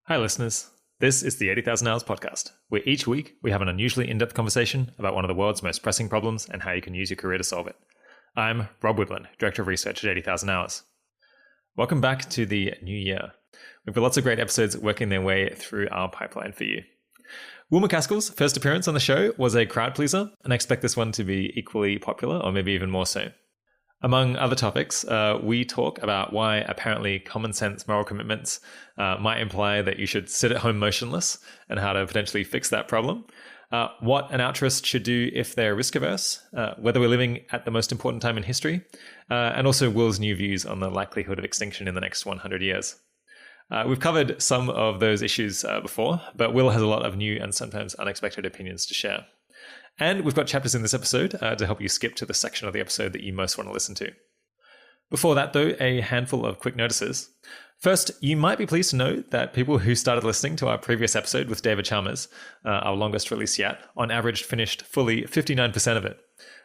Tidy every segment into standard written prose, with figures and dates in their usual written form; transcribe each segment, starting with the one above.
Hi, listeners. This is the 80,000 Hours podcast, where each week we have an unusually in-depth conversation about one of the world's most pressing problems and how you can use your career to solve it. I'm Rob Woodland, Director of Research at 80,000 Hours. Welcome back to the new year. We've got lots of great episodes working their way through our pipeline for you. Will MacAskill's first appearance on the show was a crowd pleaser, and I expect this one to be equally popular, or maybe even more so. Among other topics, we talk about why apparently common sense moral commitments might imply that you should sit at home motionless and how to potentially fix that problem, what an altruist should do if they're risk-averse, whether we're living at the most important time in history, and also Will's new views on the likelihood of extinction in the next 100 years. We've covered some of those issues before, but Will has a lot of new and sometimes unexpected opinions to share. And we've got chapters in this episode to help you skip to the section of the episode that you most want to listen to. Before that, though, a handful of quick notices. First, you might be pleased to know that people who started listening to our previous episode with David Chalmers, our longest release yet, on average finished fully 59% of it.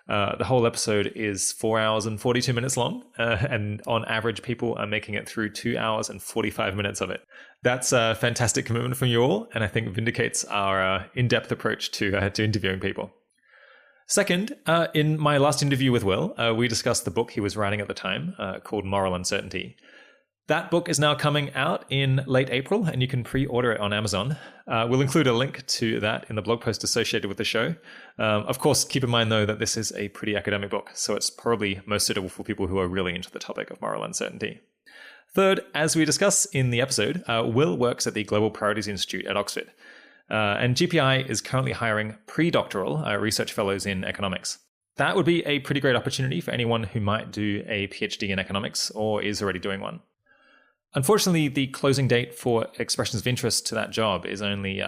The whole episode is 4 hours and 42 minutes long, and on average, people are making it through 2 hours and 45 minutes of it. That's a fantastic commitment from you all, and I think vindicates our in-depth approach to interviewing people. Second, in my last interview with Will, we discussed the book he was writing at the time, called Moral Uncertainty. That book is now coming out in late April, and you can pre-order it on Amazon. We'll include a link to that in the blog post associated with the show. Of course, keep in mind, though, that this is a pretty academic book, so it's probably most suitable for people who are really into the topic of moral uncertainty. Third, as we discuss in the episode, Will works at the Global Priorities Institute at Oxford. And GPI is currently hiring pre-doctoral research fellows in economics. That would be a pretty great opportunity for anyone who might do a PhD in economics or is already doing one. Unfortunately, the closing date for expressions of interest to that job is only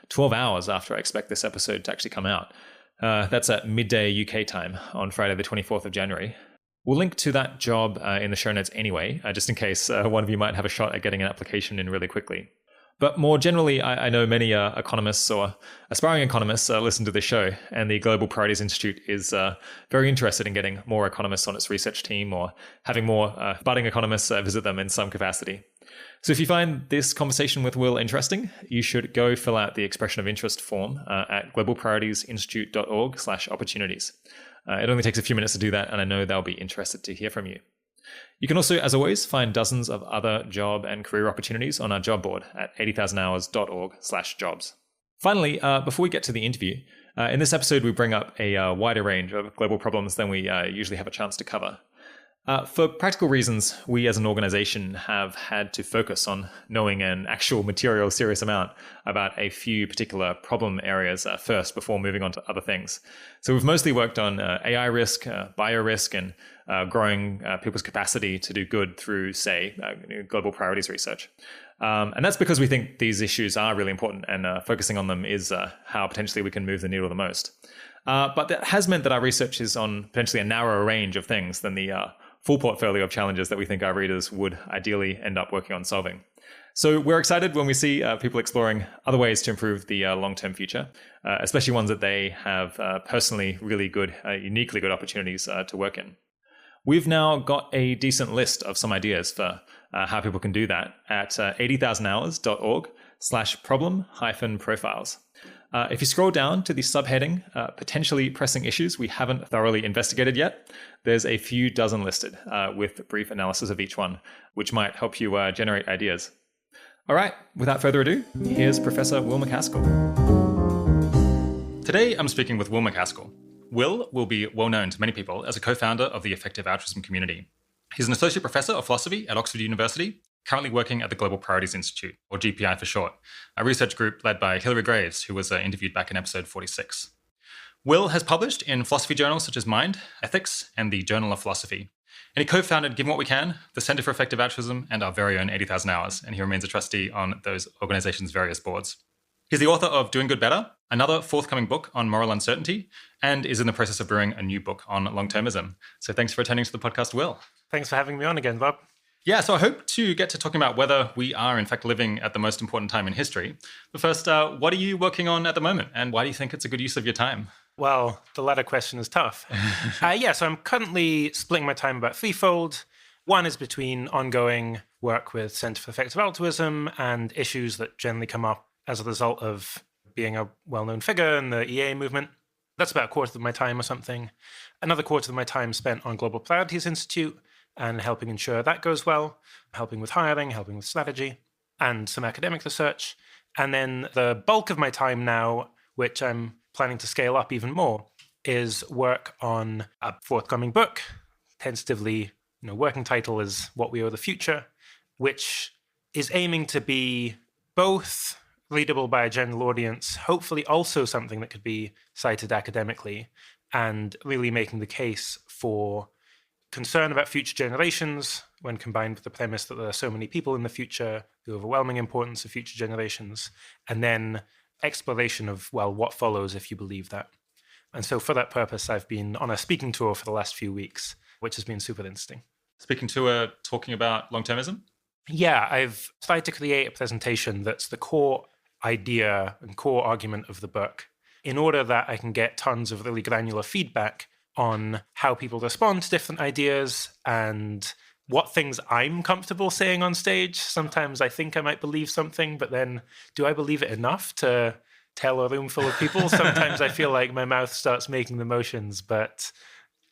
12 hours after I expect this episode to actually come out. That's at midday UK time on Friday the 24th of January. We'll link to that job in the show notes anyway, just in case one of you might have a shot at getting an application in really quickly. But more generally, I know many economists or aspiring economists listen to this show, and the Global Priorities Institute is very interested in getting more economists on its research team or having more budding economists visit them in some capacity. So if you find this conversation with Will interesting, you should go fill out the expression of interest form at globalprioritiesinstitute.org/opportunities. It only takes a few minutes to do that, and I know they'll be interested to hear from you. You can also, as always, find dozens of other job and career opportunities on our job board at 80,000hours.org/jobs. Finally, before we get to the interview, in this episode, we bring up a wider range of global problems than we usually have a chance to cover. For practical reasons, we as an organization have had to focus on knowing an actual material serious amount about a few particular problem areas first before moving on to other things. So we've mostly worked on AI risk, bio-risk, and growing people's capacity to do good through, say, global priorities research. And that's because we think these issues are really important, and focusing on them is how potentially we can move the needle the most. But that has meant that our research is on potentially a narrower range of things than the full portfolio of challenges that we think our readers would ideally end up working on solving. So we're excited when we see people exploring other ways to improve the long-term future, especially ones that they have personally really good, uniquely good opportunities to work in. We've now got a decent list of some ideas for how people can do that at 80,000hours.org/problem-profiles. If you scroll down to the subheading, potentially pressing issues we haven't thoroughly investigated yet, there's a few dozen listed with brief analysis of each one, which might help you generate ideas. All right, without further ado, here's Professor Will MacAskill. Today, I'm speaking with Will MacAskill. Will be well known to many people as a co-founder of the effective altruism community. He's an associate professor of philosophy at Oxford University, currently working at the Global Priorities Institute, or GPI for short, a research group led by Hilary Graves, who was interviewed back in episode 46. Will has published in philosophy journals such as Mind, Ethics, and the Journal of Philosophy. And he co-founded Given What We Can, the Center for Effective Altruism, and our very own 80,000 Hours, and he remains a trustee on those organizations' various boards. He's the author of Doing Good Better, another forthcoming book on moral uncertainty, and is in the process of brewing a new book on Longtermism. So thanks for returning to the podcast, Will. Thanks for having me on again, Bob. Yeah, so I hope to get to talking about whether we are in fact living at the most important time in history. But first, what are you working on at the moment, and why do you think it's a good use of your time? Well, the latter question is tough. So I'm currently splitting my time about threefold. One is between ongoing work with Centre for Effective Altruism and issues that generally come up as a result of being a well-known figure in the EA movement. That's about a quarter of my time or something. Another quarter of my time spent on Global Priorities Institute and helping ensure that goes well, helping with hiring, helping with strategy, and some academic research. And then the bulk of my time now, which I'm planning to scale up even more, is work on a forthcoming book. Tentatively, working title is What We Owe the Future, which is aiming to be both readable by a general audience, hopefully also something that could be cited academically, and really making the case for concern about future generations when combined with the premise that there are so many people in the future, the overwhelming importance of future generations, and then exploration of, well, what follows if you believe that. And so for that purpose, I've been on a speaking tour for the last few weeks, which has been super interesting. Speaking tour, talking about long-termism? Yeah, I've tried to create a presentation that's the core idea and core argument of the book in order that I can get tons of really granular feedback on how people respond to different ideas and what things I'm comfortable saying on stage. Sometimes I think I might believe something, but then do I believe it enough to tell a room full of people? Sometimes I feel like my mouth starts making the motions, but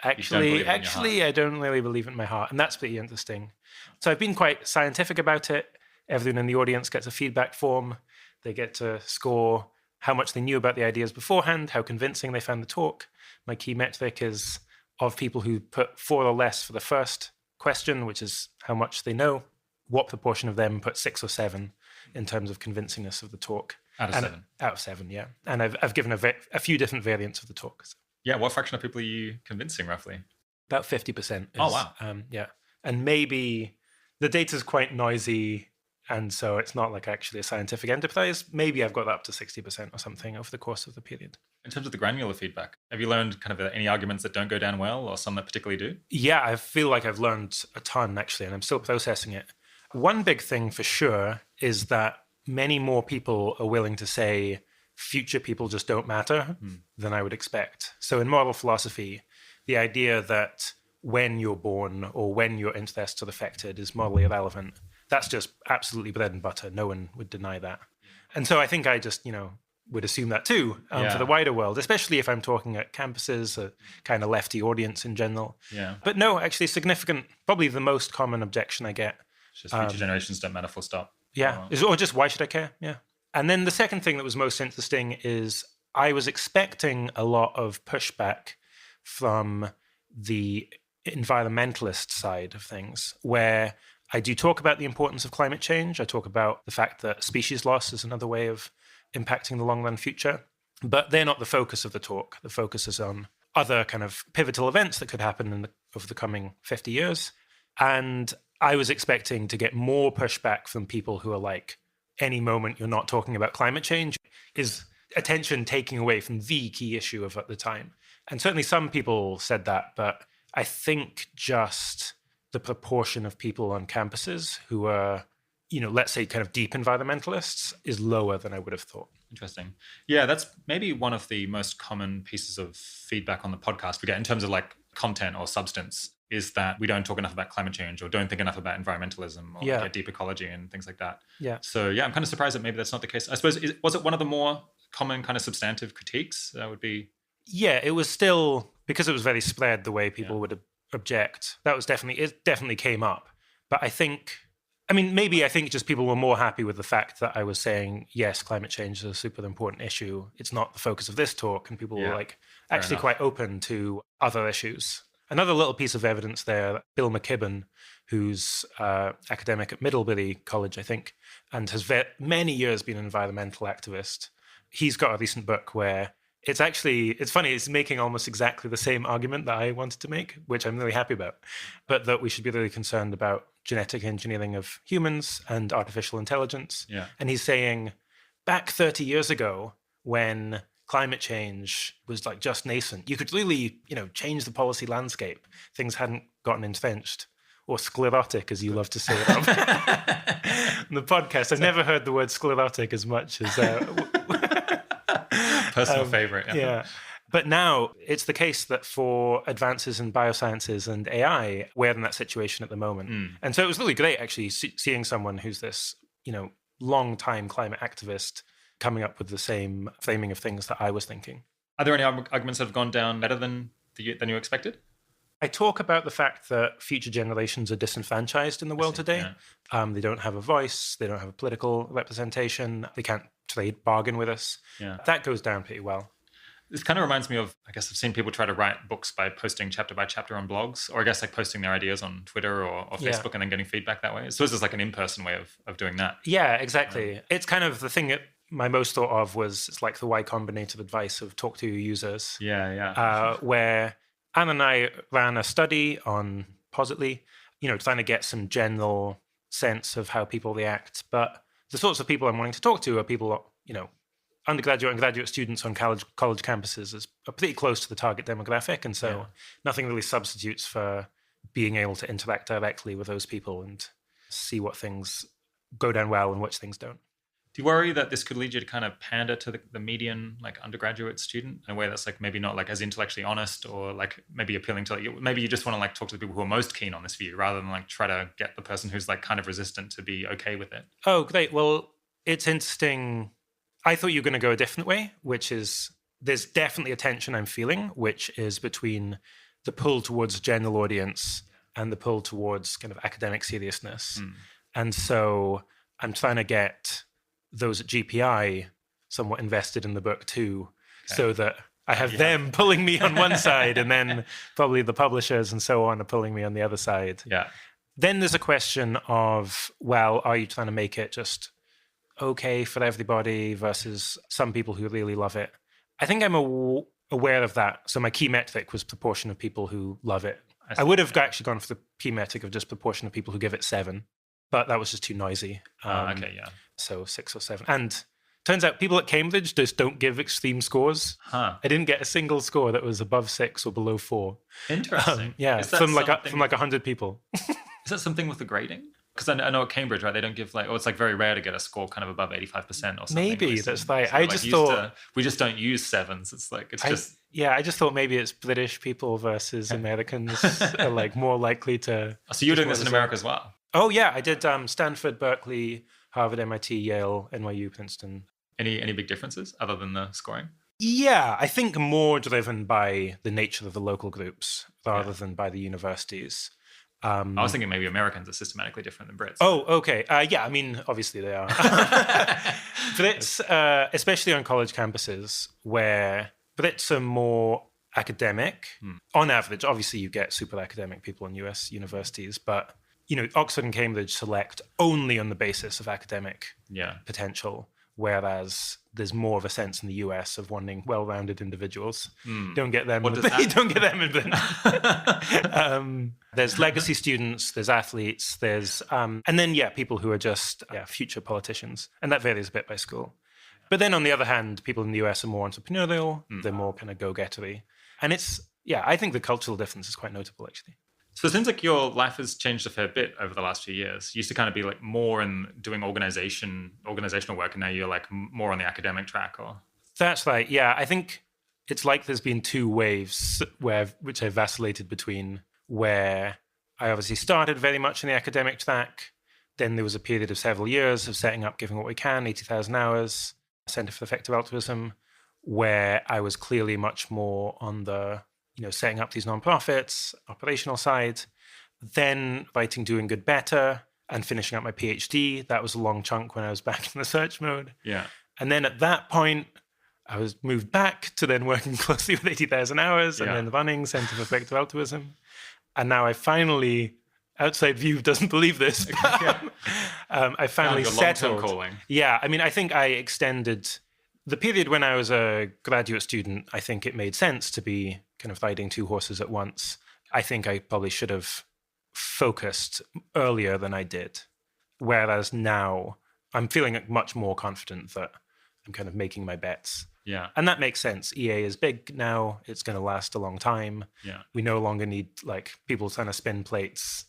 actually, I don't really believe it in my heart. And that's pretty interesting. So I've been quite scientific about it. Everyone in the audience gets a feedback form. They get to score how much they knew about the ideas beforehand, how convincing they found the talk. My key metric is of people who put 4 or less for the first question, which is how much they know, what proportion of them put 6 or 7 in terms of convincingness of the talk. Out of 7? Out of 7, yeah. And I've given a few different variants of the talk. So. Yeah, what fraction of people are you convincing, roughly? About 50%. Oh, wow. Yeah. And maybe the data's quite noisy, and so it's not like actually a scientific enterprise. Maybe I've got that up to 60% or something over the course of the period. In terms of the granular feedback, have you learned kind of any arguments that don't go down well or some that particularly do? Yeah, I feel like I've learned a ton, actually, and I'm still processing it. One big thing for sure is that many more people are willing to say future people just don't matter than I would expect. So in moral philosophy, the idea that when you're born or when your interests are affected is morally irrelevant, that's just absolutely bread and butter. No one would deny that. And so I think I just, would assume that too for the wider world, especially if I'm talking at campuses, a kind of lefty audience in general. Yeah. But no, actually significant, probably the most common objection I get. It's just future generations don't matter, full stop. Yeah. Or just why should I care? Yeah. And then the second thing that was most interesting is I was expecting a lot of pushback from the environmentalist side of things, where I do talk about the importance of climate change. I talk about the fact that species loss is another way of impacting the long-run future. But they're not the focus of the talk. The focus is on other kind of pivotal events that could happen over the coming 50 years. And I was expecting to get more pushback from people who are like, any moment you're not talking about climate change is attention taking away from the key issue of at the time. And certainly some people said that, but I think just the proportion of people on campuses who are, let's say kind of deep environmentalists is lower than I would have thought. Interesting. Yeah, that's maybe one of the most common pieces of feedback on the podcast we get in terms of like content or substance, is that we don't talk enough about climate change or don't think enough about environmentalism or deep ecology and things like that. Yeah. So yeah, I'm kind of surprised that maybe that's not the case. I suppose, was it one of the more common kind of substantive critiques? That would be... Yeah, it was still, because it was very spread the way people would object, it definitely came up. But I think just people were more happy with the fact that I was saying, yes, climate change is a super important issue. It's not the focus of this talk. And people were like actually quite open to other issues. Another little piece of evidence there, Bill McKibben, who's academic at Middlebury College, I think, and has many years been an environmental activist. He's got a recent book where it's funny, it's making almost exactly the same argument that I wanted to make, which I'm really happy about, but that we should be really concerned about genetic engineering of humans and artificial intelligence. Yeah. And he's saying back 30 years ago, when climate change was like just nascent, you could really, change the policy landscape. Things hadn't gotten entrenched or sclerotic, as you love to say it on the podcast. I've never heard the word sclerotic as much as... Personal favorite. Yeah. But now it's the case that for advances in biosciences and AI, we're in that situation at the moment. And so it was really great actually seeing someone who's this, long-time climate activist coming up with the same framing of things that I was thinking. Are there any arguments that have gone down better than you expected? I talk about the fact that future generations are disenfranchised in the world today. Yeah. They don't have a voice. They don't have a political representation. They can't bargain with us. Yeah. That goes down pretty well. This kind of reminds me of, I guess I've seen people try to write books by posting chapter by chapter on blogs, or I guess like posting their ideas on Twitter or Facebook and then getting feedback that way. So this is like an in-person way of doing that. Yeah, exactly. It's kind of the thing that my most thought of was, it's like the Y Combinator advice of talk to your users. Yeah. Where Anne and I ran a study on Positly, trying to get some general sense of how people react. But the sorts of people I'm wanting to talk to are people, undergraduate and graduate students on college campuses are pretty close to the target demographic. And so nothing really substitutes for being able to interact directly with those people and see what things go down well and which things don't. Do you worry that this could lead you to kind of pander to the median undergraduate student in a way that's maybe not as intellectually honest, or maybe appealing to maybe you just want to talk to the people who are most keen on this view rather than try to get the person who's kind of resistant to be okay with it? Oh, great. Well, it's interesting. I thought you were going to go a different way, which is there's definitely a tension I'm feeling, which is between the pull towards general audience and the pull towards kind of academic seriousness. And so I'm trying to get those at GPI somewhat invested in the book too, so that I have them pulling me on one side and then probably the publishers and so on are pulling me on the other side. Yeah. Then there's a question of, well, are you trying to make it just okay for everybody versus some people who really love it? I think I'm aware of that. So my key metric was proportion of people who love it. I would have actually gone for the key metric of just proportion of people who give it 7, but that was just too noisy. So 6 or 7. And turns out people at Cambridge just don't give extreme scores. I didn't get a single score that was above 6 or below 4. Interesting. From 100 people. Is that something with the grading? Because I know at Cambridge, right, they don't give it's very rare to get a score kind of above 85% or something. Maybe that's right. So I just thought we just don't use 7s. I just thought maybe it's British people versus Americans are more likely to. So you're doing this in America as well? Oh yeah, I did Stanford, Berkeley, Harvard, MIT, Yale, NYU, Princeton. Any big differences other than the scoring? Yeah, I think more driven by the nature of the local groups rather than by the universities. I was thinking maybe Americans are systematically different than Brits. Oh, okay. Yeah, I mean, obviously they are. Brits, especially on college campuses, where Brits are more academic. On average, obviously you get super academic people in US universities, but Oxford and Cambridge select only on the basis of academic potential, whereas there's more of a sense in the US of wanting well-rounded individuals. Don't get them. Don't get them in Britain. There's legacy students, there's athletes, there's and then people who are just future politicians, and that varies a bit by school. But then on the other hand, people in the US are more entrepreneurial. They're more kind of go-gettery, and it's I think the cultural difference is quite notable actually. So it seems like your life has changed a fair bit over the last few years. You used to kind of be more in doing organizational work, and now you're more on the academic track. Or that's right. Yeah, I think it's there's been 2 waves which I vacillated between, where I obviously started very much in the academic track. Then there was a period of several years of setting up Giving What We Can, 80,000 Hours, Center for Effective Altruism, where I was clearly much more on the setting up these nonprofits, operational side, then writing Doing Good Better, and finishing up my PhD. That was a long chunk when I was back in research mode. Yeah. And then at that point, I was moved back to then working closely with 80,000 Hours and then running Center for Effective Altruism. And now I finally, outside view doesn't believe this, but, I finally settled. Calling. Yeah, I mean, I think I extended the period when I was a graduate student. I think it made sense to be kind of riding 2 horses at once. I think I probably should have focused earlier than I did. Whereas now I'm feeling much more confident that I'm kind of making my bets. Yeah. And that makes sense. EA is big now. It's going to last a long time. Yeah. We no longer need people trying to spin plates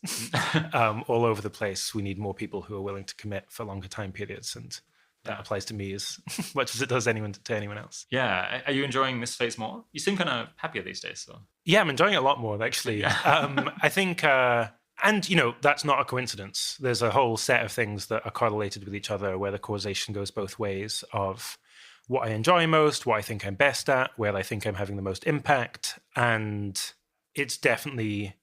all over the place. We need more people who are willing to commit for longer time periods. And that applies to me as much as it does to anyone else. Yeah. Are you enjoying this phase more? You seem kind of happier these days. So. Yeah, I'm enjoying it a lot more, actually. I think, and, that's not a coincidence. There's a whole set of things that are correlated with each other where the causation goes both ways of what I enjoy most, what I think I'm best at, where I think I'm having the most impact. And it's definitely,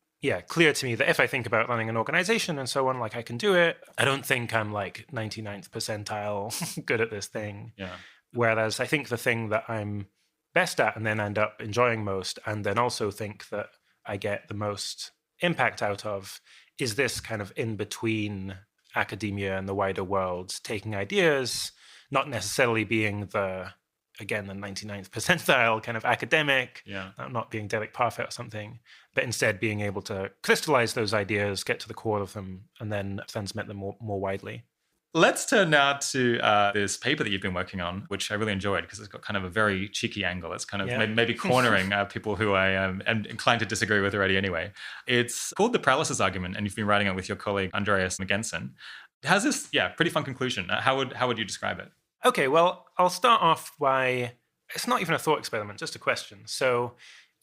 clear to me that if I think about running an organization and so on, like I can do it. I don't think I'm like 99th percentile good at this thing. Yeah. Whereas I think the thing that I'm best at and then end up enjoying most, and then also think that I get the most impact out of, is this kind of in between academia and the wider world, taking ideas, not necessarily being the 99th percentile kind of academic, not being Derek Parfit or something, but instead being able to crystallize those ideas, get to the core of them, and then transmit them more widely. Let's turn now to this paper that you've been working on, which I really enjoyed because it's got kind of a very cheeky angle. It's kind of maybe cornering people who I am inclined to disagree with already anyway. It's called the paralysis argument, and you've been writing it with your colleague, Andreas Mogensen. It has this, pretty fun conclusion. How would you describe it? Okay, well, I'll start off by, it's not even a thought experiment, just a question. So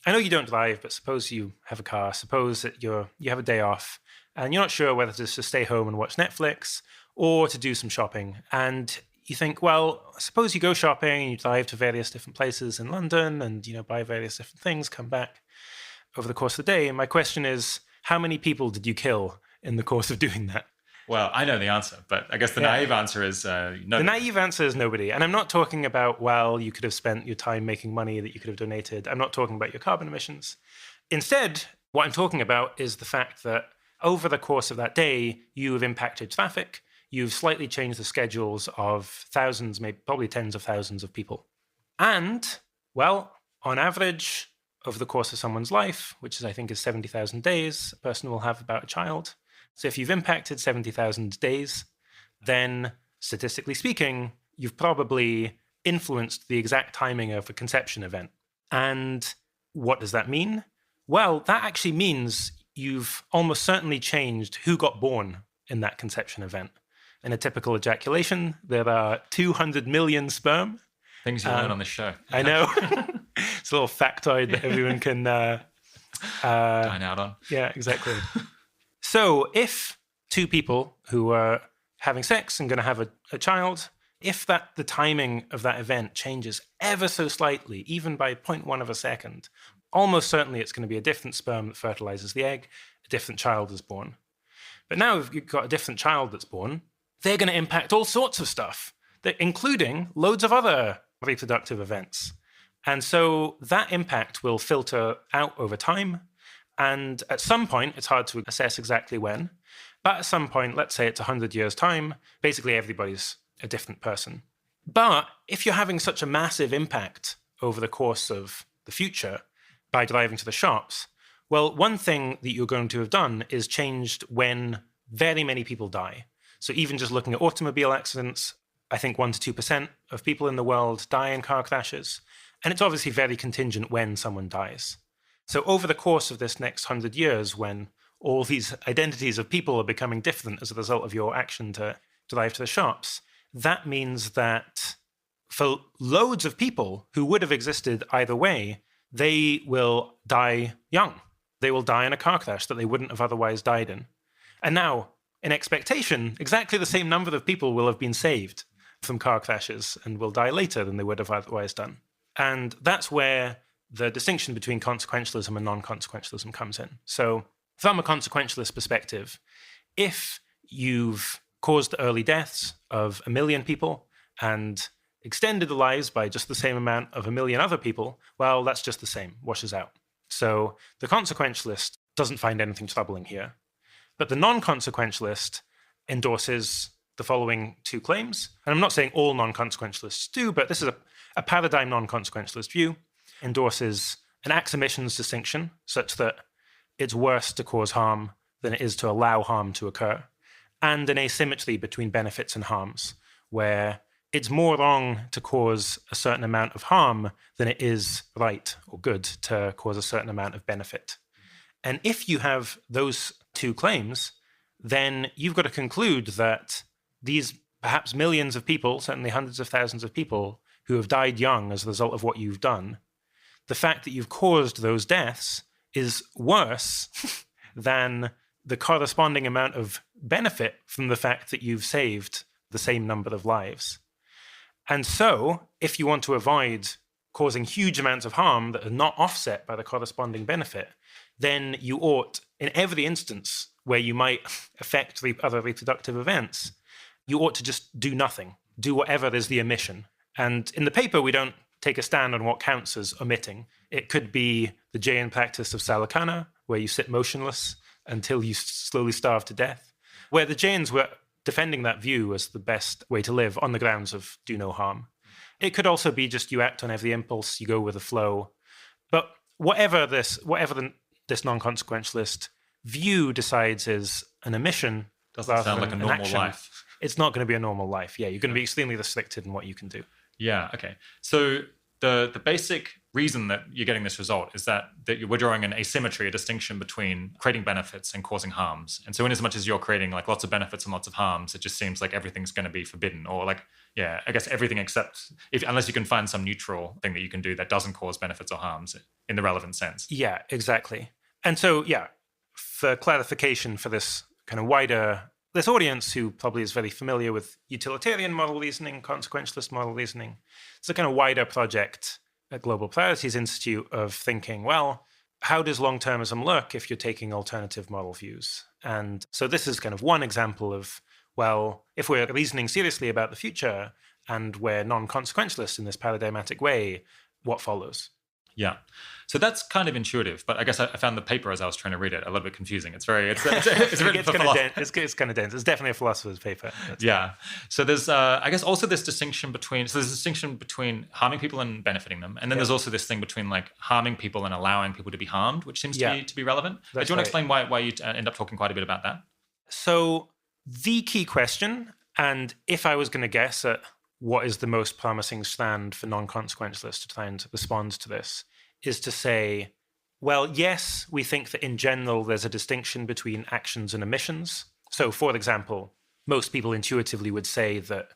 I know you don't drive, but suppose you have a car. Suppose that you have a day off and you're not sure whether to just stay home and watch Netflix or to do some shopping. And you think, well, suppose you go shopping and you drive to various different places in London and, buy various different things, come back over the course of the day. And my question is, how many people did you kill in the course of doing that? Well, I know the answer, but I guess the naive answer is no. The naive answer is nobody. And I'm not talking about, you could have spent your time making money that you could have donated. I'm not talking about your carbon emissions. Instead, what I'm talking about is the fact that over the course of that day, you have impacted traffic. You've slightly changed the schedules of thousands, maybe probably tens of thousands of people. And, on average, over the course of someone's life, which I think is 70,000 days, a person will have about a child. So if you've impacted 70,000 days, then statistically speaking, you've probably influenced the exact timing of a conception event. And what does that mean? Well, that actually means you've almost certainly changed who got born in that conception event. In a typical ejaculation, there are 200 million sperm. Things you learn on the show. I know. It's a little factoid that everyone can dine out on. Yeah, exactly. So if two people who are having sex and going to have a child, if the timing of that event changes ever so slightly, even by 0.1 of a second, almost certainly it's going to be a different sperm that fertilizes the egg, a different child is born. But now if you've got a different child that's born, they're going to impact all sorts of stuff, including loads of other reproductive events. And so that impact will filter out over time. And at some point, it's hard to assess exactly when, but at some point, let's say it's 100 years' time, basically everybody's a different person. But if you're having such a massive impact over the course of the future by driving to the shops, well, one thing that you're going to have done is changed when very many people die. So even just looking at automobile accidents, I think 1% to 2% of people in the world die in car crashes. And it's obviously very contingent when someone dies. So over the course of this next 100 years, when all these identities of people are becoming different as a result of your action to drive to the shops, that means that for loads of people who would have existed either way, they will die young. They will die in a car crash that they wouldn't have otherwise died in. And now, in expectation, exactly the same number of people will have been saved from car crashes and will die later than they would have otherwise done. And that's where the distinction between consequentialism and non-consequentialism comes in. So from a consequentialist perspective, if you've caused the early deaths of 1 million people and extended the lives by just the same amount of 1 million other people, well, that's just the same, washes out. So the consequentialist doesn't find anything troubling here. But the non-consequentialist endorses the following two claims. And I'm not saying all non-consequentialists do, but this is a paradigm non-consequentialist view. Endorses an acts-emissions distinction such that it's worse to cause harm than it is to allow harm to occur, and an asymmetry between benefits and harms, where it's more wrong to cause a certain amount of harm than it is right or good to cause a certain amount of benefit. And if you have those two claims, then you've got to conclude that these perhaps millions of people, certainly hundreds of thousands of people, who have died young as a result of what you've done, the fact that you've caused those deaths is worse than the corresponding amount of benefit from the fact that you've saved the same number of lives. And so, if you want to avoid causing huge amounts of harm that are not offset by the corresponding benefit, then you ought, in every instance where you might affect other reproductive events, you ought to just do nothing, do whatever is the omission. And in the paper, we don't take a stand on what counts as omitting. It could be the Jain practice of Salakana, where you sit motionless until you slowly starve to death, where the Jains were defending that view as the best way to live on the grounds of do no harm. It could also be just you act on every impulse, you go with the flow. But whatever this non-consequentialist view decides is an omission. Doesn't sound like a normal life. It's not going to be a normal life. Yeah, you're going to be extremely restricted in what you can do. Yeah, okay. So the basic reason that you're getting this result is that we're drawing an asymmetry, a distinction between creating benefits and causing harms. And so in as much as you're creating like lots of benefits and lots of harms, it just seems like everything's going to be forbidden, or like, yeah, I guess everything except unless you can find some neutral thing that you can do that doesn't cause benefits or harms in the relevant sense. Yeah, exactly. And so, yeah, for clarification for this kind of wider, this audience who probably is very familiar with utilitarian model reasoning, consequentialist model reasoning, it's a kind of wider project at Global Priorities Institute of thinking, well, how does long-termism look if you're taking alternative model views? And so this is kind of one example of, well, if we're reasoning seriously about the future and we're non-consequentialist in this paradigmatic way, what follows? Yeah. So that's kind of intuitive, but I guess I found the paper as I was trying to read it a little bit confusing. It's written for philosophers. It's kind of dense. It's definitely a philosopher's paper. Yeah. So there's, I guess, also this distinction between, harming people and benefiting them. And then there's also this thing between like harming people and allowing people to be harmed, which seems to be relevant. Do you want to explain why you end up talking quite a bit about that? So the key question, and if I was going to guess at what is the most promising strand for non-consequentialists to try and respond to this, is to say, well, yes, we think that in general there's a distinction between actions and omissions. So, for example, most people intuitively would say that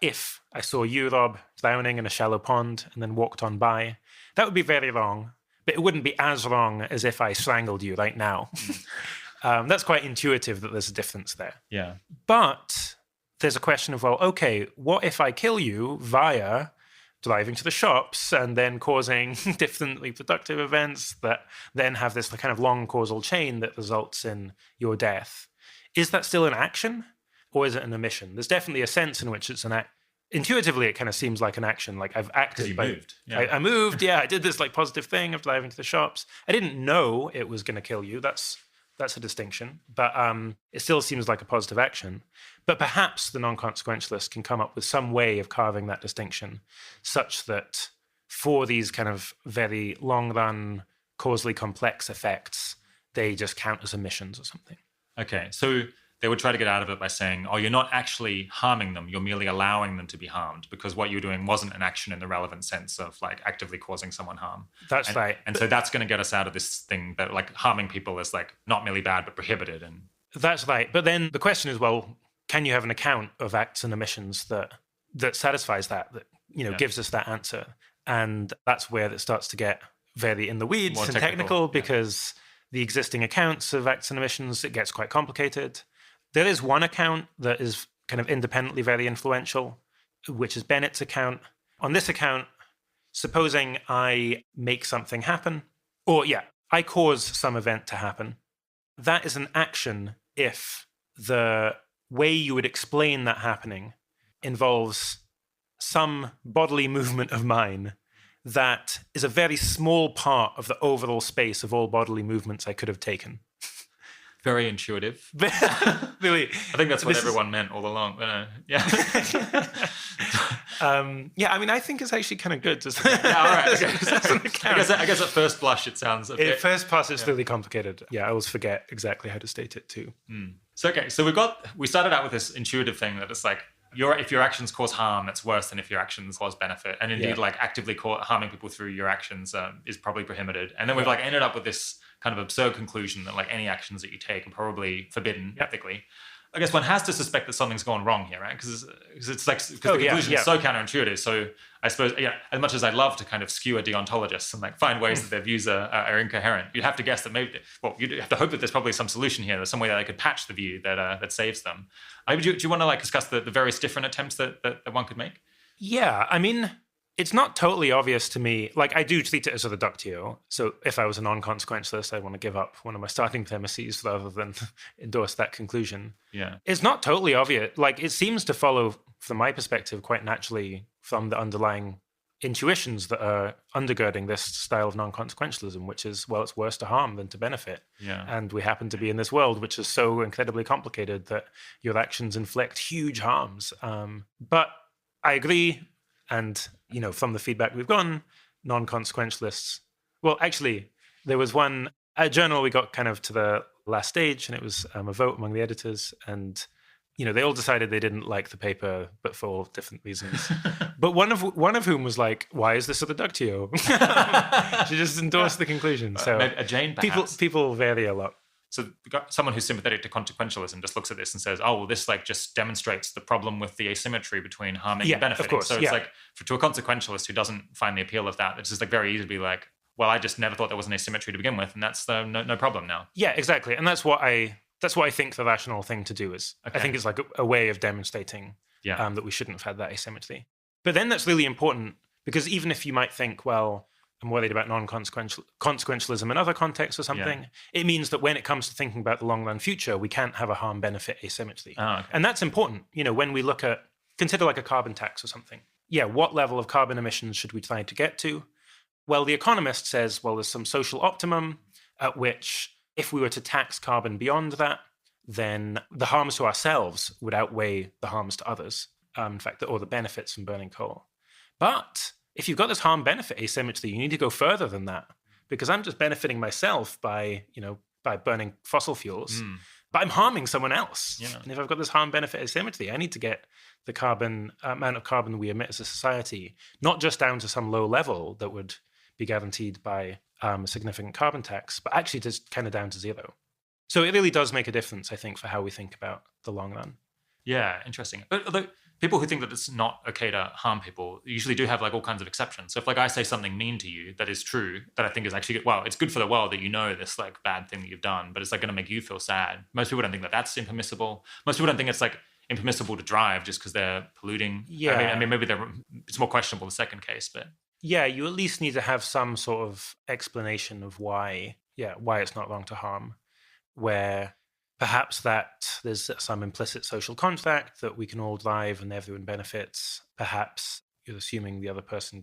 if I saw you, Rob, drowning in a shallow pond and then walked on by, that would be very wrong, but it wouldn't be as wrong as if I strangled you right now. That's quite intuitive that there's a difference there. Yeah. But there's a question of, well, okay, what if I kill you via driving to the shops and then causing different reproductive events that then have this kind of long causal chain that results in your death? Is that still an action or is it an omission? There's definitely a sense in which it's an act. Intuitively, it kind of seems like an action, like I've acted. You moved. Yeah. I moved, I did this like positive thing of driving to the shops. I didn't know it was going to kill you. That's a distinction, but it still seems like a positive action. But perhaps the non-consequentialist can come up with some way of carving that distinction such that for these kind of very long-run, causally complex effects, they just count as omissions or something. Okay, so they would try to get out of it by saying, oh, you're not actually harming them, you're merely allowing them to be harmed because what you're doing wasn't an action in the relevant sense of like actively causing someone harm. That's right. And so that's going to get us out of this thing that like harming people is like not merely bad, but prohibited. And that's right. But then the question is, well, can you have an account of acts and omissions that satisfies that gives us that answer? And that's where it starts to get very in the weeds and technical because the existing accounts of acts and omissions, it gets quite complicated. There is one account that is kind of independently very influential, which is Bennett's account. On this account, supposing I make something happen, or I cause some event to happen, that is an action if the way you would explain that happening involves some bodily movement of mine that is a very small part of the overall space of all bodily movements I could have taken. Very intuitive. Really, I think that's what everyone meant all along. Yeah. I mean, I think it's actually kind of good. Yeah, all right. Okay. I guess at first blush it sounds a bit... At first pass, it's really complicated. Yeah, I always forget exactly how to state it too. So, okay, so we started out with this intuitive thing that it's like, if your actions cause harm, it's worse than if your actions cause benefit. And indeed, like actively harming people through your actions is probably prohibited. And then we've ended up with this kind of absurd conclusion that like any actions that you take are probably forbidden ethically. I guess one has to suspect that something's gone wrong here, right? Because the Oh, conclusion yeah. is so counterintuitive. So I suppose, as much as I love to kind of skewer deontologists and like find ways that their views are incoherent, you'd have to guess that you'd have to hope that there's probably some solution here. There's some way that I could patch the view that saves them. Maybe do you want to like discuss the various different attempts that one could make? Yeah, I mean, it's not totally obvious to me. Like, I do treat it as a reductio. So if I was a non-consequentialist, I'd want to give up one of my starting premises rather than endorse that conclusion. Yeah. It's not totally obvious. Like, it seems to follow, from my perspective, quite naturally from the underlying intuitions that are undergirding this style of non-consequentialism, which is, well, it's worse to harm than to benefit. Yeah. And we happen to be in this world, which is so incredibly complicated that your actions inflict huge harms. But I agree. And, from the feedback we've gotten, non-consequentialists, well, actually, there was a journal we got kind of to the last stage, and it was a vote among the editors. And, they all decided they didn't like the paper, but for all different reasons. But one of whom was like, why is this a reductio? She just endorsed the conclusion. So maybe a Jane, perhaps. People vary a lot. So we've got someone who's sympathetic to consequentialism just looks at this and says, oh, well, this like just demonstrates the problem with the asymmetry between harming and benefiting. Of course, so it's like, to a consequentialist who doesn't find the appeal of that, it's just like very easy to be like, well, I just never thought there was an asymmetry to begin with, and that's no problem now. Yeah, exactly. And that's what I think the rational thing to do is. Okay. I think it's like a way of demonstrating that we shouldn't have had that asymmetry. But then that's really important, because even if you might think, well, I'm worried about consequentialism in other contexts or something, it means that when it comes to thinking about the long-run future, we can't have a harm-benefit asymmetry. Oh, okay. And that's important, when we consider like a carbon tax or something. Yeah, what level of carbon emissions should we try to get to? Well, the economist says, well, there's some social optimum at which if we were to tax carbon beyond that, then the harms to ourselves would outweigh the harms to others, in fact, or the benefits from burning coal. But if you've got this harm-benefit asymmetry, you need to go further than that, because I'm just benefiting myself by burning fossil fuels, but I'm harming someone else. Yeah. And if I've got this harm-benefit asymmetry, I need to get the amount of carbon we emit as a society, not just down to some low level that would be guaranteed by a significant carbon tax, but actually just kind of down to zero. So it really does make a difference, I think, for how we think about the long run. Yeah, interesting. But although people who think that it's not okay to harm people usually do have like all kinds of exceptions. So if like I say something mean to you that is true, that I think is actually, well, it's good for the world that this like bad thing that you've done, but it's like going to make you feel sad. Most people don't think that that's impermissible. Most people don't think it's like impermissible to drive just because they're polluting. Yeah. I mean, maybe it's more questionable the second case, but. Yeah, you at least need to have some sort of explanation of why it's not wrong to harm, where perhaps that there's some implicit social contract that we can all drive and everyone benefits. Perhaps you're assuming the other person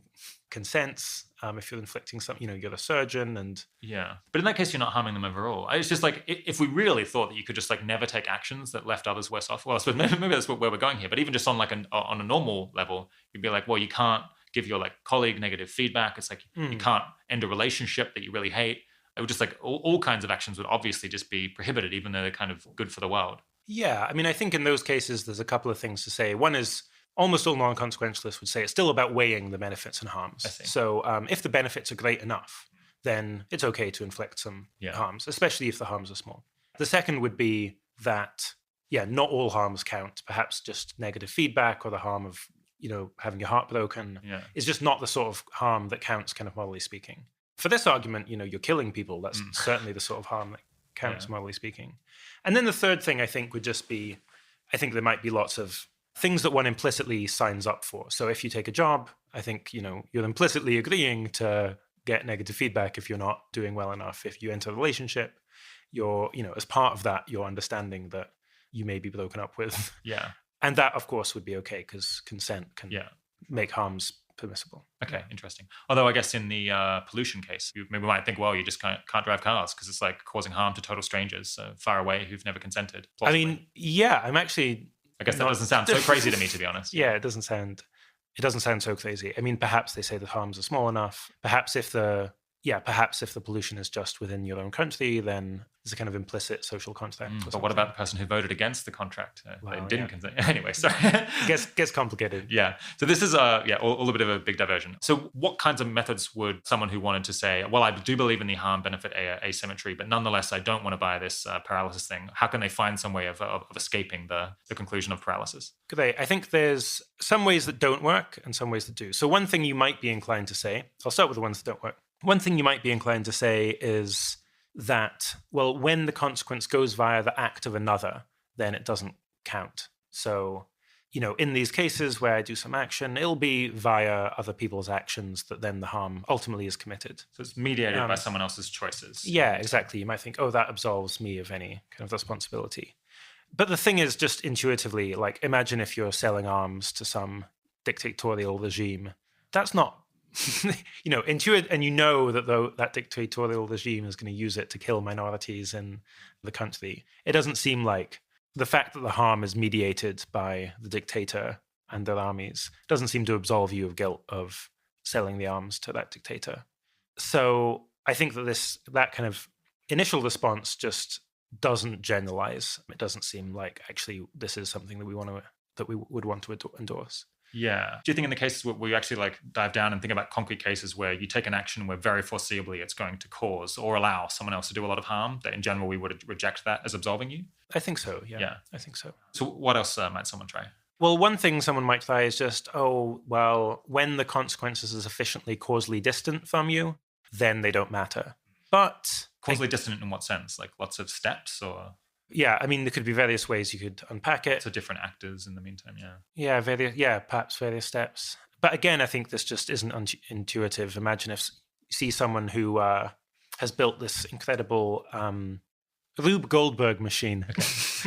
consents. If you're inflicting some, you're a surgeon and... Yeah. But in that case, you're not harming them overall. It's just like, if we really thought that you could just like never take actions that left others worse off, well, I suppose maybe that's where we're going here. But even just on like on a normal level, you'd be like, well, you can't give your like colleague negative feedback. It's like, you can't end a relationship that you really hate. It would just like all kinds of actions would obviously just be prohibited, even though they're kind of good for the world. Yeah, I mean, I think in those cases, there's a couple of things to say. One is almost all non-consequentialists would say it's still about weighing the benefits and harms. I see. So if the benefits are great enough, then it's okay to inflict some harms, especially if the harms are small. The second would be that, not all harms count. Perhaps just negative feedback or the harm of, having your heart broken is just not the sort of harm that counts, kind of morally speaking. For this argument, you're killing people. That's certainly the sort of harm that counts, morally speaking. And then the third thing, I think, would just be, I think there might be lots of things that one implicitly signs up for. So if you take a job, I think, you're implicitly agreeing to get negative feedback if you're not doing well enough. If you enter a relationship, you're, as part of that, you're understanding that you may be broken up with. Yeah. And that, of course, would be okay because consent can make harms permissible. Okay, interesting. Although I guess in the pollution case, maybe we might think, well, you just can't drive cars because it's like causing harm to total strangers far away who've never consented. Plausibly. I mean, yeah, I'm actually... I guess that doesn't sound so crazy to me, to be honest. Yeah, it doesn't sound so crazy. I mean, perhaps they say the harms are small enough. Perhaps if the perhaps if the pollution is just within your own country, then there's a kind of implicit social contract. But what about the person who voted against the contract? Well, Didn't consent. Anyway, sorry. Gets complicated. Yeah. So this is all a bit of a big diversion. So what kinds of methods would someone who wanted to say, well, I do believe in the harm-benefit asymmetry, but nonetheless, I don't want to buy this paralysis thing. How can they find some way of escaping the conclusion of paralysis? I think there's some ways that don't work and some ways that do. So one thing you might be inclined to say, I'll start with the ones that don't work. One thing you might be inclined to say is that, well, when the consequence goes via the act of another, then it doesn't count. So, in these cases where I do some action, it'll be via other people's actions that then the harm ultimately is committed. So it's mediated by someone else's choices. Yeah, exactly. You might think, oh, that absolves me of any kind of responsibility. But the thing is, just intuitively, like, imagine if you're selling arms to some dictatorial regime. That's not intuit, and that though that dictatorial regime is going to use it to kill minorities in the country, it doesn't seem like the fact that the harm is mediated by the dictator and their armies doesn't seem to absolve you of guilt of selling the arms to that dictator. So I think that that kind of initial response just doesn't generalize. It doesn't seem like actually this is something that we would want to endorse. Yeah. Do you think in the cases where you actually dive down and think about concrete cases where you take an action where very foreseeably it's going to cause or allow someone else to do a lot of harm, that in general we would reject that as absolving you? I think so, yeah. I think so. So what else might someone try? Well, one thing someone might try is just, when the consequences are sufficiently causally distant from you, then they don't matter. But causally distant in what sense? Like lots of steps or... Yeah, I mean, there could be various ways you could unpack it. So different actors in the meantime, perhaps various steps. But again, I think this just isn't intuitive. Imagine if you see someone who has built this incredible Rube Goldberg machine,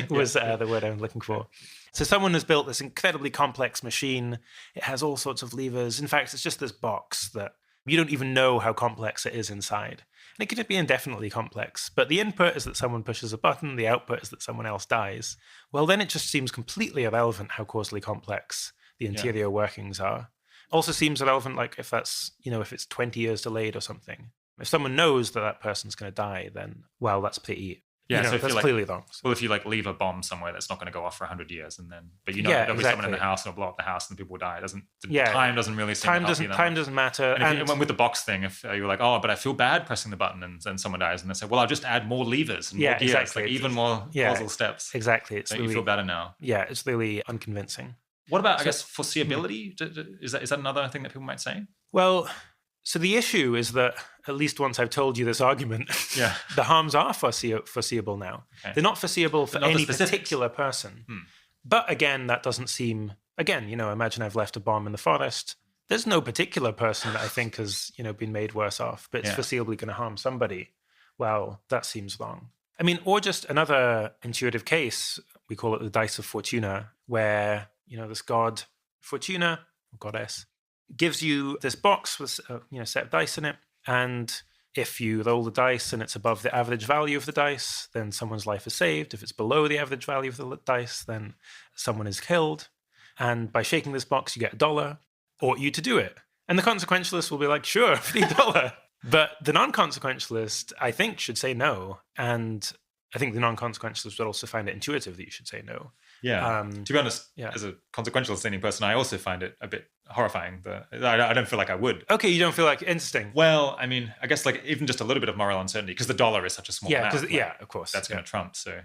was the word I'm looking for. So someone has built this incredibly complex machine. It has all sorts of levers. In fact, it's just this box that you don't even know how complex it is inside. And it could be indefinitely complex, but the input is that someone pushes a button, the output is that someone else dies. Well, then it just seems completely irrelevant how causally complex the interior workings are. Also seems irrelevant, like if that's, if it's 20 years delayed or something. If someone knows that person's going to die, then, well, that's pretty... Yeah, so that's clearly wrong. Well, if you leave a bomb somewhere that's not going to go off for 100 years, but there'll be someone in the house and it'll blow up the house and people will die. Time doesn't really seem to help you. Time doesn't matter. And with the box thing, if you're like, but I feel bad pressing the button and then someone dies, and they say, well, I'll just add more levers and more gears, exactly. Even more causal steps. Exactly. Don't you feel better now? Yeah, it's really unconvincing. What about, I guess, foreseeability? Is that another thing that people might say? Well... So the issue is that, at least once I've told you this argument, the harms are foreseeable now. Okay. They're not foreseeable for any particular person. But again, that doesn't seem... Again, imagine I've left a bomb in the forest. There's no particular person that I think has, been made worse off, but it's foreseeably going to harm somebody. Well, that seems wrong. I mean, or just another intuitive case, we call it the dice of Fortuna, where, this god, Fortuna, or goddess, gives you this box with a set of dice in it, and if you roll the dice and it's above the average value of the dice, then someone's life is saved. If it's below the average value of the dice, then someone is killed. And by shaking this box, you get $1. Ought you to do it? And the consequentialist will be like, sure, $1. But the non-consequentialist, I think, should say no. And I think the non-consequentialist would also find it intuitive that you should say no. Yeah. To be honest, as a consequentialist leaning person, I also find it a bit horrifying. But I don't feel like I would. Okay, you don't feel like interesting. Well, I mean, I guess even just a little bit of moral uncertainty, because the $1 is such a small amount. Of course. That's going to trump. So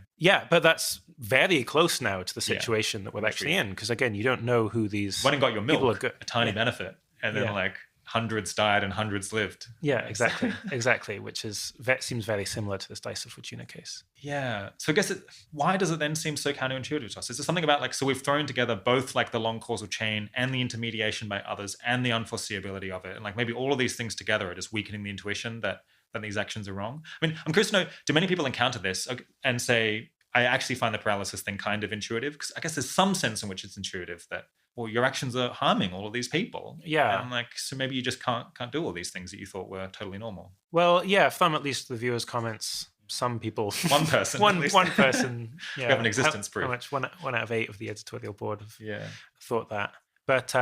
but that's very close now to the situation that we're actually in. Because again, you don't know who these went and got your milk, a tiny benefit, and then hundreds died and hundreds lived. Yeah, exactly. Which seems very similar to this dice of Fortuna case. Yeah. So I guess why does it then seem so counterintuitive to us? Is there something about so we've thrown together both the long causal chain and the intermediation by others and the unforeseeability of it, and maybe all of these things together are just weakening the intuition that these actions are wrong? I mean, I'm curious to know, do many people encounter this and say, I actually find the paralysis thing kind of intuitive? Because I guess there's some sense in which it's intuitive that, well, your actions are harming all of these people. Yeah. And so maybe you just can't do all these things that you thought were totally normal. Well, yeah, from at least the viewers' comments, some people... One person. one person. Yeah. We have an existence proof. How much? One out of 8 of the editorial board have thought that. But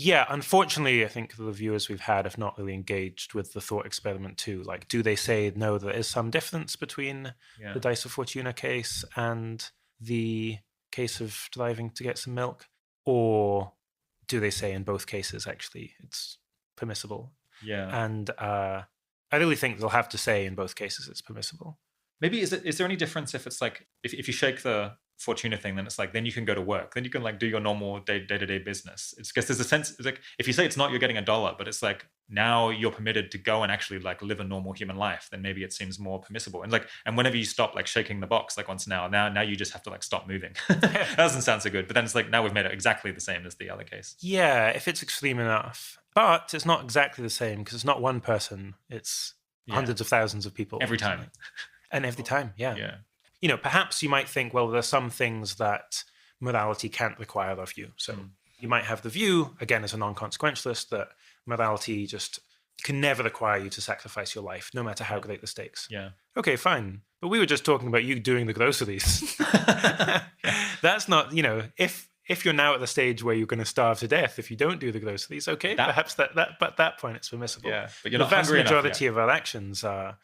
Yeah, unfortunately, I think the viewers we've had have not really engaged with the thought experiment too. Like, do they say, no, there is some difference between the Dice of Fortuna case and the case of driving to get some milk? Or do they say in both cases, actually, it's permissible? Yeah. And I really think they'll have to say in both cases it's permissible. Maybe is there any difference if it's like, if you shake the Fortuna thing, then it's like, then you can go to work, then you can like do your normal day-to-day business. It's because there's a sense, it's like, if you say it's not, you're getting $1, but it's like, now you're permitted to go and actually like live a normal human life, then maybe it seems more permissible. And like, and whenever you stop like shaking the box, like once now you just have to like stop moving. That doesn't sound so good, but then it's like, now we've made it exactly the same as the other case. Yeah, if it's extreme enough. But it's not exactly the same because it's not one person, it's hundreds of thousands of people. Every time. And every time, yeah. Yeah. Perhaps you might think, well, there's some things that morality can't require of you. So you might have the view, again, as a non-consequentialist, that morality just can never require you to sacrifice your life, no matter how great the stakes. Yeah. Okay, fine. But we were just talking about you doing the groceries. That's not, if you're now at the stage where you're going to starve to death if you don't do the groceries, okay, perhaps but at that point it's permissible. Yeah, but you're not The hungry vast majority enough, of our actions are,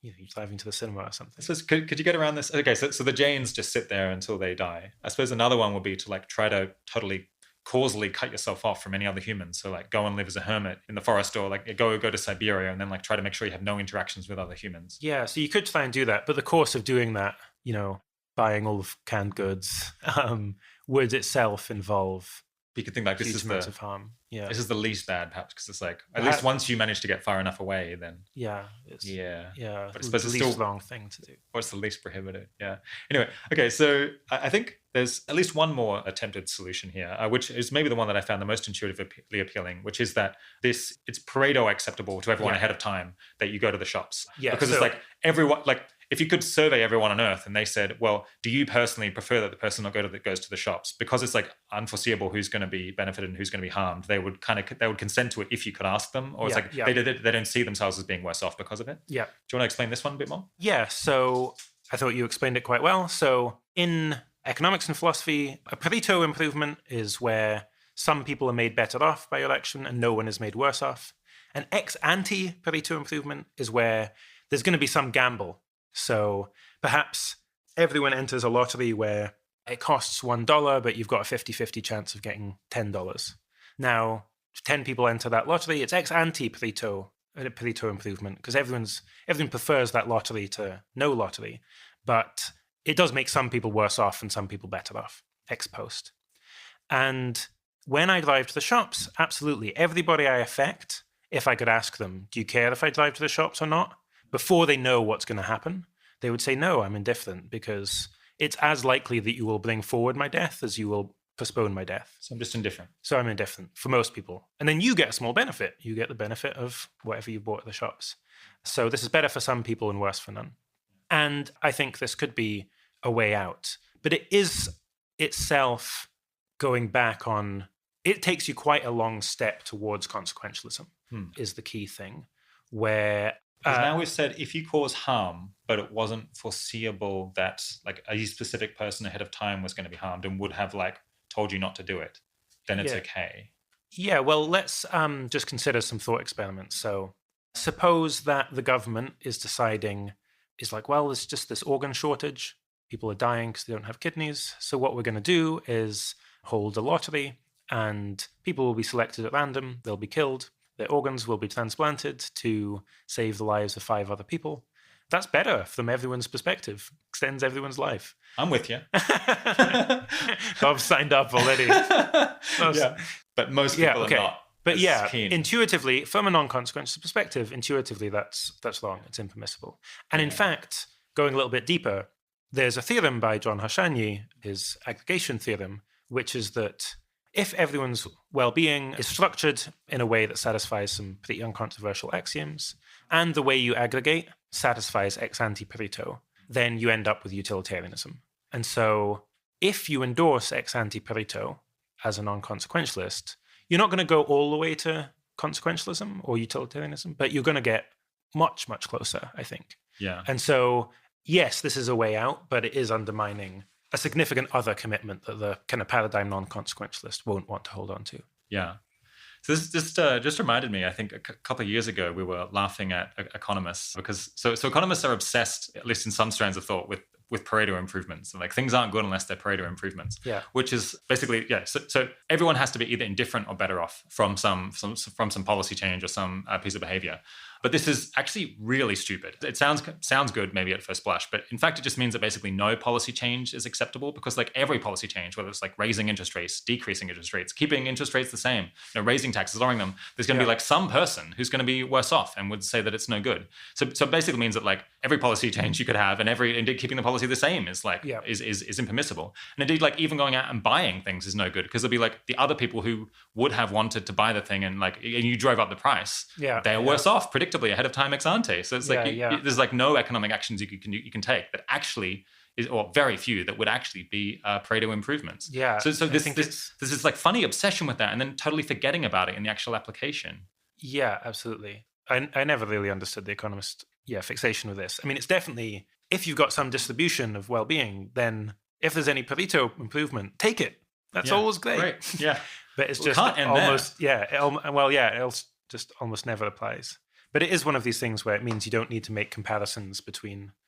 you're driving to the cinema or something. So could you get around this? Okay, so the Janes just sit there until they die. I suppose another one would be to like try to totally causally cut yourself off from any other humans. So like go and live as a hermit in the forest, or like go to Siberia and then like try to make sure you have no interactions with other humans. Yeah, so you could try and do that, but the course of doing that, buying all of canned goods, would itself involve You could think like huge amounts of harm. Yeah, this is the least bad, perhaps, because it's like at least once you manage to get far enough away, then it's but it's the least wrong thing to do. Or it's the least prohibited. Yeah. Anyway, okay, so I think there's at least one more attempted solution here, which is maybe the one that I found the most intuitively appealing, which is that it's Pareto acceptable to everyone ahead of time that you go to the shops. Yeah, because it's like everyone, like if you could survey everyone on Earth and they said, well, do you personally prefer that the person not goes to the shops? Because it's like unforeseeable who's going to be benefited and who's going to be harmed. They would consent to it if you could ask them, or it's they don't see themselves as being worse off because of it. Yeah. Do you want to explain this one a bit more? Yeah. So I thought you explained it quite well. So in economics and philosophy, a Pareto improvement is where some people are made better off by election and no one is made worse off. An ex-ante Pareto improvement is where there's going to be some gamble. So perhaps everyone enters a lottery where it costs $1, but you've got a 50-50 chance of getting $10. Now, if 10 people enter that lottery, it's ex-ante Pareto improvement because everyone prefers that lottery to no lottery. But it does make some people worse off and some people better off, ex post. And when I drive to the shops, absolutely, everybody I affect, if I could ask them, do you care if I drive to the shops or not? Before they know what's going to happen, they would say, no, I'm indifferent because it's as likely that you will bring forward my death as you will postpone my death. So I'm just indifferent. So I'm indifferent for most people. And then you get a small benefit. You get the benefit of whatever you bought at the shops. So this is better for some people and worse for none. And I think this could be a way out. But it is itself going back on, it takes you quite a long step towards consequentialism is the key thing, where now we've said if you cause harm, but it wasn't foreseeable that like a specific person ahead of time was going to be harmed and would have like told you not to do it, then it's okay. Yeah, well, let's just consider some thought experiments. So suppose that the government is like, well, there's just this organ shortage. People are dying because they don't have kidneys. So what we're going to do is hold a lottery and people will be selected at random. They'll be killed. Their organs will be transplanted to save the lives of 5 other people. That's better from everyone's perspective. Extends everyone's life. I'm with you. Bob's signed up already. But most people are not. But intuitively, from a non-consequential perspective, intuitively that's wrong. It's impermissible. And in fact, going a little bit deeper, there's a theorem by John Harsanyi, his aggregation theorem, which is that if everyone's well-being is structured in a way that satisfies some pretty uncontroversial axioms, and the way you aggregate satisfies ex-ante Pareto, then you end up with utilitarianism. And so if you endorse ex-ante Pareto as a non-consequentialist, you're not going to go all the way to consequentialism or utilitarianism, but you're going to get much, much closer, I think. Yeah. And so, yes, this is a way out, but it is undermining a significant other commitment that the kind of paradigm non-consequentialist won't want to hold on to. Yeah. So this just reminded me, I think a couple of years ago, we were laughing at economists because so economists are obsessed, at least in some strands of thought, with Pareto improvements. And like things aren't good unless they're Pareto improvements. Yeah. Which is basically, So everyone has to be either indifferent or better off from some policy change or some piece of behavior. But this is actually really stupid. It sounds good maybe at first blush, but in fact, it just means that basically no policy change is acceptable because like every policy change, whether it's like raising interest rates, decreasing interest rates, keeping interest rates the same, raising taxes, lowering them, there's going to be like some person who's going to be worse off and would say that it's no good. So it basically means that like every policy change you could have and indeed keeping the policy the same is like is impermissible. And indeed, like even going out and buying things is no good because there'll be like the other people who would have wanted to buy the thing and you drove up the price. They are worse off predictably ahead of time ex ante. So it's there's like no economic actions you can take that actually is, or very few that would actually be Pareto improvements. Yeah. So there's this like funny obsession with that and then totally forgetting about it in the actual application. Yeah, absolutely. I never really understood the economist fixation with this. I mean, it's definitely, if you've got some distribution of well-being, then if there's any Pareto improvement, take it. That's always great. Yeah. But it's just almost, it just almost never applies. But it is one of these things where it means you don't need to make comparisons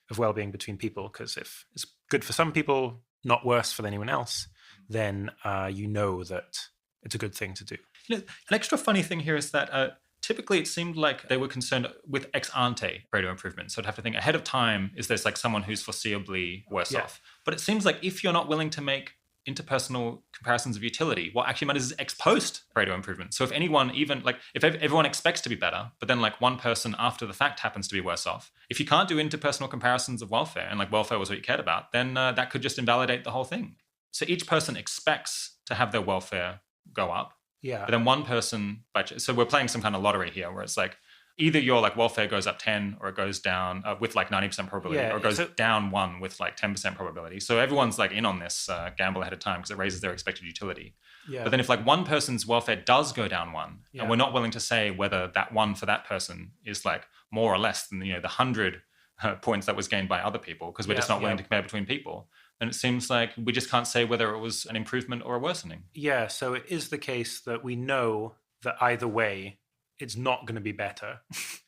of well-being between people, because if it's good for some people, not worse for anyone else, then you know that it's a good thing to do. An extra funny thing here is that typically it seemed like they were concerned with ex ante Pareto improvements. So I'd have to think ahead of time, is there's like someone who's foreseeably worse off? But it seems like if you're not willing to make interpersonal comparisons of utility, what actually matters is ex post Pareto improvement. So if anyone, even like if everyone expects to be better, but then like one person after the fact happens to be worse off, if you can't do interpersonal comparisons of welfare and like welfare was what you cared about, then that could just invalidate the whole thing. So each person expects to have their welfare go up. Yeah. But then one person, so we're playing some kind of lottery here where it's like either your like welfare goes up 10 or it goes down with like 90% probability or it goes down 1 with like 10% probability. So everyone's like in on this gamble ahead of time because it raises their expected utility. Yeah. But then if like one person's welfare does go down 1 and we're not willing to say whether that 1 for that person is like more or less than the 100 points that was gained by other people because we're just not willing to compare between people, then it seems like we just can't say whether it was an improvement or a worsening. Yeah, so it is the case that we know that either way, it's not going to be better.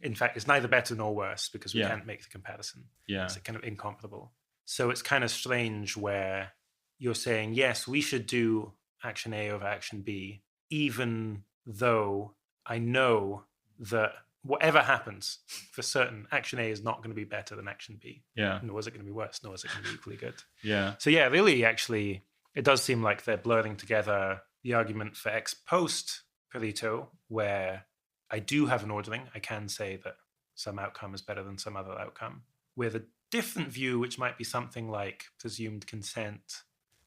In fact, it's neither better nor worse because we can't make the comparison. Yeah. It's kind of incomparable. So it's kind of strange where you're saying, yes, we should do action A over action B, even though I know that whatever happens, for certain, action A is not going to be better than action B. Yeah. Nor is it going to be worse, nor is it going to be equally good. Yeah. So yeah, really, actually, it does seem like they're blurring together the argument for ex post Pareto, where I do have an ordering. I can say that some outcome is better than some other outcome, with a different view, which might be something like presumed consent,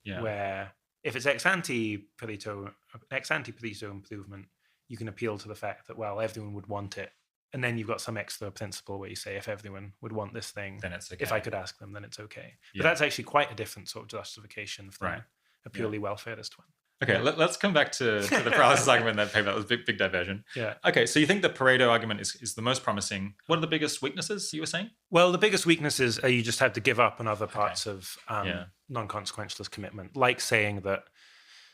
where if it's ex ante Pareto improvement, you can appeal to the fact that, well, everyone would want it. And then you've got some extra principle where you say, if everyone would want this thing, then it's okay. If I could ask them, then it's okay. But that's actually quite a different sort of justification from a purely welfarist one. Okay, let's come back to the paralysis argument in that paper. That was a big diversion. Yeah. Okay, so you think the Pareto argument is the most promising. What are the biggest weaknesses you were saying? Well, the biggest weaknesses are you just have to give up on other parts of non-consequentialist commitment, like saying that,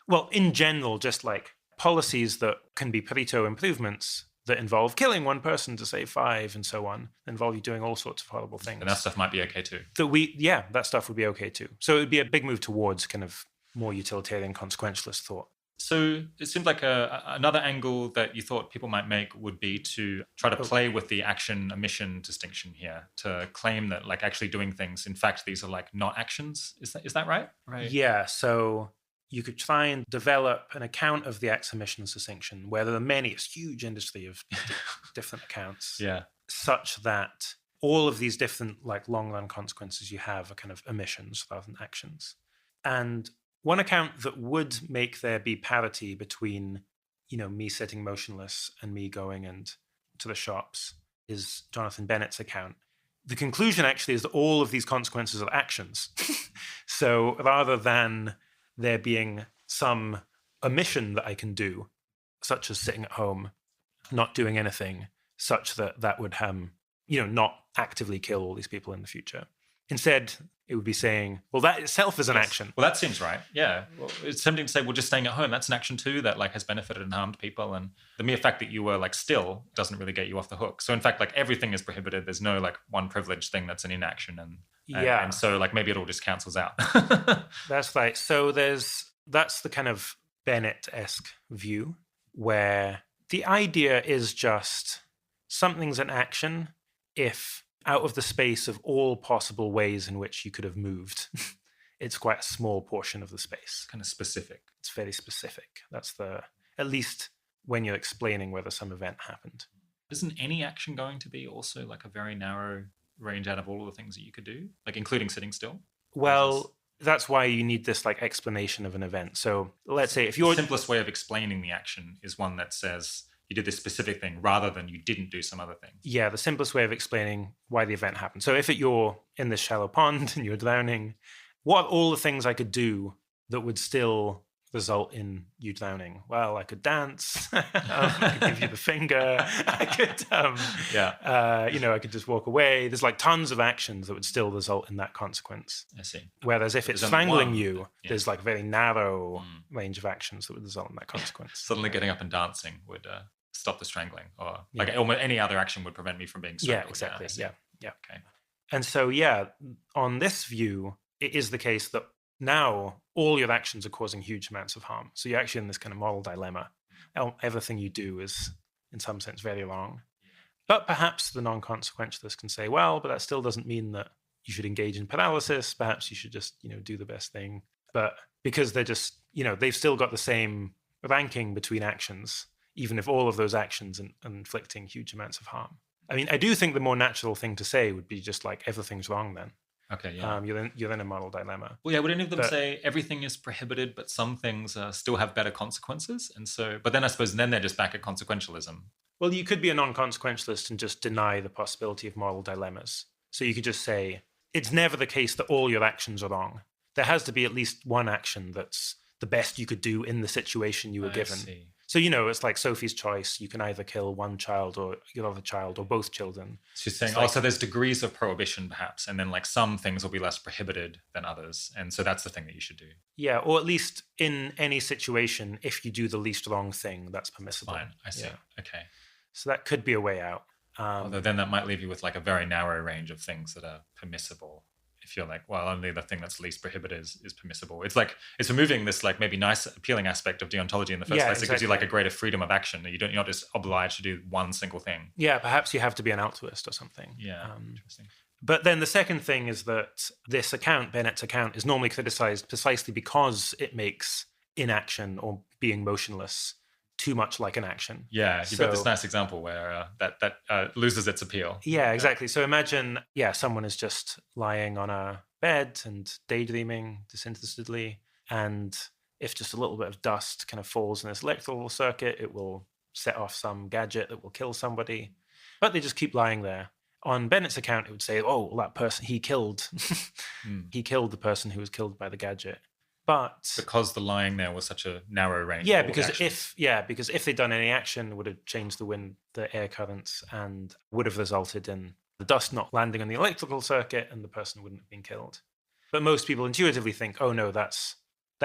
well, in general, just like policies that can be Pareto improvements that involve killing one person to save 5 and so on, involve you doing all sorts of horrible things. And that stuff might be okay too. That stuff would be okay too. So it would be a big move towards kind of more utilitarian consequentialist thought. So it seems like another angle that you thought people might make would be to try to play with the action-omission distinction here, to claim that like actually doing things, in fact, these are like not actions. Is that right? Right. Yeah, so you could try and develop an account of the emissions distinction where there are it's a huge industry of different accounts, such that all of these different like long-run consequences you have are kind of emissions rather than actions. And one account that would make there be parity between, me sitting motionless and me going and to the shops is Jonathan Bennett's account. The conclusion actually is that all of these consequences are actions. So rather than there being some omission that I can do, such as sitting at home, not doing anything, such that would not actively kill all these people in the future. Instead, It would be saying, well, that itself is an action. Well, that seems right. Yeah. Well, it's tempting to say, well, just staying at home, that's an action too that like has benefited and harmed people. And the mere fact that you were like still doesn't really get you off the hook. So in fact, like everything is prohibited. There's no like one privileged thing that's an inaction. And so like maybe it all just cancels out. That's right. So that's the kind of Bennett-esque view where the idea is just something's an action if out of the space of all possible ways in which you could have moved, it's quite a small portion of the space. Kind of specific. It's very specific. That's at least when you're explaining whether some event happened. Isn't any action going to be also like a very narrow range out of all of the things that you could do, like including sitting still? Well, that's why you need this like explanation of an event. So let's say if you're... The simplest way of explaining the action is one that says you did this specific thing rather than you didn't do some other thing. Yeah, the simplest way of explaining why the event happened. So if you're in this shallow pond and you're drowning, what are all the things I could do that would still result in you drowning? Well, I could dance. I could give you the finger. I could, I could just walk away. There's like tons of actions that would still result in that consequence. I see. Whereas if it's strangling you, there's like a very narrow range of actions that would result in that consequence. Suddenly getting up and dancing would stop the strangling, or like almost any other action would prevent me from being strangled. Yeah, exactly. Yeah. Okay. And so, on this view, it is the case that now all your actions are causing huge amounts of harm. So you're actually in this kind of moral dilemma. Everything you do is, in some sense, very wrong. But perhaps the non-consequentialist can say, well, but that still doesn't mean that you should engage in paralysis. Perhaps you should just, do the best thing. But because they're just, they've still got the same ranking between actions, even if all of those actions are inflicting huge amounts of harm. I mean, I do think the more natural thing to say would be just like everything's wrong then. Okay, yeah. You're in a moral dilemma. Well, yeah, would any of them say everything is prohibited, but some things still have better consequences? And so, but then I suppose they're just back at consequentialism. Well, you could be a non-consequentialist and just deny the possibility of moral dilemmas. So you could just say, it's never the case that all your actions are wrong. There has to be at least one action that's the best you could do in the situation you were given. See. So, it's like Sophie's choice. You can either kill one child or your other child or both children. She's saying, so there's degrees of prohibition perhaps, and then like some things will be less prohibited than others. And so that's the thing that you should do. Yeah, or at least in any situation, if you do the least wrong thing, that's permissible. Fine, I see. Yeah. Okay. So that could be a way out. Although then that might leave you with like a very narrow range of things that are permissible. If you're like, well, only the thing that's least prohibited is permissible. It's like, it's removing this like maybe nice, appealing aspect of deontology in the first place. Exactly. It gives you like a greater freedom of action. You're not just obliged to do one single thing. Yeah, perhaps you have to be an altruist or something. Yeah, interesting. But then the second thing is that this account, Bennett's account, is normally criticized precisely because it makes inaction or being motionless too much like an action. Yeah, you've got this nice example where that loses its appeal. Yeah, exactly. So imagine, someone is just lying on a bed and daydreaming disinterestedly, and if just a little bit of dust kind of falls in this electrical circuit, it will set off some gadget that will kill somebody. But they just keep lying there. On Bennett's account, it would say, oh, that person, he killed. He killed the person who was killed by the gadget. But because the lying there was such a narrow range. Yeah, because if they'd done any action, it would have changed the air currents and would have resulted in the dust not landing on the electrical circuit and the person wouldn't have been killed. But most people intuitively think, oh no, that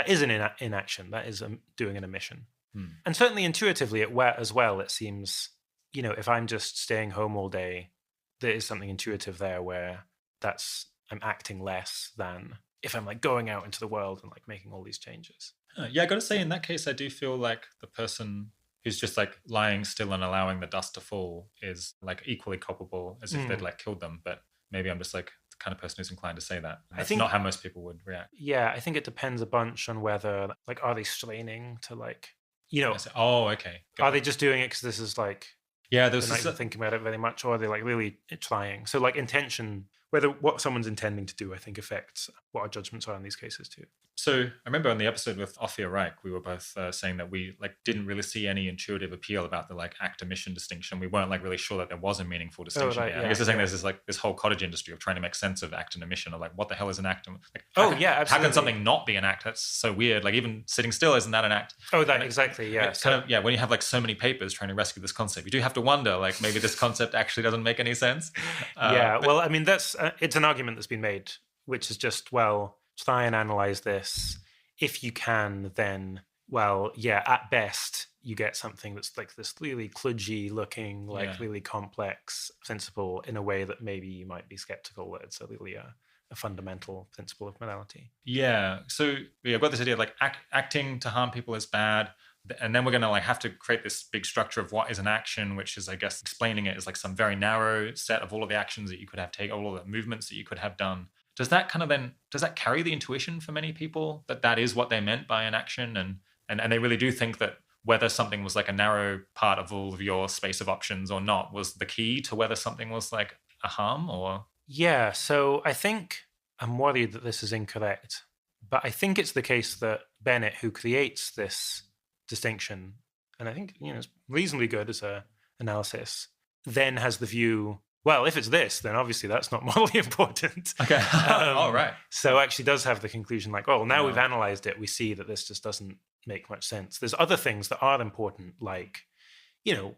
is an inaction. That is doing an omission. And certainly intuitively as well, it seems, if I'm just staying home all day, there is something intuitive there where I'm acting less than if I'm like going out into the world and like making all these changes. Yeah, I got to say, in that case, I do feel like the person who's just like lying still and allowing the dust to fall is like equally culpable as if they'd like killed them. But maybe I'm just like the kind of person who's inclined to say that. That's not how most people would react. Yeah, I think it depends a bunch on whether like, are they straining to like, okay. Are they just doing it because this is like, they're not even thinking about it very much, or are they like really trying? So like intention, whether what someone's intending to do, I think affects what our judgments are in these cases too. So I remember on the episode with Ophir Reich, we were both saying that we like didn't really see any intuitive appeal about the like act omission distinction. We weren't like really sure that there was a meaningful distinction. I guess they're saying there's this whole cottage industry of trying to make sense of act and omission, or like what the hell is an act? Like, absolutely. How can something not be an act? That's so weird. Like even sitting still, isn't that an act? Exactly. Yeah. When you have like so many papers trying to rescue this concept, you do have to wonder like maybe this concept actually doesn't make any sense. Well, I mean that's it's an argument that's been made which is just, well, try and analyze this. If you can, then, well, yeah, at best, you get something that's like this really kludgy looking, like really complex principle in a way that maybe you might be skeptical that it's really a fundamental principle of morality. Yeah. So I've got this idea of like acting to harm people is bad. And then we're going to like have to create this big structure of what is an action, which is, I guess, explaining it as like some very narrow set of all of the actions that you could have taken, all of the movements that you could have done. Does that carry the intuition for many people that that is what they meant by an action? And they really do think that whether something was like a narrow part of all of your space of options or not was the key to whether something was like a harm or... Yeah, so I think I'm worried that this is incorrect, but I think it's the case that Bennett, who creates this distinction, and I think it's reasonably good as a analysis, then has the view, well, if it's this, then obviously that's not morally important. Okay. All right. So actually does have the conclusion like, oh, now we've analyzed it, we see that this just doesn't make much sense. There's other things that are important, like,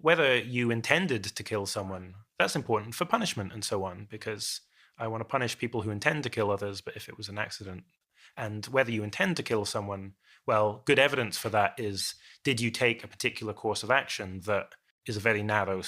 whether you intended to kill someone, that's important for punishment and so on, because I want to punish people who intend to kill others, but if it was an accident. And whether you intend to kill someone, well, good evidence for that is, did you take a particular course of action that is a very narrow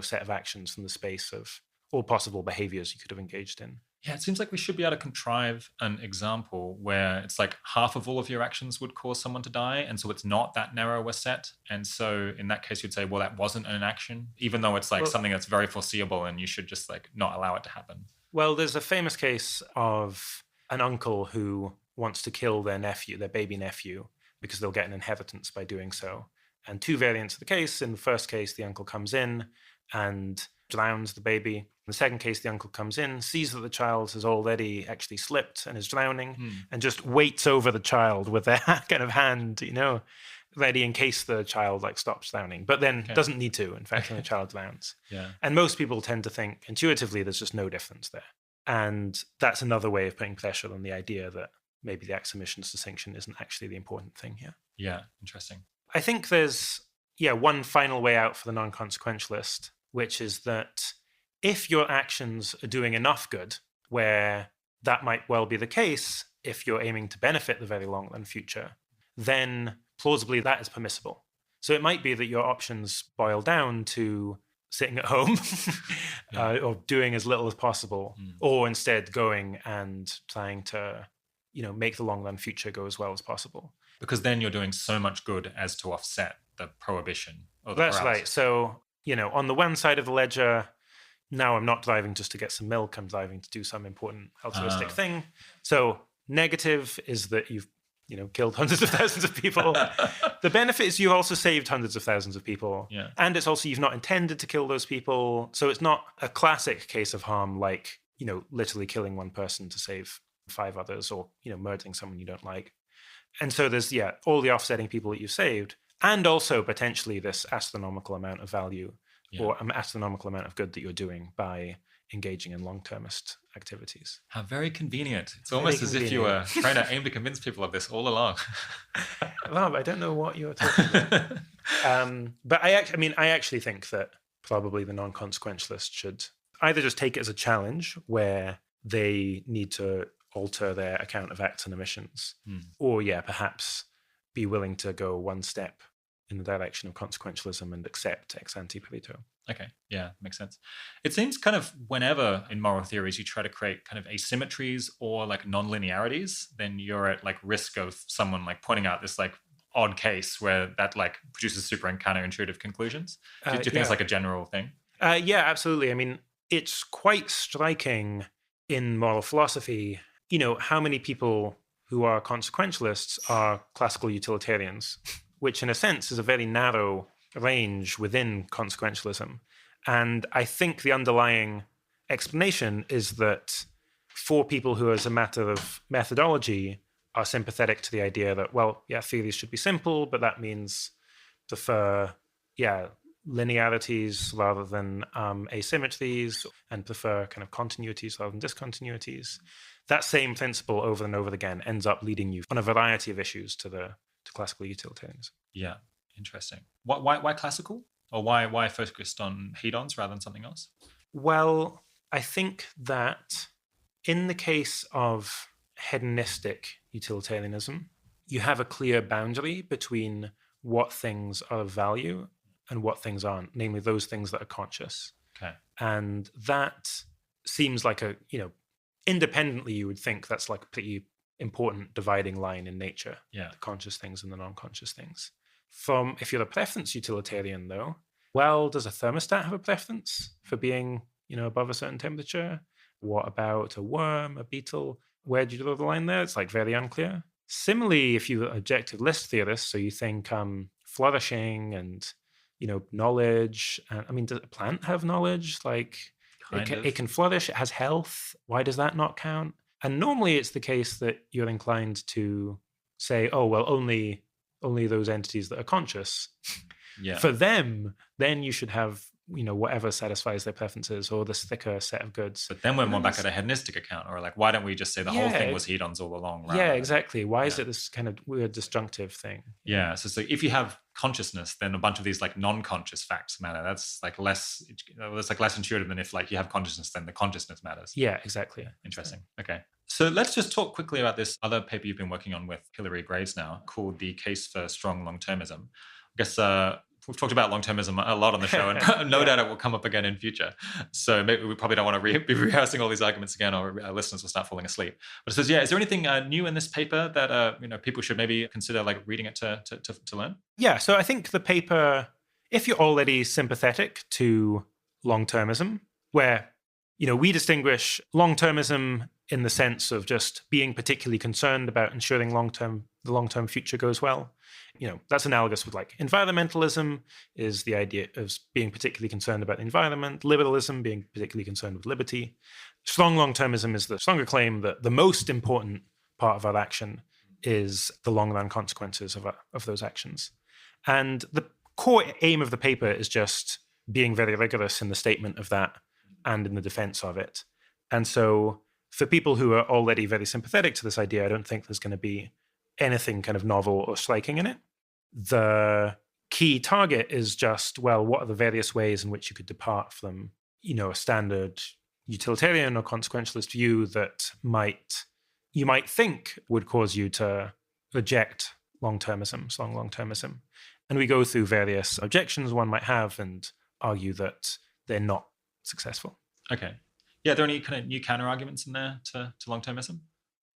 set of actions from the space of all possible behaviors you could have engaged in? Yeah, it seems like we should be able to contrive an example where it's like half of all of your actions would cause someone to die. And so it's not that narrow a set. And so in that case, you'd say, well, that wasn't an action, even though it's like something that's very foreseeable and you should just like not allow it to happen. Well, there's a famous case of an uncle who wants to kill their baby nephew, because they'll get an inheritance by doing so. And two variants of the case. In the first case, the uncle comes in and drowns the baby. In the second case, the uncle comes in, sees that the child has already actually slipped and is drowning, and just waits over the child with their kind of hand, ready in case the child like stops drowning, but then doesn't need to, in fact, when the child drowns. Yeah. And most people tend to think intuitively there's just no difference there. And that's another way of putting pressure on the idea that maybe the acts omissions distinction isn't actually the important thing here. Yeah, interesting. I think there's, one final way out for the non-consequentialist, which is that if your actions are doing enough good, where that might well be the case if you're aiming to benefit the very long run future, then plausibly that is permissible. So it might be that your options boil down to sitting at home or doing as little as possible, or instead going and trying to, make the long run future go as well as possible. Because then you're doing so much good as to offset the prohibition. Or the That's paralysis. right. So, on the one side of the ledger, now I'm not driving just to get some milk, I'm driving to do some important altruistic thing. So negative is that you've, killed hundreds of thousands of people. The benefit is you've also saved hundreds of thousands of people. Yeah. And it's also you've not intended to kill those people. So it's not a classic case of harm like, literally killing one person to save 5 others, or, murdering someone you don't like. And so there's, all the offsetting people that you've saved, and also potentially this astronomical amount of value or an astronomical amount of good that you're doing by engaging in long-termist activities. How very convenient. It's almost as if you were trying to aim to convince people of this all along. Well, I don't know what you're talking about. But I actually think that probably the non-consequentialist should either just take it as a challenge where they need to alter their account of acts and omissions, or perhaps be willing to go one step in the direction of consequentialism and accept ex ante perito. Okay, yeah, makes sense. It seems kind of whenever in moral theories you try to create kind of asymmetries or like non-linearities, then you're at like risk of someone like pointing out this like odd case where that like produces super and counterintuitive conclusions. Do you think it's like a general thing? Yeah, absolutely. I mean, it's quite striking in moral philosophy, how many people who are consequentialists are classical utilitarians, which in a sense is a very narrow range within consequentialism. And I think the underlying explanation is that for people who, as a matter of methodology, are sympathetic to the idea that, theories should be simple, but that means prefer, linearities rather than asymmetries, and prefer kind of continuities rather than discontinuities. That same principle over and over again ends up leading you on a variety of issues to classical utilitarianism. Yeah, interesting. Why classical? Or why focused on hedons rather than something else? Well, I think that in the case of hedonistic utilitarianism, you have a clear boundary between what things are of value and what things aren't, namely those things that are conscious. Okay. And that seems like independently, you would think that's like a pretty important dividing line in nature, Yeah. the conscious things and the non-conscious things. If you're a preference utilitarian, though, does a thermostat have a preference for being, above a certain temperature? What about a worm, a beetle? Where do you draw the line there? It's like very unclear. Similarly, if you're objective list theorist, so you think flourishing and, knowledge. Does a plant have knowledge? Like it can flourish, it has health. Why does that not count? And normally it's the case that you're inclined to say, oh, well, only those entities that are conscious. Yeah. For them, then you should have, whatever satisfies their preferences or this thicker set of goods. But then we're more back at a hedonistic account, or like, why don't we just say the whole thing was hedons all along? Yeah, exactly. Why is it this kind of weird disjunctive thing? Yeah. So if you have consciousness, then a bunch of these like non-conscious facts matter. That's like less intuitive than if like you have consciousness, then the consciousness matters. Yeah, exactly. Interesting. Okay. So let's just talk quickly about this other paper you've been working on with Hilary Graves now, called The Case for Strong Longtermism. I guess we've talked about longtermism a lot on the show, and no doubt it will come up again in future. So maybe we probably don't want to be rehearsing all these arguments again, or our listeners will start falling asleep. But it says, is there anything new in this paper that people should maybe consider like reading it to learn? Yeah. So I think the paper, if you're already sympathetic to longtermism, where we distinguish longtermism in the sense of just being particularly concerned about ensuring the long-term future goes well. That's analogous with like environmentalism is the idea of being particularly concerned about the environment, liberalism being particularly concerned with liberty. Strong long-termism is the stronger claim that the most important part of our action is the long-run consequences of those actions. And the core aim of the paper is just being very rigorous in the statement of that and in the defense of it. And so for people who are already very sympathetic to this idea, I don't think there's going to be anything kind of novel or striking in it. The key target is just, what are the various ways in which you could depart from, a standard utilitarian or consequentialist view that you might think would cause you to reject long-termism, strong long-termism. And we go through various objections one might have and argue that they're not successful. Okay. Yeah, are there any kind of new counter-arguments in there to long-termism?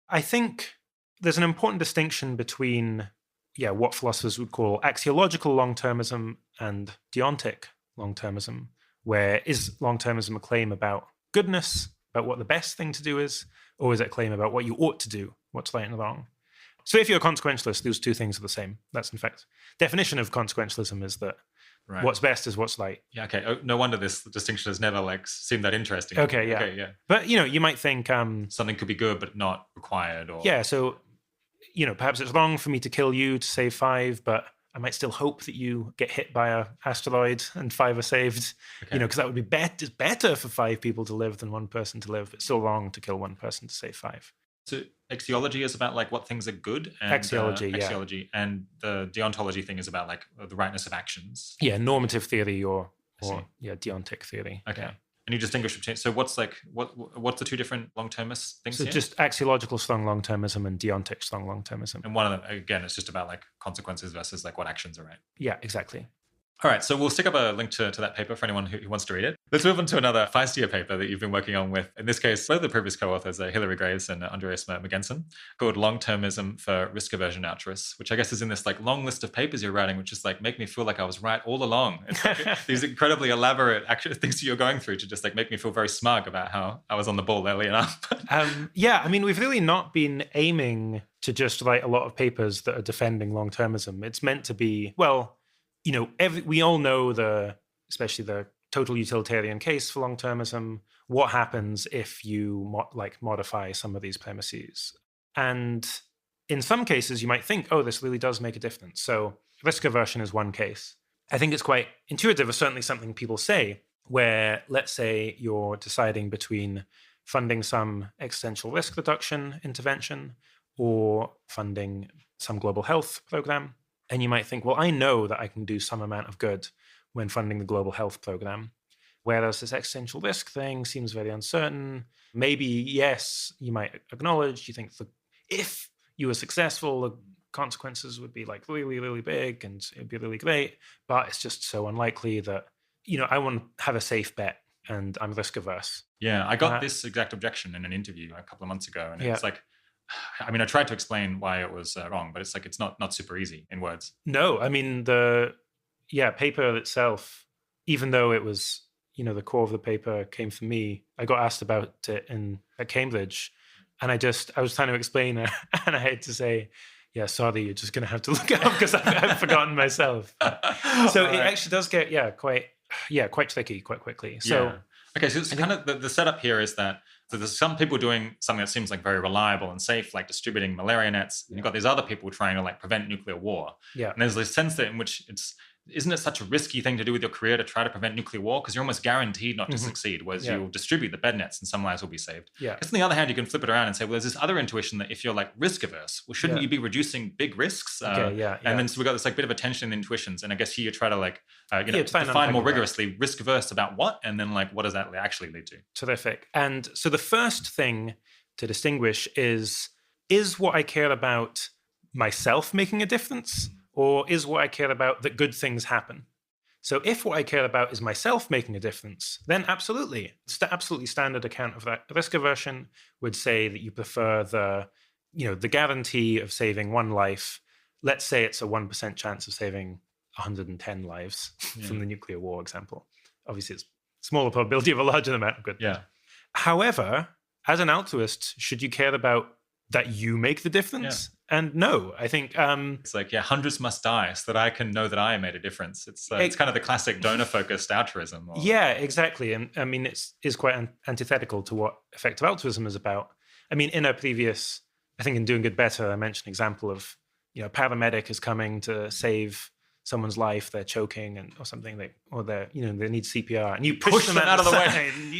I think there's an important distinction between, what philosophers would call axiological long-termism and deontic long-termism, where is long-termism a claim about goodness, about what the best thing to do is, or is it a claim about what you ought to do, what's right and wrong? So if you're a consequentialist, those two things are the same. That's, in fact, definition of consequentialism is that what's best is what's right. Yeah, okay. Oh, no wonder this distinction has never seemed that interesting. Okay, yeah. But, you might think... something could be good, but not required. Or yeah, so, perhaps it's wrong for me to kill you to save 5, but I might still hope that you get hit by an asteroid and 5 are saved. Okay. Because that would be it's better for 5 people to live than 1 person to live. It's still wrong to kill 1 person to save 5. So axiology is about what things are good, and axiology, and the deontology thing is about the rightness of actions. Yeah, normative theory or deontic theory. Okay. Yeah. And you distinguish between. So what's the two different long-termist things? So here? Just axiological strong long-termism and deontic strong long-termism. And one of them again, it's just about consequences versus what actions are right. Yeah, exactly. All right, so we'll stick up a link to that paper for anyone who wants to read it. Let's move on to another feistier paper that you've been working on with, in this case, both the previous co-authors, Hilary Graves and Andreas Magensen, called Longtermism for Risk-Aversion Altruists, which I guess is in this long list of papers you're writing, which just make me feel like I was right all along. It's these incredibly elaborate things that you're going through to just make me feel very smug about how I was on the ball early enough. We've really not been aiming to just write a lot of papers that are defending long-termism. It's meant to be, we all know especially the total utilitarian case for long-termism, what happens if you modify some of these premises. And in some cases, you might think, this really does make a difference. So risk aversion is one case. I think it's quite intuitive, or certainly something people say, where let's say you're deciding between funding some existential risk reduction intervention or funding some global health program. And you might think, I know that I can do some amount of good when funding the global health program. Whereas this existential risk thing seems very uncertain. Maybe, yes, you might acknowledge, you think if you were successful, the consequences would be like really, really big and it'd be really great. But it's just so unlikely that, I want to have a safe bet and I'm risk averse. Yeah, I got this exact objection in an interview a couple of months ago. And it's like, I mean, I tried to explain why it was wrong, but it's like, it's not super easy in words. No, I mean, the paper itself, even though it was, the core of the paper came from me, I got asked about it at Cambridge. And I was trying to explain it, and I had to say, yeah, sorry, you're just going to have to look it up because I've forgotten myself. So it actually does get, quite tricky quite quickly. So okay, so kind of the setup here is that there's some people doing something that seems like very reliable and safe, like distributing malaria nets. And you've got these other people trying to like prevent nuclear war. Yeah. And there's this sense that in which isn't it such a risky thing to do with your career to try to prevent nuclear war? Because you're almost guaranteed not to succeed, whereas you'll distribute the bed nets and some lives will be saved. Yeah. Because on the other hand, you can flip it around and say, well, there's this other intuition that if you're like risk averse, well, shouldn't you be reducing big risks? And then so we got this like bit of a tension in intuitions. And I guess here you try to like, define more rigorously risk averse about what, and then like, what does that actually lead to? Terrific. And so the first thing to distinguish is what I care about myself making a difference? Or is what I care about that good things happen? So if what I care about is myself making a difference, then absolutely. Absolutely standard account of that risk aversion would say that you prefer the guarantee of saving one life. Let's say it's a 1% chance of saving 110 lives from the nuclear war example. Obviously, it's smaller probability of a larger amount of good. Yeah. However, as an altruist, should you care about that you make the difference? And no, I think it's like, hundreds must die so that I can know that I made a difference. It's kind of the classic donor-focused altruism. Yeah, exactly. And I mean, it's quite antithetical to what effective altruism is about. I mean, in a previous, I think in Doing Good Better, I mentioned an example of, a paramedic is coming to save someone's life, they're choking or something, they need CPR, and you push them out of the way, and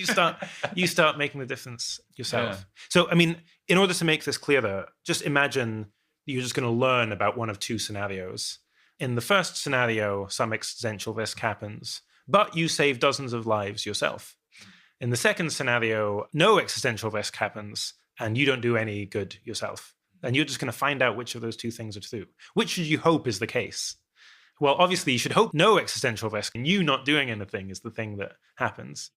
you start making the difference yourself. Yeah. So, I mean, in order to make this clearer, just imagine you're just going to learn about one of two scenarios. In the first scenario, some existential risk happens, but you save dozens of lives yourself. In the second scenario, no existential risk happens, and you don't do any good yourself. And you're just going to find out which of those two things are true. Which should you hope is the case? Well, obviously, you should hope no existential risk and you not doing anything is the thing that happens.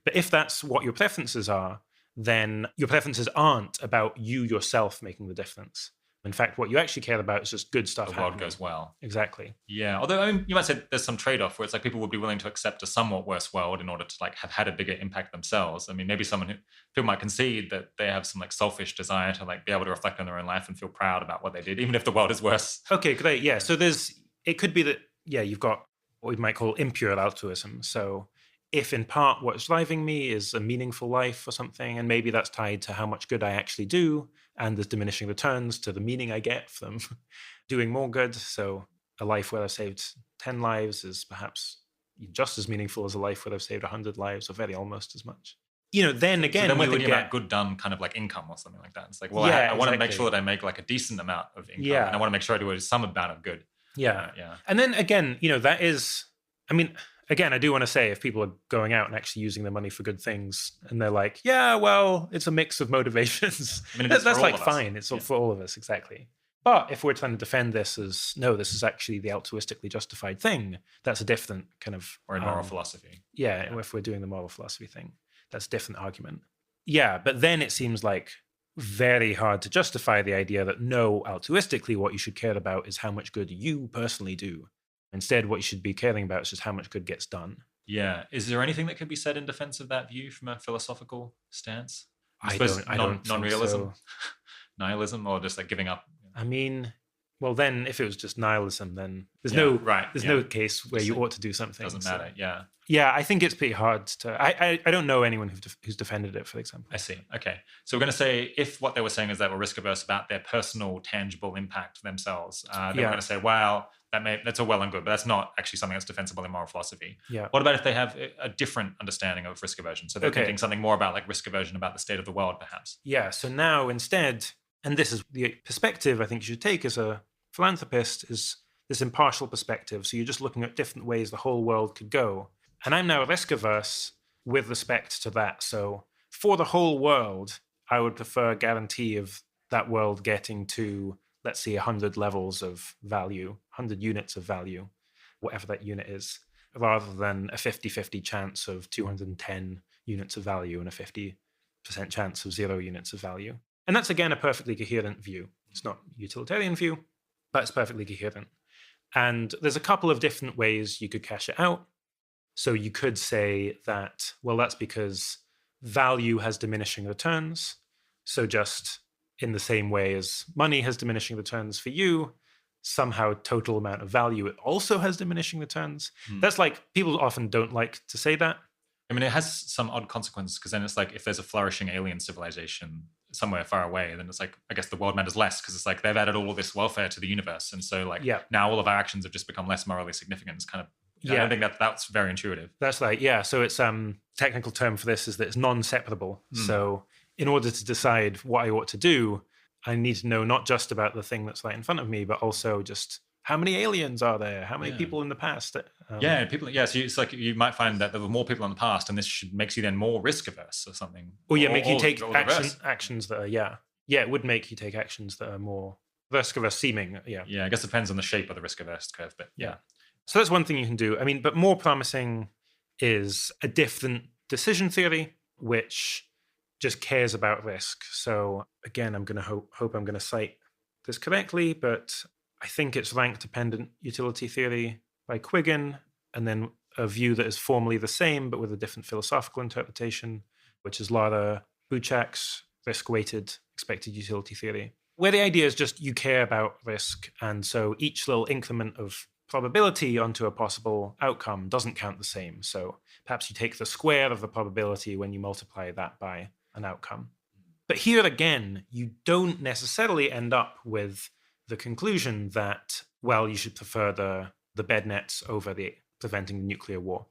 But if that's what your preferences are, then your preferences aren't about you yourself making the difference. In fact, what you actually care about is just good stuff happening. The world goes well. Exactly. Yeah. Although, I mean, you might say there's some trade-off where it's like people would be willing to accept a somewhat worse world in order to like have had a bigger impact themselves. I mean, maybe people might concede that they have some like selfish desire to like be able to reflect on their own life and feel proud about what they did, even if the world is worse. Okay, great. Yeah. So it could be that, you've got what we might call impure altruism. So if in part what's driving me is a meaningful life or something, and maybe that's tied to how much good I actually do, and there's diminishing returns to the meaning I get from doing more good. So a life where I've saved 10 lives is perhaps just as meaningful as a life where I've saved 100 lives, or very almost as much. Then again, so then we're thinking about good done kind of like income or something like that. It's like, well, I want to make sure that I make like a decent amount of income, and I want to make sure I do some amount of good. Yeah. And then again, that is, I mean, again, I do want to say if people are going out and actually using their money for good things and they're like, well, it's a mix of motivations. I mean, that's like fine. It's for all of us. Exactly. But if we're trying to defend this as, no, this is actually the altruistically justified thing, that's a different kind of... Or in moral philosophy. Yeah, if we're doing the moral philosophy thing, that's a different argument. Yeah, but then it seems like very hard to justify the idea that no, altruistically, what you should care about is how much good you personally do. Instead, what you should be caring about is just how much good gets done. Yeah. Is there anything that could be said in defense of that view from a philosophical stance? I don't non-realism, think so. Nihilism, or just like giving up? I mean, well, then if it was just nihilism, then there's no case where you ought to do something. Doesn't matter. Yeah. Yeah, I think it's pretty hard to... I don't know anyone who's defended it, for example. I see. Okay. So we're going to say if what they were saying is that we're risk-averse about their personal, tangible impact themselves, then we're going to say, wow, that's all well and good, but that's not actually something that's defensible in moral philosophy. Yeah. What about if they have a different understanding of risk aversion? So they're thinking something more about like risk aversion about the state of the world, perhaps. Yeah. So now instead, and this is the perspective I think you should take as a philanthropist, is this impartial perspective. So you're just looking at different ways the whole world could go. And I'm now risk averse with respect to that. So for the whole world, I would prefer a guarantee of that world getting to, let's say, 100 levels of value, 100 units of value, whatever that unit is, rather than a 50-50 chance of 210 units of value and a 50% chance of 0 units of value. And that's, again, a perfectly coherent view. It's not a utilitarian view, but it's perfectly coherent. And there's a couple of different ways you could cash it out. So you could say that, well, that's because value has diminishing returns. So just in the same way as money has diminishing returns for you, somehow total amount of value, it also has diminishing returns. That's like, people often don't like to say that. I mean, it has some odd consequences, because then it's like, if there's a flourishing alien civilization somewhere far away, then it's like, I guess the world matters less, because it's like they've added all this welfare to the universe. And so like now all of our actions have just become less morally significant. It's kind of, I don't think that's very intuitive. That's like, so it's technical term for this is that it's non-separable. So in order to decide what I ought to do, I need to know not just about the thing that's right in front of me, but also just how many aliens are there? How many people in the past? People. Yeah, so it's like you might find that there were more people in the past, and this makes you then more risk averse or something. Or make you take actions that are it would make you take actions that are more risk averse seeming. Yeah, I guess it depends on the shape of the risk averse curve, but yeah. So that's one thing you can do. I mean, but more promising is a different decision theory, which just cares about risk. So again, I'm going to hope I'm going to cite this correctly, but I think it's rank-dependent utility theory by Quiggin, and then a view that is formally the same, but with a different philosophical interpretation, which is Lara Buchak's risk-weighted expected utility theory, where the idea is just you care about risk, and so each little increment of probability onto a possible outcome doesn't count the same. So perhaps you take the square of the probability when you multiply that by an outcome. But here again, you don't necessarily end up with the conclusion that, well, you should prefer the bed nets over the preventing the nuclear war.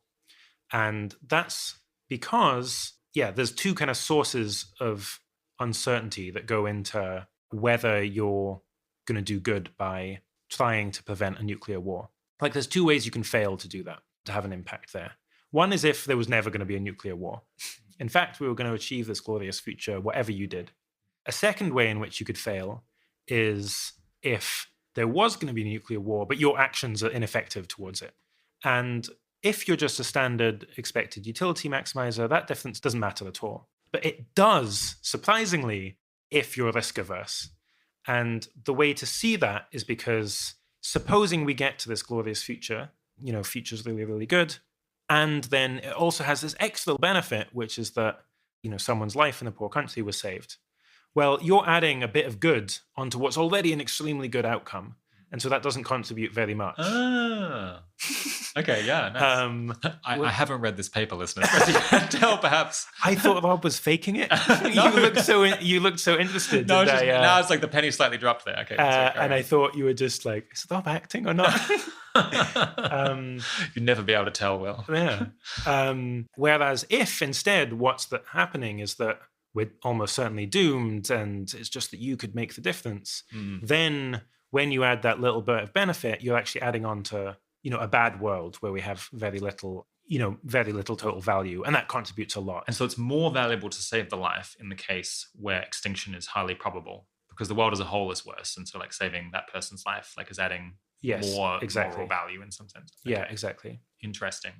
And that's because, there's two kind of sources of uncertainty that go into whether you're going to do good by trying to prevent a nuclear war. Like, there's two ways you can fail to do that, to have an impact there. One is if there was never going to be a nuclear war. In fact, we were going to achieve this glorious future, whatever you did. A second way in which you could fail is if there was going to be a nuclear war, but your actions are ineffective towards it. And if you're just a standard expected utility maximizer, that difference doesn't matter at all. But it does, surprisingly, if you're risk averse. And the way to see that is because supposing we get to this glorious future, future's really, really good. And then it also has this extra benefit, which is that, someone's life in a poor country was saved. Well, you're adding a bit of good onto what's already an extremely good outcome. And so that doesn't contribute very much. Okay, yeah. Nice. I haven't read this paper, listeners. But you can tell, perhaps. I thought Rob was faking it. You looked so interested. No, now it's like the penny slightly dropped there. Okay. And I thought you were just like, is Rob acting or not? You'd never be able to tell, Will. Yeah. Whereas if instead what's happening is that we're almost certainly doomed and it's just that you could make the difference, then when you add that little bit of benefit, you're actually adding on to, a bad world where we have very little total value, and that contributes a lot. And so it's more valuable to save the life in the case where extinction is highly probable, because the world as a whole is worse. And so like saving that person's life is adding more moral value in some sense. Okay. Yeah, exactly. Interesting.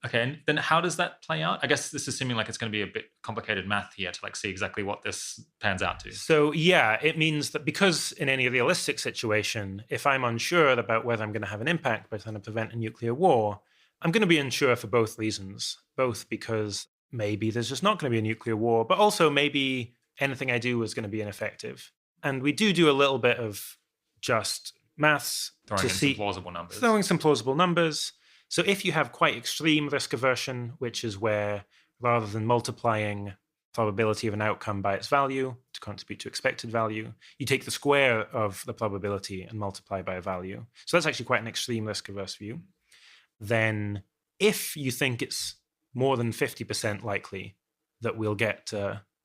Okay, and then how does that play out? I guess this is assuming like it's going to be a bit complicated math here to like see exactly what this pans out to. So it means that because in any realistic situation, if I'm unsure about whether I'm going to have an impact by trying to prevent a nuclear war, I'm going to be unsure for both reasons. Both because maybe there's just not going to be a nuclear war, but also maybe anything I do is going to be ineffective. And we do a little bit of just maths throwing some plausible numbers. So if you have quite extreme risk aversion, which is where rather than multiplying probability of an outcome by its value to contribute to expected value, you take the square of the probability and multiply by a value. So that's actually quite an extreme risk averse view. Then if you think it's more than 50% likely that we'll get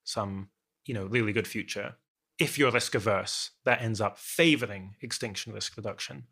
some, really good future, if you're risk averse, that ends up favoring extinction risk reduction.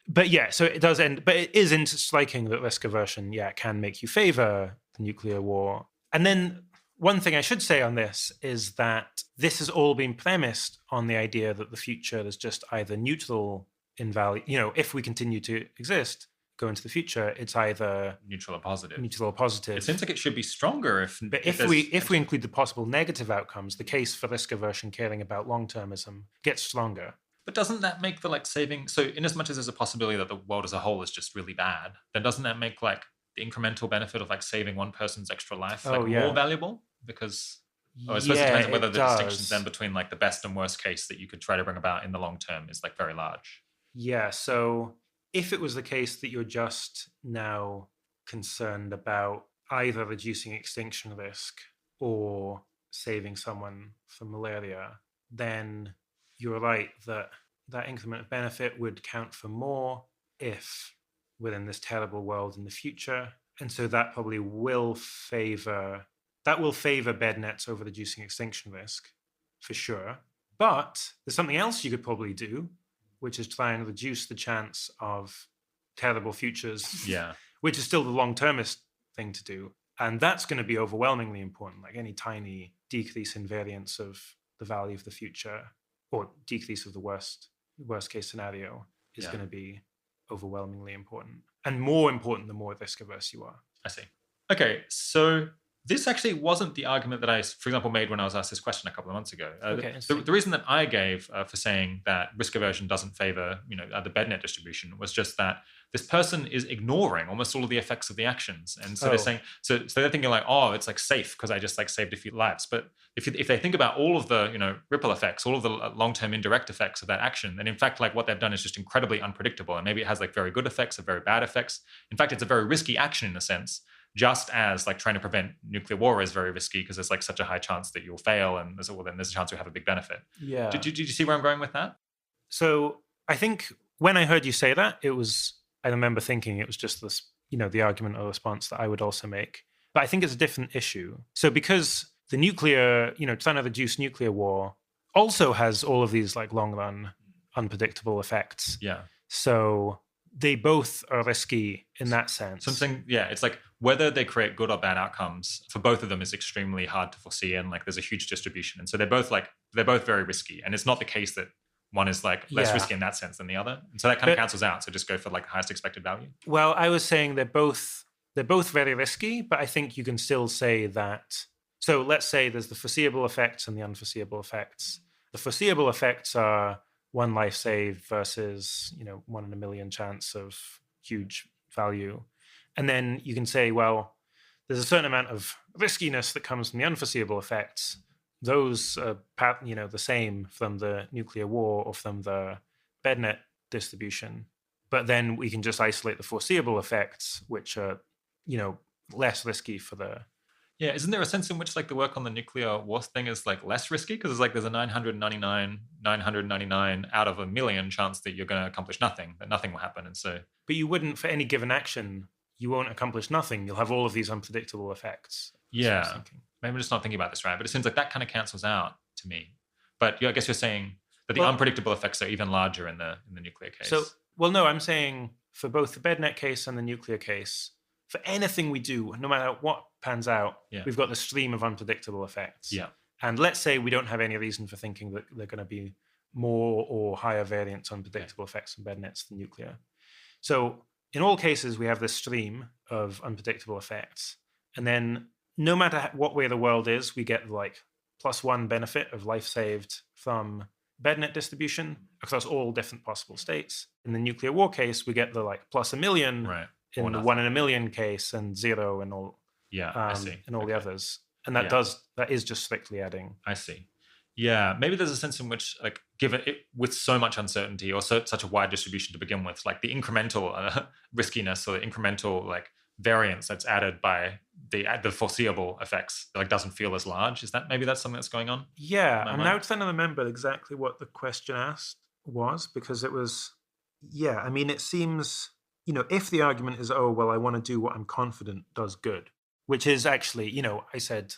But yeah, so it does end, but it is striking that risk aversion, can make you favor the nuclear war. And then one thing I should say on this is that this has all been premised on the idea that the future is just either neutral in value. If we continue to exist, go into the future, it's either neutral or positive. It seems like it should be stronger But if we include the possible negative outcomes, the case for risk aversion caring about long-termism gets stronger. But doesn't that make the saving? So in as much as there's a possibility that the world as a whole is just really bad, then doesn't that make the incremental benefit of saving one person's extra life more valuable? Because I suppose it depends on whether the distinctions then between the best and worst case that you could try to bring about in the long term is very large. Yeah. So if it was the case that you're just now concerned about either reducing extinction risk or saving someone from malaria, then you're right that increment of benefit would count for more if we're in this terrible world in the future. And so that probably will favor bed nets over reducing extinction risk, for sure. But there's something else you could probably do, which is try and reduce the chance of terrible futures, which is still the long-termist thing to do. And that's going to be overwhelmingly important. Any tiny decrease in variance of the value of the future or decrease of the worst case scenario is going to be overwhelmingly important, and more important the more risk averse you are. I see. Okay, so this actually wasn't the argument that I, for example, made when I was asked this question a couple of months ago. The reason that I gave for saying that risk aversion doesn't favor, the bed net distribution was just that this person is ignoring almost all of the effects of the actions, and so they're saying, so they're thinking it's safe because I just saved a few lives. But if they think about all of the ripple effects, all of the long-term indirect effects of that action, then in fact what they've done is just incredibly unpredictable, and maybe it has very good effects or very bad effects. In fact, it's a very risky action in a sense. Just as trying to prevent nuclear war is very risky because there's such a high chance that you'll fail, and there's a chance you'll have a big benefit. Yeah. Did you see where I'm going with that? So I think when I heard you say that, I remember thinking it was just this, the argument or response that I would also make. But I think it's a different issue. So because the nuclear, trying to reduce nuclear war also has all of these long run unpredictable effects. Yeah. So they both are risky in that sense. Something, it's whether they create good or bad outcomes for both of them is extremely hard to foresee, and there's a huge distribution, and so they're both very risky. And it's not the case that one is less risky in that sense than the other, and so that kind of cancels out. So just go for highest expected value. Well, I was saying they're both very risky, but I think you can still say that. So let's say there's the foreseeable effects and the unforeseeable effects. The foreseeable effects are one life saved versus 1 in a million chance of huge value. And then you can say, well, there's a certain amount of riskiness that comes from the unforeseeable effects. Those are the same from the nuclear war or from the bed net distribution. But then we can just isolate the foreseeable effects, which are less risky for the... Yeah, isn't there a sense in which the work on the nuclear war thing is less risky? Because there's a 999 out of a million chance that you're going to accomplish nothing, that nothing will happen. And so... But you wouldn't, for any given action, you won't accomplish nothing. You'll have all of these unpredictable effects. Yeah. Maybe I'm just not thinking about this right, but it seems that kind of cancels out to me. But I guess you're saying that the unpredictable effects are even larger in the nuclear case. So, no, I'm saying for both the bed net case and the nuclear case, for anything we do, no matter what pans out, we've got the stream of unpredictable effects. Yeah. And let's say we don't have any reason for thinking that they're going to be more or higher variance unpredictable effects in bed nets than nuclear. So in all cases, we have this stream of unpredictable effects. And then no matter what way the world is, we get +1 benefit of life saved from bed net distribution across all different possible states. In the nuclear war case, we get the +1 million in the 1 in a million case, and 0 in all. Yeah, I see. And all the others. And that is just strictly adding. I see. Yeah, maybe there's a sense in which, given it with so much uncertainty or such a wide distribution to begin with, the incremental riskiness or the incremental variance that's added by the foreseeable effects doesn't feel as large. That's something that's going on? Yeah, I'm now trying to remember exactly what the question asked was, because it was, it seems, if the argument is, I want to do what I'm confident does good, which is actually, I said,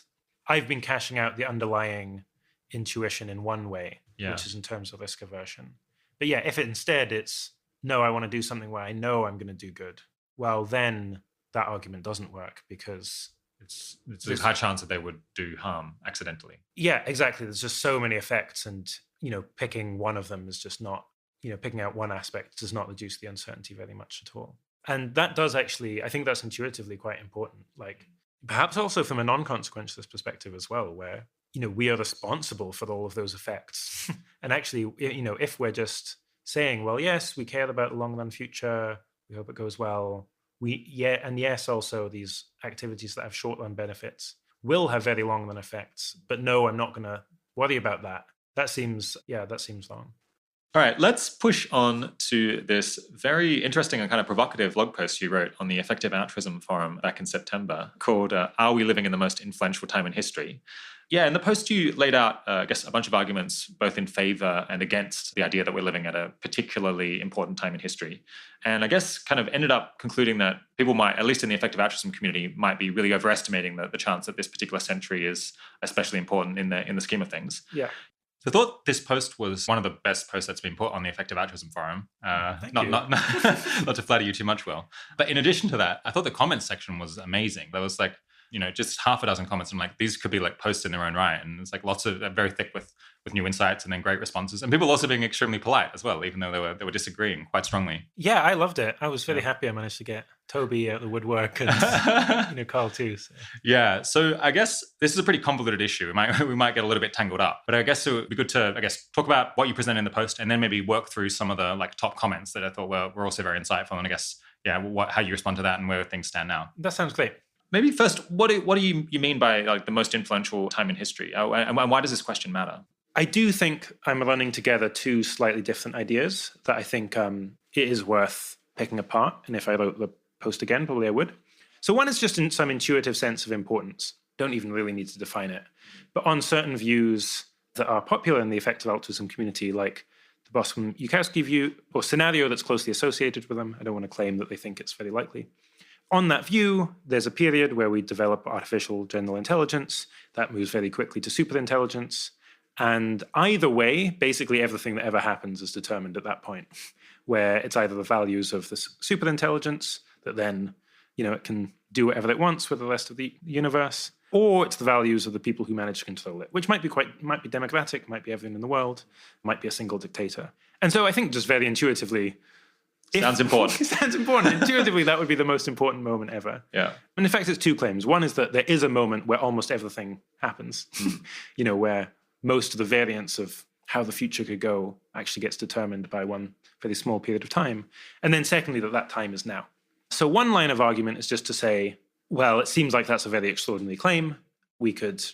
I've been cashing out the underlying intuition in one way, which is in terms of risk aversion. But if instead it's, no, I want to do something where I know I'm going to do good, well, then that argument doesn't work because it's a high chance that they would do harm accidentally. Yeah, exactly. There's just so many effects, and picking one of them is just not, picking out one aspect does not reduce the uncertainty very much at all. And that does actually, I think that's intuitively quite important. Like perhaps also from a non-consequentialist perspective as well, where we are responsible for all of those effects. And actually, if we're just saying, well, yes, we care about the long run future, we hope it goes well. Yes, also these activities that have short run benefits will have very long run effects. But no, I'm not going to worry about that. That seems wrong. All right, let's push on to this very interesting and kind of provocative blog post you wrote on the Effective Altruism forum back in September called Are We Living in the Most Influential Time in History? Yeah, in the post you laid out, I guess, a bunch of arguments both in favor and against the idea that we're living at a particularly important time in history. And I guess kind of ended up concluding that people might, at least in the effective altruism community, might be really overestimating the chance that this particular century is especially important in the scheme of things. Yeah. So I thought this post was one of the best posts that's been put on the Effective Altruism forum. Not to flatter you too much, Will. But in addition to that, I thought the comments section was amazing. There was just half a dozen comments. I'm like, these could be like posts in their own right. And it's like lots of very thick with new insights and then great responses. And people also being extremely polite as well, even though they were disagreeing quite strongly. Yeah, I loved it. I was very happy I managed to get Toby out the woodwork and Carl too. So. Yeah, so I guess this is a pretty convoluted issue. We might get a little bit tangled up, but I guess it would be good to talk about what you present in the post and then maybe work through some of the top comments that I thought were also very insightful. And I guess how you respond to that and where things stand now. That sounds great. Maybe first, what do you mean by the most influential time in history, and why does this question matter? I do think I'm running together two slightly different ideas that I think it is worth picking apart. And if I wrote the post again, probably I would. So one is just in some intuitive sense of importance. Don't even really need to define it. But on certain views that are popular in the effective altruism community, like the Professor MacAskill view, or scenario that's closely associated with them. I don't want to claim that they think it's very likely. On that view, there's a period where we develop artificial general intelligence that moves very quickly to superintelligence. And either way, basically everything that ever happens is determined at that point, where it's either the values of this superintelligence that then, it can do whatever it wants with the rest of the universe, or it's the values of the people who manage to control it, which might be democratic, might be everything in the world, might be a single dictator. And so I think just very intuitively, sounds important. Sounds important. Intuitively, that would be the most important moment ever. Yeah. And in fact, it's two claims. One is that there is a moment where almost everything happens, where most of the variance of how the future could go actually gets determined by one very small period of time. And then secondly, that time is now. So one line of argument is just to say, well, it seems like that's a very extraordinary claim. We could,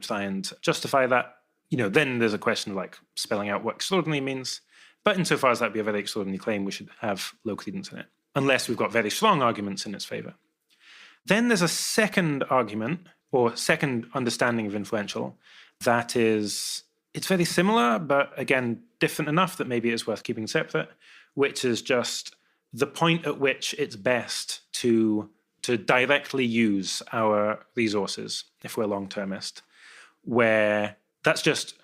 try and justify that. Then there's a question of spelling out what extraordinary means. But insofar as that be a very extraordinary claim, we should have low credence in it, unless we've got very strong arguments in its favor. Then there's a second argument, or second understanding of influential, that is, it's very similar, but again, different enough that maybe it's worth keeping separate, which is just the point at which it's best to directly use our resources, if we're long-termist, where that's just,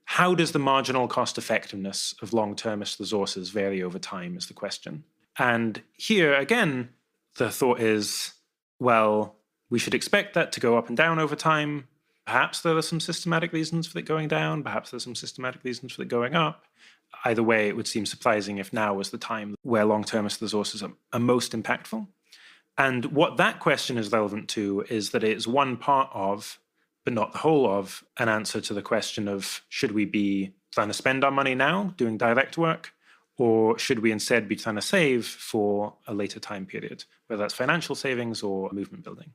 how does the marginal cost effectiveness of long-termist resources vary over time is the question. And here, again, the thought is, well, we should expect that to go up and down over time. Perhaps there are some systematic reasons for it going down. Perhaps there's some systematic reasons for it going up. Either way, it would seem surprising if now was the time where long-termist resources are most impactful. And what that question is relevant to is that it's one part of, but not the whole of, an answer to the question of, should we be trying to spend our money now doing direct work, or should we instead be trying to save for a later time period, whether that's financial savings or movement building?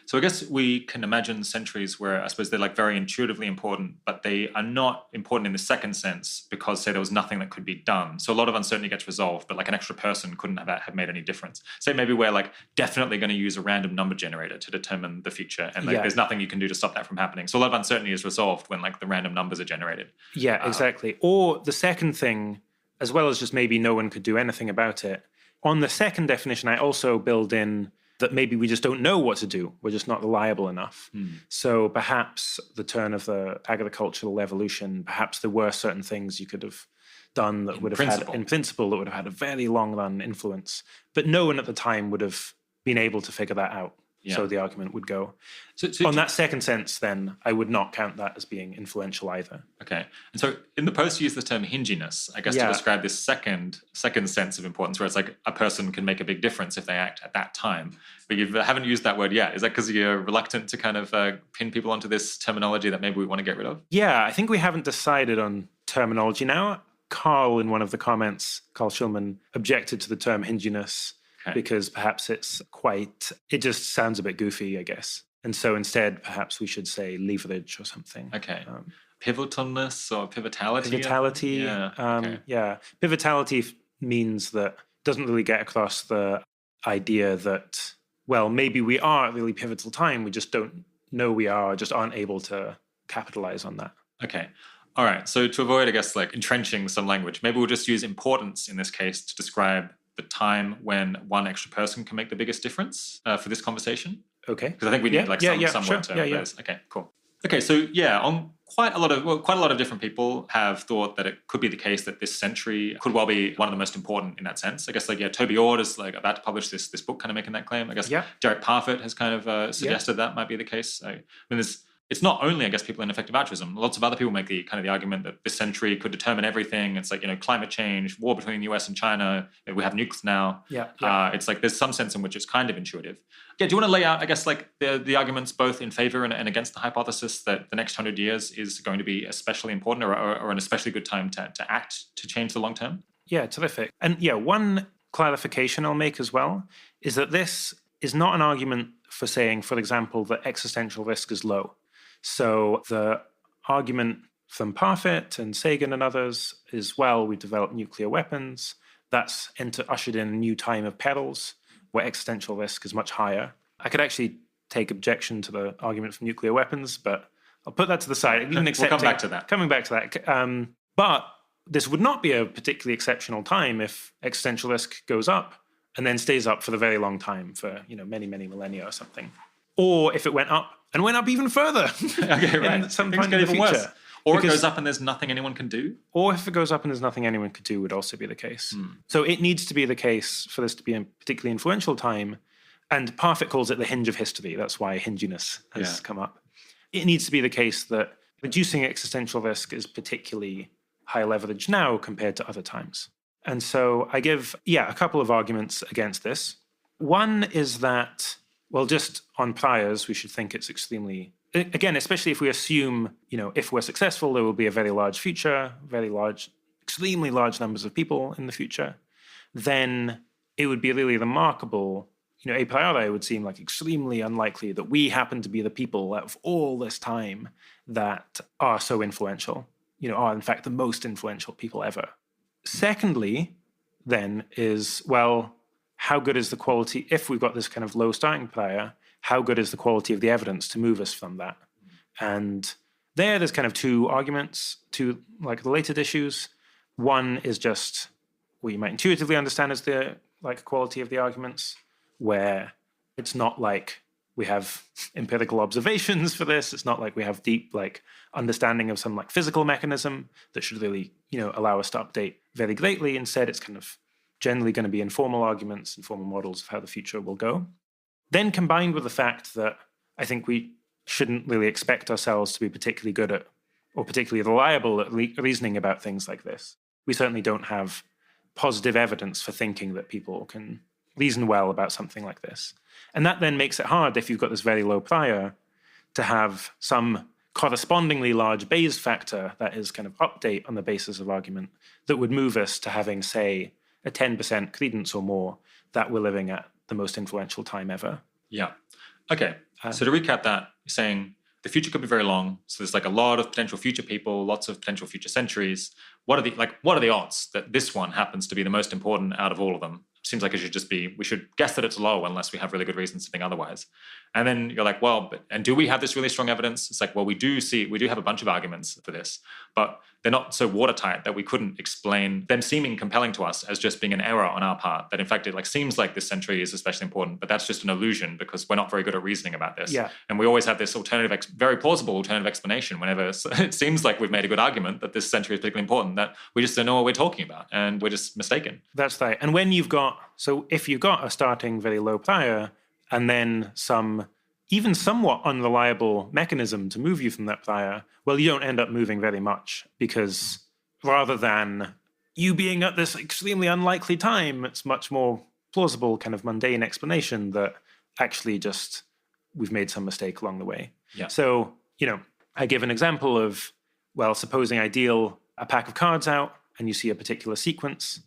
So I guess we can imagine centuries where I suppose they're very intuitively important, but they are not important in the second sense because, say, there was nothing that could be done. So a lot of uncertainty gets resolved, but an extra person couldn't have made any difference. Say maybe we're definitely going to use a random number generator to determine the future, and there's nothing you can do to stop that from happening. So a lot of uncertainty is resolved when the random numbers are generated. Yeah, exactly. Or the second thing, as well as just maybe no one could do anything about it. On the second definition, I also build in that maybe we just don't know what to do. We're just not reliable enough. So perhaps the turn of the agricultural evolution, perhaps there were certain things you could have done that would have had, in principle, that would have had a very long-run influence. But no one at the time would have been able to figure that out. Yeah. So the argument would go. So on that second sense, then, I would not count that as being influential either. Okay. And so in the post, you use the term hinginess, I guess, to describe this second sense of importance, where it's like a person can make a big difference if they act at that time. But you haven't used that word yet. Is that because you're reluctant to kind of pin people onto this terminology that maybe we want to get rid of? Yeah, I think we haven't decided on terminology now. Carl, in one of the comments, Carl Schillman, objected to the term hinginess. Okay. Because perhaps it just sounds a bit goofy, I guess. And so instead, perhaps we should say leverage or something. Okay. Pivotalness or pivotality? Pivotality. Yeah. Pivotality means that doesn't really get across the idea that, well, maybe we are at a really pivotal time. We just don't know we are, just aren't able to capitalize on that. Okay. All right. So to avoid, I guess, like entrenching some language, maybe we'll just use importance in this case to describe the time when one extra person can make the biggest difference for this conversation. Okay. Because I think we need some sure. word term for those. Okay, cool. Okay, so on quite a lot of different people have thought that it could be the case that this century could well be one of the most important in that sense. I guess Toby Ord is about to publish this book kind of making that claim. I guess Derek Parfit has kind of suggested that might be the case. So, I mean, it's not only, I guess, people in effective altruism. Lots of other people make the argument that this century could determine everything. It's like, climate change, war between the US and China. We have nukes now. It's like there's some sense in which it's kind of intuitive. Yeah, do you want to lay out, I guess, like the arguments both in favor and against the hypothesis that the next 100 years is going to be especially important or an especially good time to act to change the long term? Yeah, terrific. And one clarification I'll make as well is that this is not an argument for saying, for example, that existential risk is low. So the argument from Parfit and Sagan and others is, well, we developed nuclear weapons. That's ushered in a new time of perils where existential risk is much higher. I could actually take objection to the argument from nuclear weapons, but I'll put that to the side. We'll come back to that. Coming back to that. But this would not be a particularly exceptional time if existential risk goes up and then stays up for the very long time, for many, many millennia or something. Or if it went up and went up even further. Okay, right. Sometime in the future. Worse. Or it goes up and there's nothing anyone can do? Or if it goes up and there's nothing anyone could do would also be the case. So it needs to be the case for this to be a particularly influential time. And Parfit calls it the hinge of history. That's why hinginess has come up. It needs to be the case that reducing existential risk is particularly high leverage now compared to other times. And so I give, a couple of arguments against this. One is that, well, just on priors, we should think it's extremely, again, especially if we assume, if we're successful, there will be a very large future, extremely large numbers of people in the future, then it would be really remarkable. A priori, it would seem like extremely unlikely that we happen to be the people out of all this time that are so influential, are in fact the most influential people ever. Secondly, then is, well, how good is the quality, if we've got this kind of low starting prior, how good is the quality of the evidence to move us from that? And there's kind of two arguments to related issues. One is just what you might intuitively understand as the quality of the arguments, where it's not like we have empirical observations for this. It's not like we have deep understanding of some physical mechanism that should really allow us to update very greatly. Instead, it's kind of generally going to be informal arguments, informal models of how the future will go. Then combined with the fact that I think we shouldn't really expect ourselves to be particularly good at or particularly reliable at reasoning about things like this. We certainly don't have positive evidence for thinking that people can reason well about something like this. And that then makes it hard, if you've got this very low prior, to have some correspondingly large Bayes factor that is kind of update on the basis of argument that would move us to having, say, a 10% credence or more that we're living at the most influential time ever. Yeah. Okay. So to recap that, you're saying the future could be very long. So there's a lot of potential future people, lots of potential future centuries. What are the odds that this one happens to be the most important out of all of them? Seems like we should guess that it's low unless we have really good reasons to think otherwise. And then you're like, well, and do we have this really strong evidence? It's like, well, we do have a bunch of arguments for this, but they're not so watertight that we couldn't explain them seeming compelling to us as just being an error on our part. That in fact, it seems like this century is especially important, but that's just an illusion because we're not very good at reasoning about this. Yeah. And we always have this very plausible alternative explanation whenever it seems like we've made a good argument that this century is particularly important, that we just don't know what we're talking about and we're just mistaken. That's right. And if you've got a starting very low prior and then some even somewhat unreliable mechanism to move you from that prior, well, you don't end up moving very much because rather than you being at this extremely unlikely time, it's much more plausible kind of mundane explanation that actually just we've made some mistake along the way. Yeah. So, I give an example of, well, supposing I deal a pack of cards out and you see a particular sequence.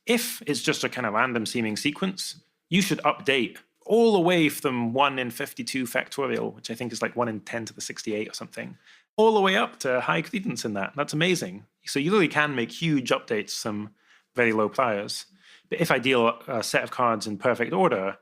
If it's just a kind of random seeming sequence, you should update all the way from 1 in 52 factorial, which I think is like 1 in 10 to the 68 or something, all the way up to high credence in that. That's amazing. So you really can make huge updates from very low priors. But if I deal a set of cards in perfect order,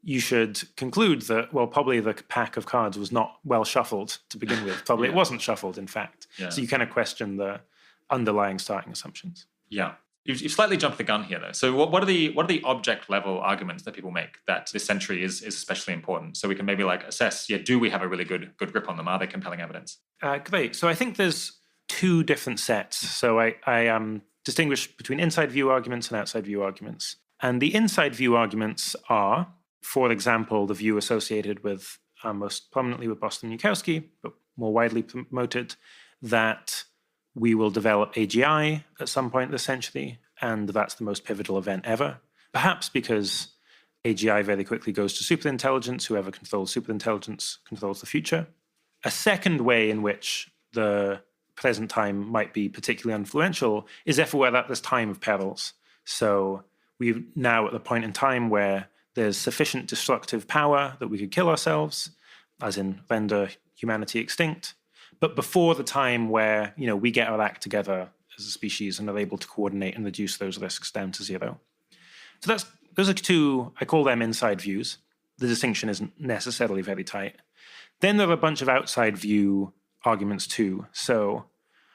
you should conclude that, well, probably the pack of cards was not well shuffled to begin with. Probably It wasn't shuffled, in fact. Yeah. So you kind of question the underlying starting assumptions. Yeah. You've slightly jumped the gun here, though. So what are the object level arguments that people make that this century is especially important? So we can maybe assess, do we have a really good grip on them? Are they compelling evidence? Great. So I think there's two different sets. So I distinguish between inside view arguments and outside view arguments. And the inside view arguments are, for example, the view associated with, most prominently with Boston Minkowski, but more widely promoted, that we will develop AGI at some point this century, and that's the most pivotal event ever. Perhaps because AGI very quickly goes to superintelligence. Whoever controls superintelligence controls the future. A second way in which the present time might be particularly influential is if we're at this time of perils. So we're now at the point in time where there's sufficient destructive power that we could kill ourselves, as in render humanity extinct. But before the time where, we get our act together as a species and are able to coordinate and reduce those risks down to zero. So those are two, I call them inside views. The distinction isn't necessarily very tight. Then there are a bunch of outside view arguments too. So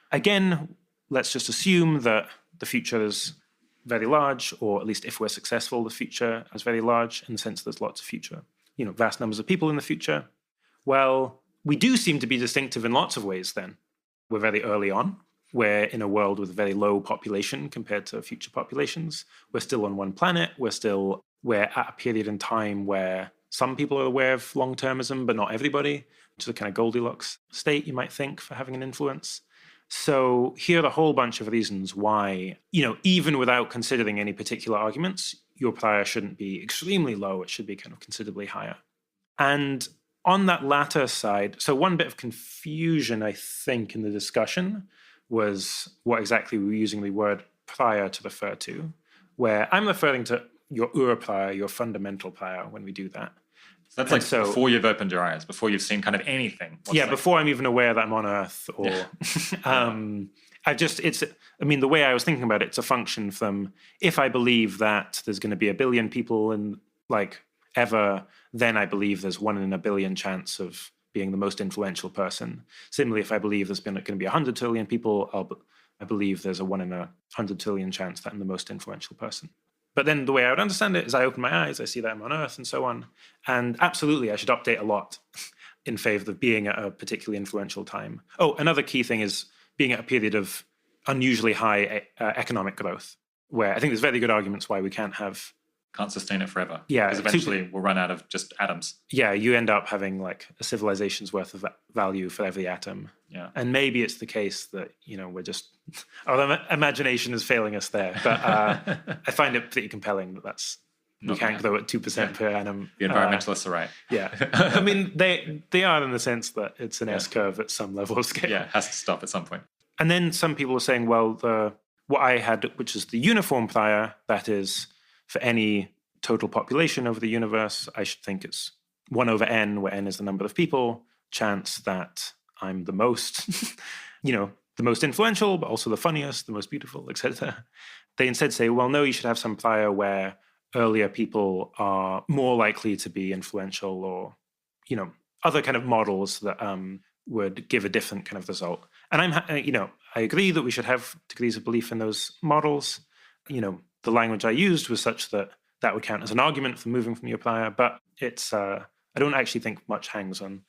again, let's just assume that the future is very large, or at least if we're successful, the future is very large in the sense there's lots of future, vast numbers of people in the future. Well, we do seem to be distinctive in lots of ways then. We're very early on. We're in a world with a very low population compared to future populations. We're still on one planet. We're at a period in time where some people are aware of long-termism, but not everybody, which is a kind of Goldilocks state, you might think, for having an influence. So here are a whole bunch of reasons why, even without considering any particular arguments, your prior shouldn't be extremely low. It should be kind of considerably higher. And on that latter side, so one bit of confusion, I think, in the discussion was what exactly we were using the word prior to refer to, where I'm referring to your prior, your fundamental prior when we do that. So that's before you've opened your eyes, before you've seen kind of anything. Before I'm even aware that I'm on Earth. Or, the way I was thinking about it, it's a function from, if I believe that there's going to be 1 billion people in, ever, then I believe there's 1 in a billion chance of being the most influential person. Similarly, if I believe there's going to be 100 trillion people, I believe there's a 1 in 100 trillion chance that I'm the most influential person. But then the way I would understand it is I open my eyes, I see that I'm on Earth and so on. And absolutely, I should update a lot in favor of being at a particularly influential time. Oh, another key thing is being at a period of unusually high economic growth, where I think there's very good arguments why we can't sustain it forever. Yeah. Because eventually we'll run out of just atoms. Yeah, you end up having a civilization's worth of value for every atom. Yeah. And maybe it's the case that, we're just, our imagination is failing us there. But I find it pretty compelling that we can't grow at 2% per annum. The environmentalists are right. Yeah. They are in the sense that it's an S-curve at some level of scale. Yeah, it has to stop at some point. And then some people are saying, well, what I had, which is the uniform prior, that is, for any total population over the universe, I should think it's 1 over n, where n is the number of people, chance that I'm the most, the most influential, but also the funniest, the most beautiful, etc. They instead say, well, no, you should have some prior where earlier people are more likely to be influential or, other kind of models that would give a different kind of result. And I agree that we should have degrees of belief in those models. The language I used was such that that would count as an argument for moving from your prior, but it's I don't actually think much hangs on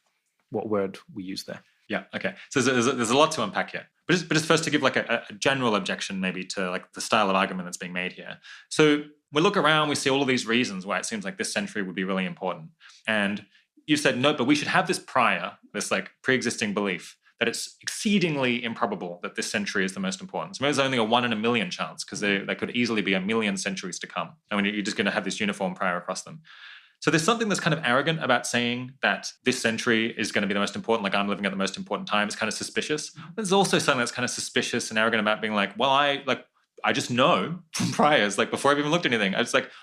what word we use there. Yeah. Okay. So there's a lot to unpack here, but just first to give like a general objection maybe to like the style of argument that's being made here. So we look around, we see all of these reasons why it seems like this century would be really important, and you said no, but we should have this prior, this like pre-existing belief that it's exceedingly improbable that this century is the most important. So there's only a 1 in a million chance because there could easily be a million centuries to come. I mean, you're just going to have this uniform prior across them. So there's something that's kind of arrogant about saying that this century is going to be the most important, like I'm living at the most important time. It's kind of suspicious. There's also something that's kind of suspicious and arrogant about being like, well, I just know from priors, like before I've even looked at anything,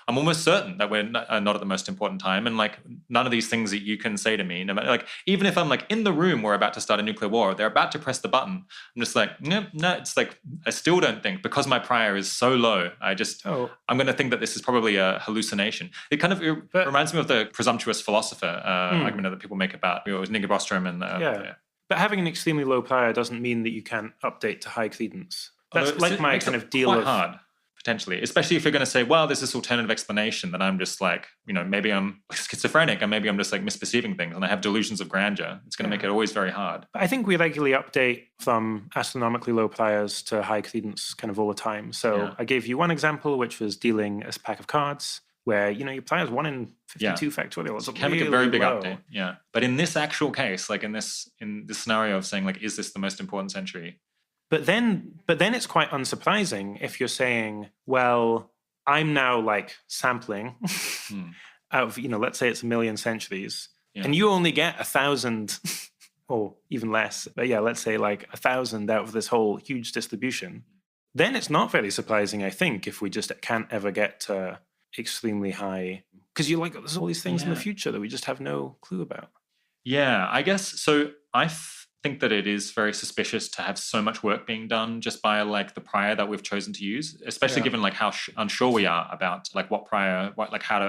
I'm almost certain that we're not at the most important time. And like none of these things that you can say to me, no matter, like even if I'm like in the room, we're about to start a nuclear war, they're about to press the button. I'm just like, no, it's like, I still don't think because my prior is so low, I'm going to think that this is probably a hallucination. It kind of reminds me of the presumptuous philosopher argument that people make about, it was Nigel Bostrom and But having an extremely low prior doesn't mean that you can't update to high credence. That's like my kind of deal quite hard, potentially, especially if you're going to say, well, there's this alternative explanation that I'm just like, maybe I'm schizophrenic and maybe I'm just like misperceiving things and I have delusions of grandeur. It's going to make it always very hard. I think we regularly update from astronomically low priors to high credence kind of all the time. So I gave you one example, which was dealing a pack of cards where, your prior is 1 in 52 factorial. So it can make a very big update. Yeah. But in this actual case, like in this scenario of saying like, is this the most important century? But then it's quite unsurprising if you're saying, well, I'm now like sampling out of, let's say it's 1 million centuries and you only get 1,000 or even less. But let's say like 1,000 out of this whole huge distribution. Then it's not very surprising, I think, if we just can't ever get to extremely high, because you're like, there's all these things in the future that we just have no clue about. Yeah, I guess. So I think that it is very suspicious to have so much work being done just by like the prior that we've chosen to use, especially given like how unsure we are about like what prior,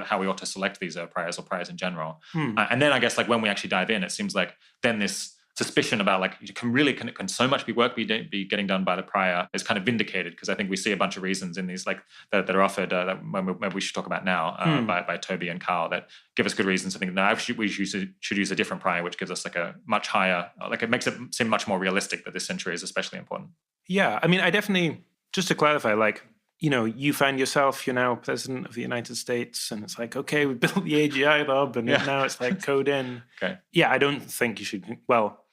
how we ought to select these priors or priors in general. And then I guess like when we actually dive in, it seems like then this suspicion about like can so much work be getting done by the prior is kind of vindicated, because I think we see a bunch of reasons in these like that are offered that maybe we should talk about now by Toby and Carl that give us good reasons to think no, we should use a different prior, which gives us like a much higher, like it makes it seem much more realistic that this century is especially important. Yeah, I mean, I definitely, just to clarify, like, you find yourself, you're now president of the United States, and it's like, okay, we built the AGI lab, and now it's like code in. Okay. Yeah, I don't think you should, well,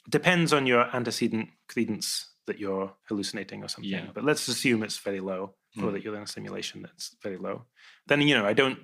depends on your antecedent credence that you're hallucinating or something. Yeah. But let's assume it's very low, or that you're in a simulation that's very low. Then,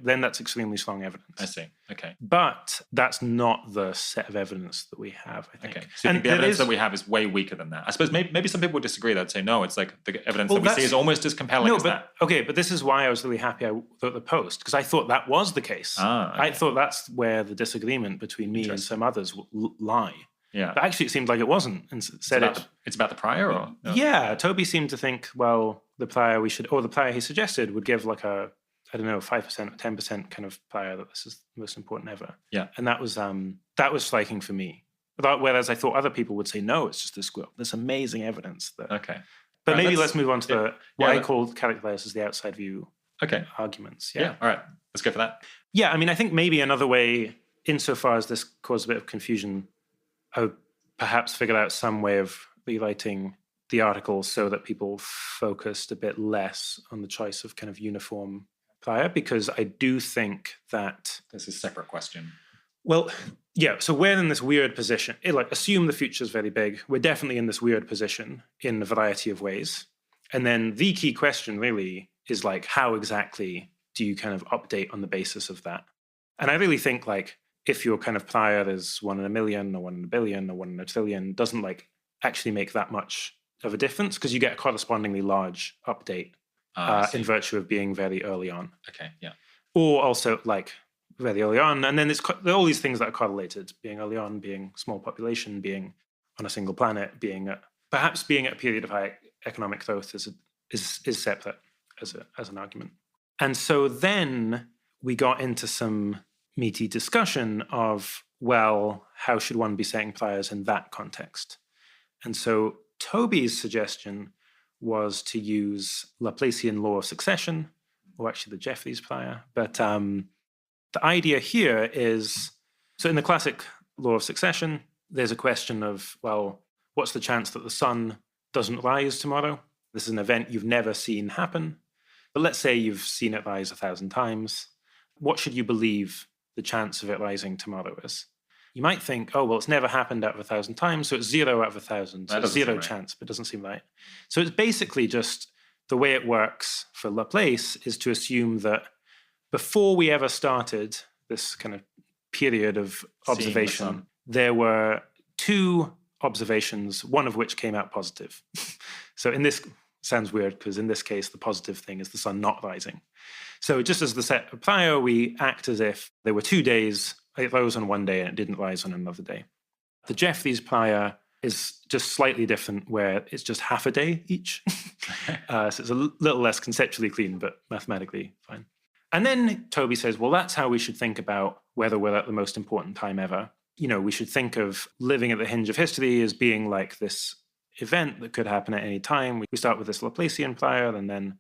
then that's extremely strong evidence. I see. Okay. But that's not the set of evidence that we have, I think. Okay. So you think the evidence that we have is way weaker than that? I suppose maybe some people would disagree. They'd say, no, it's like the evidence that we see is almost as compelling as that. Okay, but this is why I was really happy I wrote the post, because I thought that was the case. Okay. I thought that's where the disagreement between me and some others lie. Yeah. But actually it seemed like it wasn't. And said it's about the prior, or? No? Yeah. Toby seemed to think, well, the prior the prior he suggested would give like a, 5% or 10% kind of prior that this is the most important ever. Yeah. And that was striking for me. Whereas I thought other people would say, no, it's just this amazing evidence. Okay. But maybe let's move on to what I characterize as the outside view arguments. Yeah. All right. Let's go for that. Yeah. I mean, I think maybe another way, insofar as this caused a bit of confusion, I would perhaps figure out some way of rewriting the article so that people focused a bit less on the choice of kind of uniform prior, because I do think that... This is a separate question. Well, yeah, so we're in this weird position. Assume the future is very big. We're definitely in this weird position in a variety of ways. And then the key question really is like, how exactly do you kind of update on the basis of that? And I really think like, if your kind of prior is 1 in a million or 1 in a billion or 1 in a trillion, doesn't like actually make that much of a difference, because you get a correspondingly large update in virtue of being very early on. Okay, yeah. Or also like very early on, and then there are all these things that are correlated: being early on, being small population, being on a single planet, perhaps being at a period of high economic growth is separate as an argument. And so then we got into some meaty discussion of well, how should one be setting priors in that context? And so Toby's suggestion was to use Laplacian law of succession, or actually the Jeffreys prior. But the idea here is, so in the classic law of succession, there's a question of, well, what's the chance that the sun doesn't rise tomorrow? This is an event you've never seen happen. But let's say you've seen it rise 1,000 times. What should you believe the chance of it rising tomorrow is? You might think, oh, well, it's never happened out of 1,000 times, so it's 0 out of 1,000. So it's zero chance, but it doesn't seem right. So it's basically just the way it works for Laplace is to assume that before we ever started this kind of period of observation, there were 2 observations, one of which came out positive. So in this, sounds weird because in this case, the positive thing is the sun not rising. So just as the set of prior, we act as if there were 2 days, it rose on one day and it didn't rise on another day. The Jeffreys prior is just slightly different, where it's just half a day each. So it's a little less conceptually clean, but mathematically fine. And then Toby says, well, that's how we should think about whether we're at the most important time ever. You know, we should think of living at the hinge of history as being like this event that could happen at any time. We start with this Laplacian prior, and then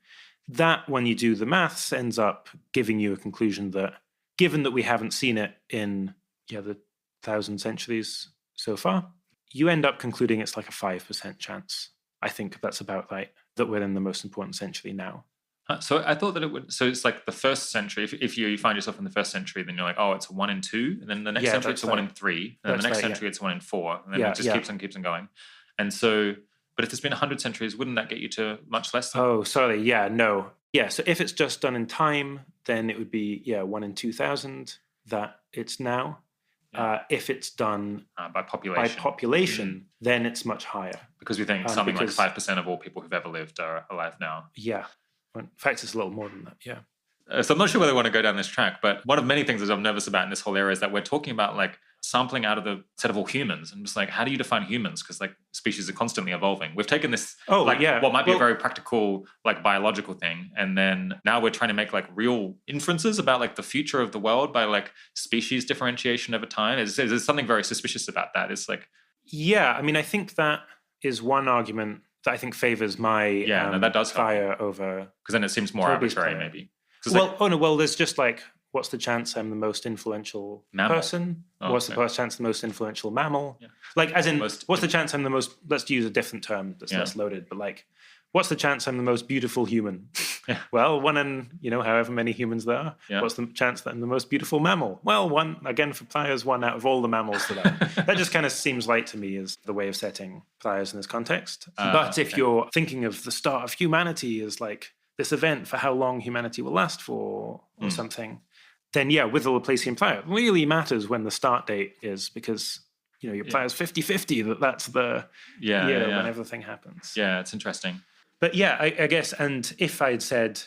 that, when you do the maths, ends up giving you a conclusion that, given that we haven't seen it in the 1,000 centuries so far, you end up concluding it's like a 5% chance. I think that's about right, that we're in the most important century now. So I thought that it would. So it's like the first century. If you find yourself in the first century, then you're like, oh, it's a 1 in 2, and then the next century it's a 1 in 3, and then the next century it's 1 in 4, and then it just keeps on going. And so, but if there's been 100 centuries, wouldn't that get you to much less? Oh, sorry. Yeah, no. Yeah. So if it's just done in time, then it would be 1 in 2,000 that it's now. If it's done by population, then it's much higher. Because we think something like 5% of all people who've ever lived are alive now. Yeah. In fact, it's a little more than that, yeah. So I'm not sure whether I want to go down this track, but one of many things that I'm nervous about in this whole area is that we're talking about like sampling out of the set of all humans. And just like, how do you define humans? Because like species are constantly evolving. We've taken this what might be a very practical, like biological thing. And then now we're trying to make like real inferences about like the future of the world by like species differentiation over time. There's something very suspicious about that. It's like... Yeah, I mean, I think that is one argument that I think favors my that does fire over... Because then it seems more arbitrary, maybe. Well, there's just like, what's the chance I'm the most influential person? What's the chance I'm the most influential mammal? Yeah. Like, as in, what's the chance I'm the most... Let's use a different term that's less loaded, but like, what's the chance I'm the most beautiful human? Well, 1 in, however many humans there are. Yeah. What's the chance that I'm the most beautiful mammal? Well, 1, again, for priors, 1 out of all the mammals that are. That just kind of seems right to me as the way of setting priors in this context. But if you're thinking of the start of humanity as like this event for how long humanity will last for or something, then with the Laplacian prior, it really matters when the start date is, because your prior is 50-50, that's the year when everything happens. Yeah, it's interesting. But I guess, and if I'd said,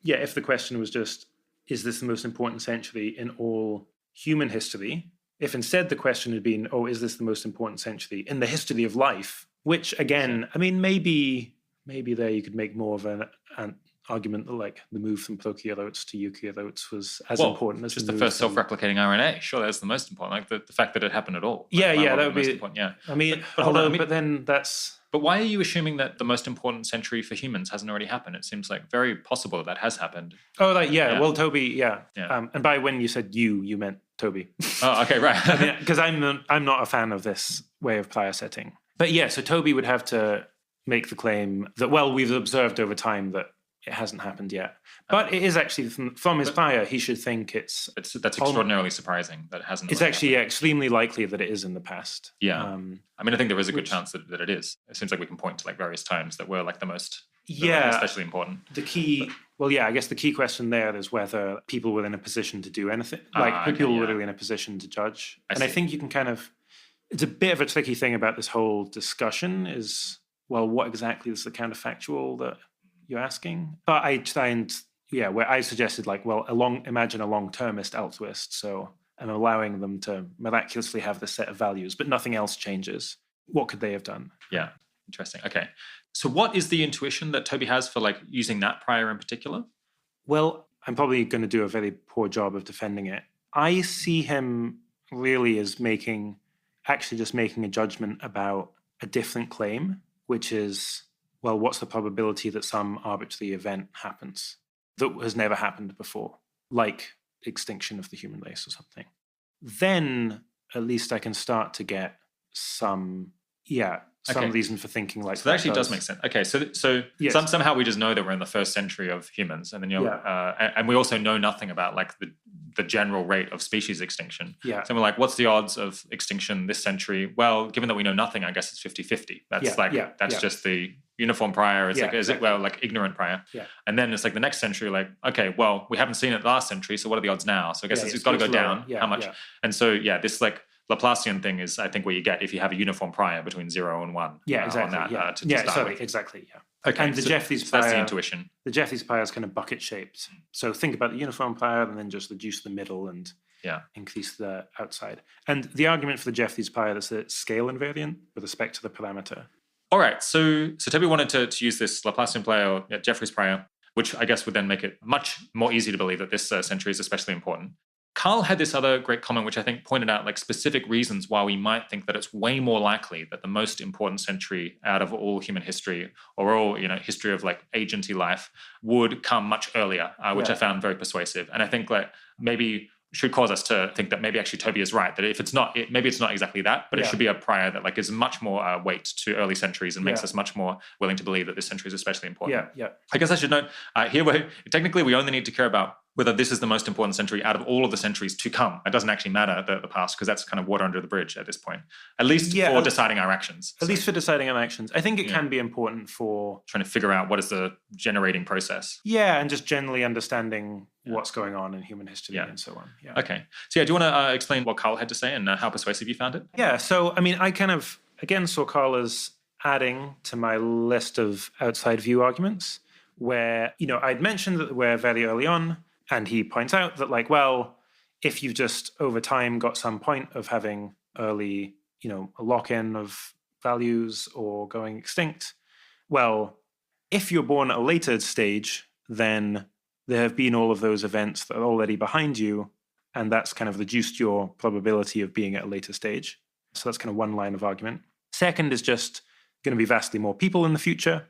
if the question was just, is this the most important century in all human history? If instead the question had been, is this the most important century in the history of life? Which, again, I mean, maybe there you could make more of an argument that like the move from prokaryotes to eukaryotes was as important as just the first self-replicating RNA. Sure, that's the most important. Like the fact that it happened at all. That would be important. Yeah, I mean, but then that's. But why are you assuming that the most important century for humans hasn't already happened? It seems like very possible that has happened. Oh, well, Toby, and by when you said you meant Toby. Oh, okay, right. Because I'm not a fan of this way of prior setting. But so Toby would have to make the claim that, well, we've observed over time that it hasn't happened yet. But it is actually, from his prior, he should think that's extraordinarily surprising that it hasn't. It's actually extremely likely that it is in the past. Yeah. I mean, I think there is a good chance that it is. It seems like we can point to like various times that were like the most especially important. The key, I guess the key question there is whether people were in a position to do anything. People were really in a position to judge. I think you can kind of, it's a bit of a tricky thing about this whole discussion is, well, what exactly is the counterfactual that you're asking? But I try and, where I suggested like, well, imagine a long-termist altruist. So I'm allowing them to miraculously have this set of values, but nothing else changes. What could they have done? Yeah, interesting. Okay. So what is the intuition that Toby has for like using that prior in particular? Well, I'm probably going to do a very poor job of defending it. I see him really is actually just making a judgment about a different claim, which is, well, what's the probability that some arbitrary event happens that has never happened before, like extinction of the human race or something. Then at least I can start to get some reason for thinking like that. So that actually does make sense. Okay, so yes. Somehow we just know that we're in the first century of humans, and then and we also know nothing about like the general rate of species extinction. Yeah. So we're like, what's the odds of extinction this century? Well, given that we know nothing, I guess it's 50-50. That's just the uniform prior. It's ignorant prior. Yeah. And then it's like the next century, like, okay, well, we haven't seen it last century, so what are the odds now? So I guess it's got to go down. Yeah, how much? Yeah. And so this like Laplacian thing is, I think, what you get if you have a uniform prior between 0 and 1. Yeah, exactly. On that, exactly. Yeah. Okay, and the Jeffreys prior, that's the intuition. The Jeffreys prior is kind of bucket shaped. So think about the uniform prior and then just reduce the middle and increase the outside. And the argument for the Jeffreys prior is that it's scale invariant with respect to the parameter. All right. So Toby wanted to use this Laplacian prior, Jeffreys prior, which I guess would then make it much more easy to believe that this century is especially important. Carl had this other great comment, which I think pointed out like specific reasons why we might think that it's way more likely that the most important century out of all human history or all, history of like agency life would come much earlier, which I found very persuasive. And I think like maybe should cause us to think that maybe actually Toby is right, that if it's not, maybe it's not exactly that, but it should be a prior that like gives much more weight to early centuries and makes us much more willing to believe that this century is especially important. I guess I should note here, technically we only need to care about whether this is the most important century out of all of the centuries to come. It doesn't actually matter the past, because that's kind of water under the bridge at this point, at least for deciding our actions. At least for deciding our actions. I think it can be important for trying to figure out what is the generating process. Yeah, and just generally understanding what's going on in human history and so on. Yeah. Okay. So do you want to explain what Carl had to say and how persuasive you found it? Yeah. So, I mean, I kind of, again, saw Carl as adding to my list of outside view arguments where, I'd mentioned that we're very early on, and he points out that, like, well, if you've just over time got some point of having early, a lock-in of values or going extinct, well, if you're born at a later stage, then there have been all of those events that are already behind you, and that's kind of reduced your probability of being at a later stage. So that's kind of one line of argument. Second is just going to be vastly more people in the future.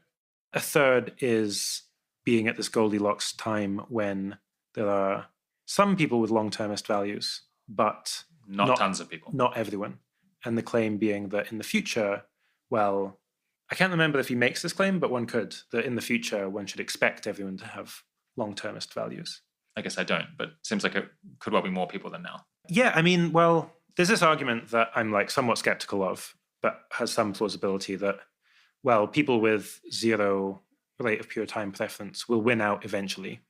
A third is being at this Goldilocks time when there are some people with long-termist values, but not tons of people. Not everyone. And the claim being that in the future, well, I can't remember if he makes this claim, but one could, that in the future, one should expect everyone to have long-termist values. I guess I don't, but it seems like it could well be more people than now. Yeah, I mean, well, there's this argument that I'm like somewhat skeptical of, but has some plausibility that, well, people with zero rate of pure time preference will win out eventually.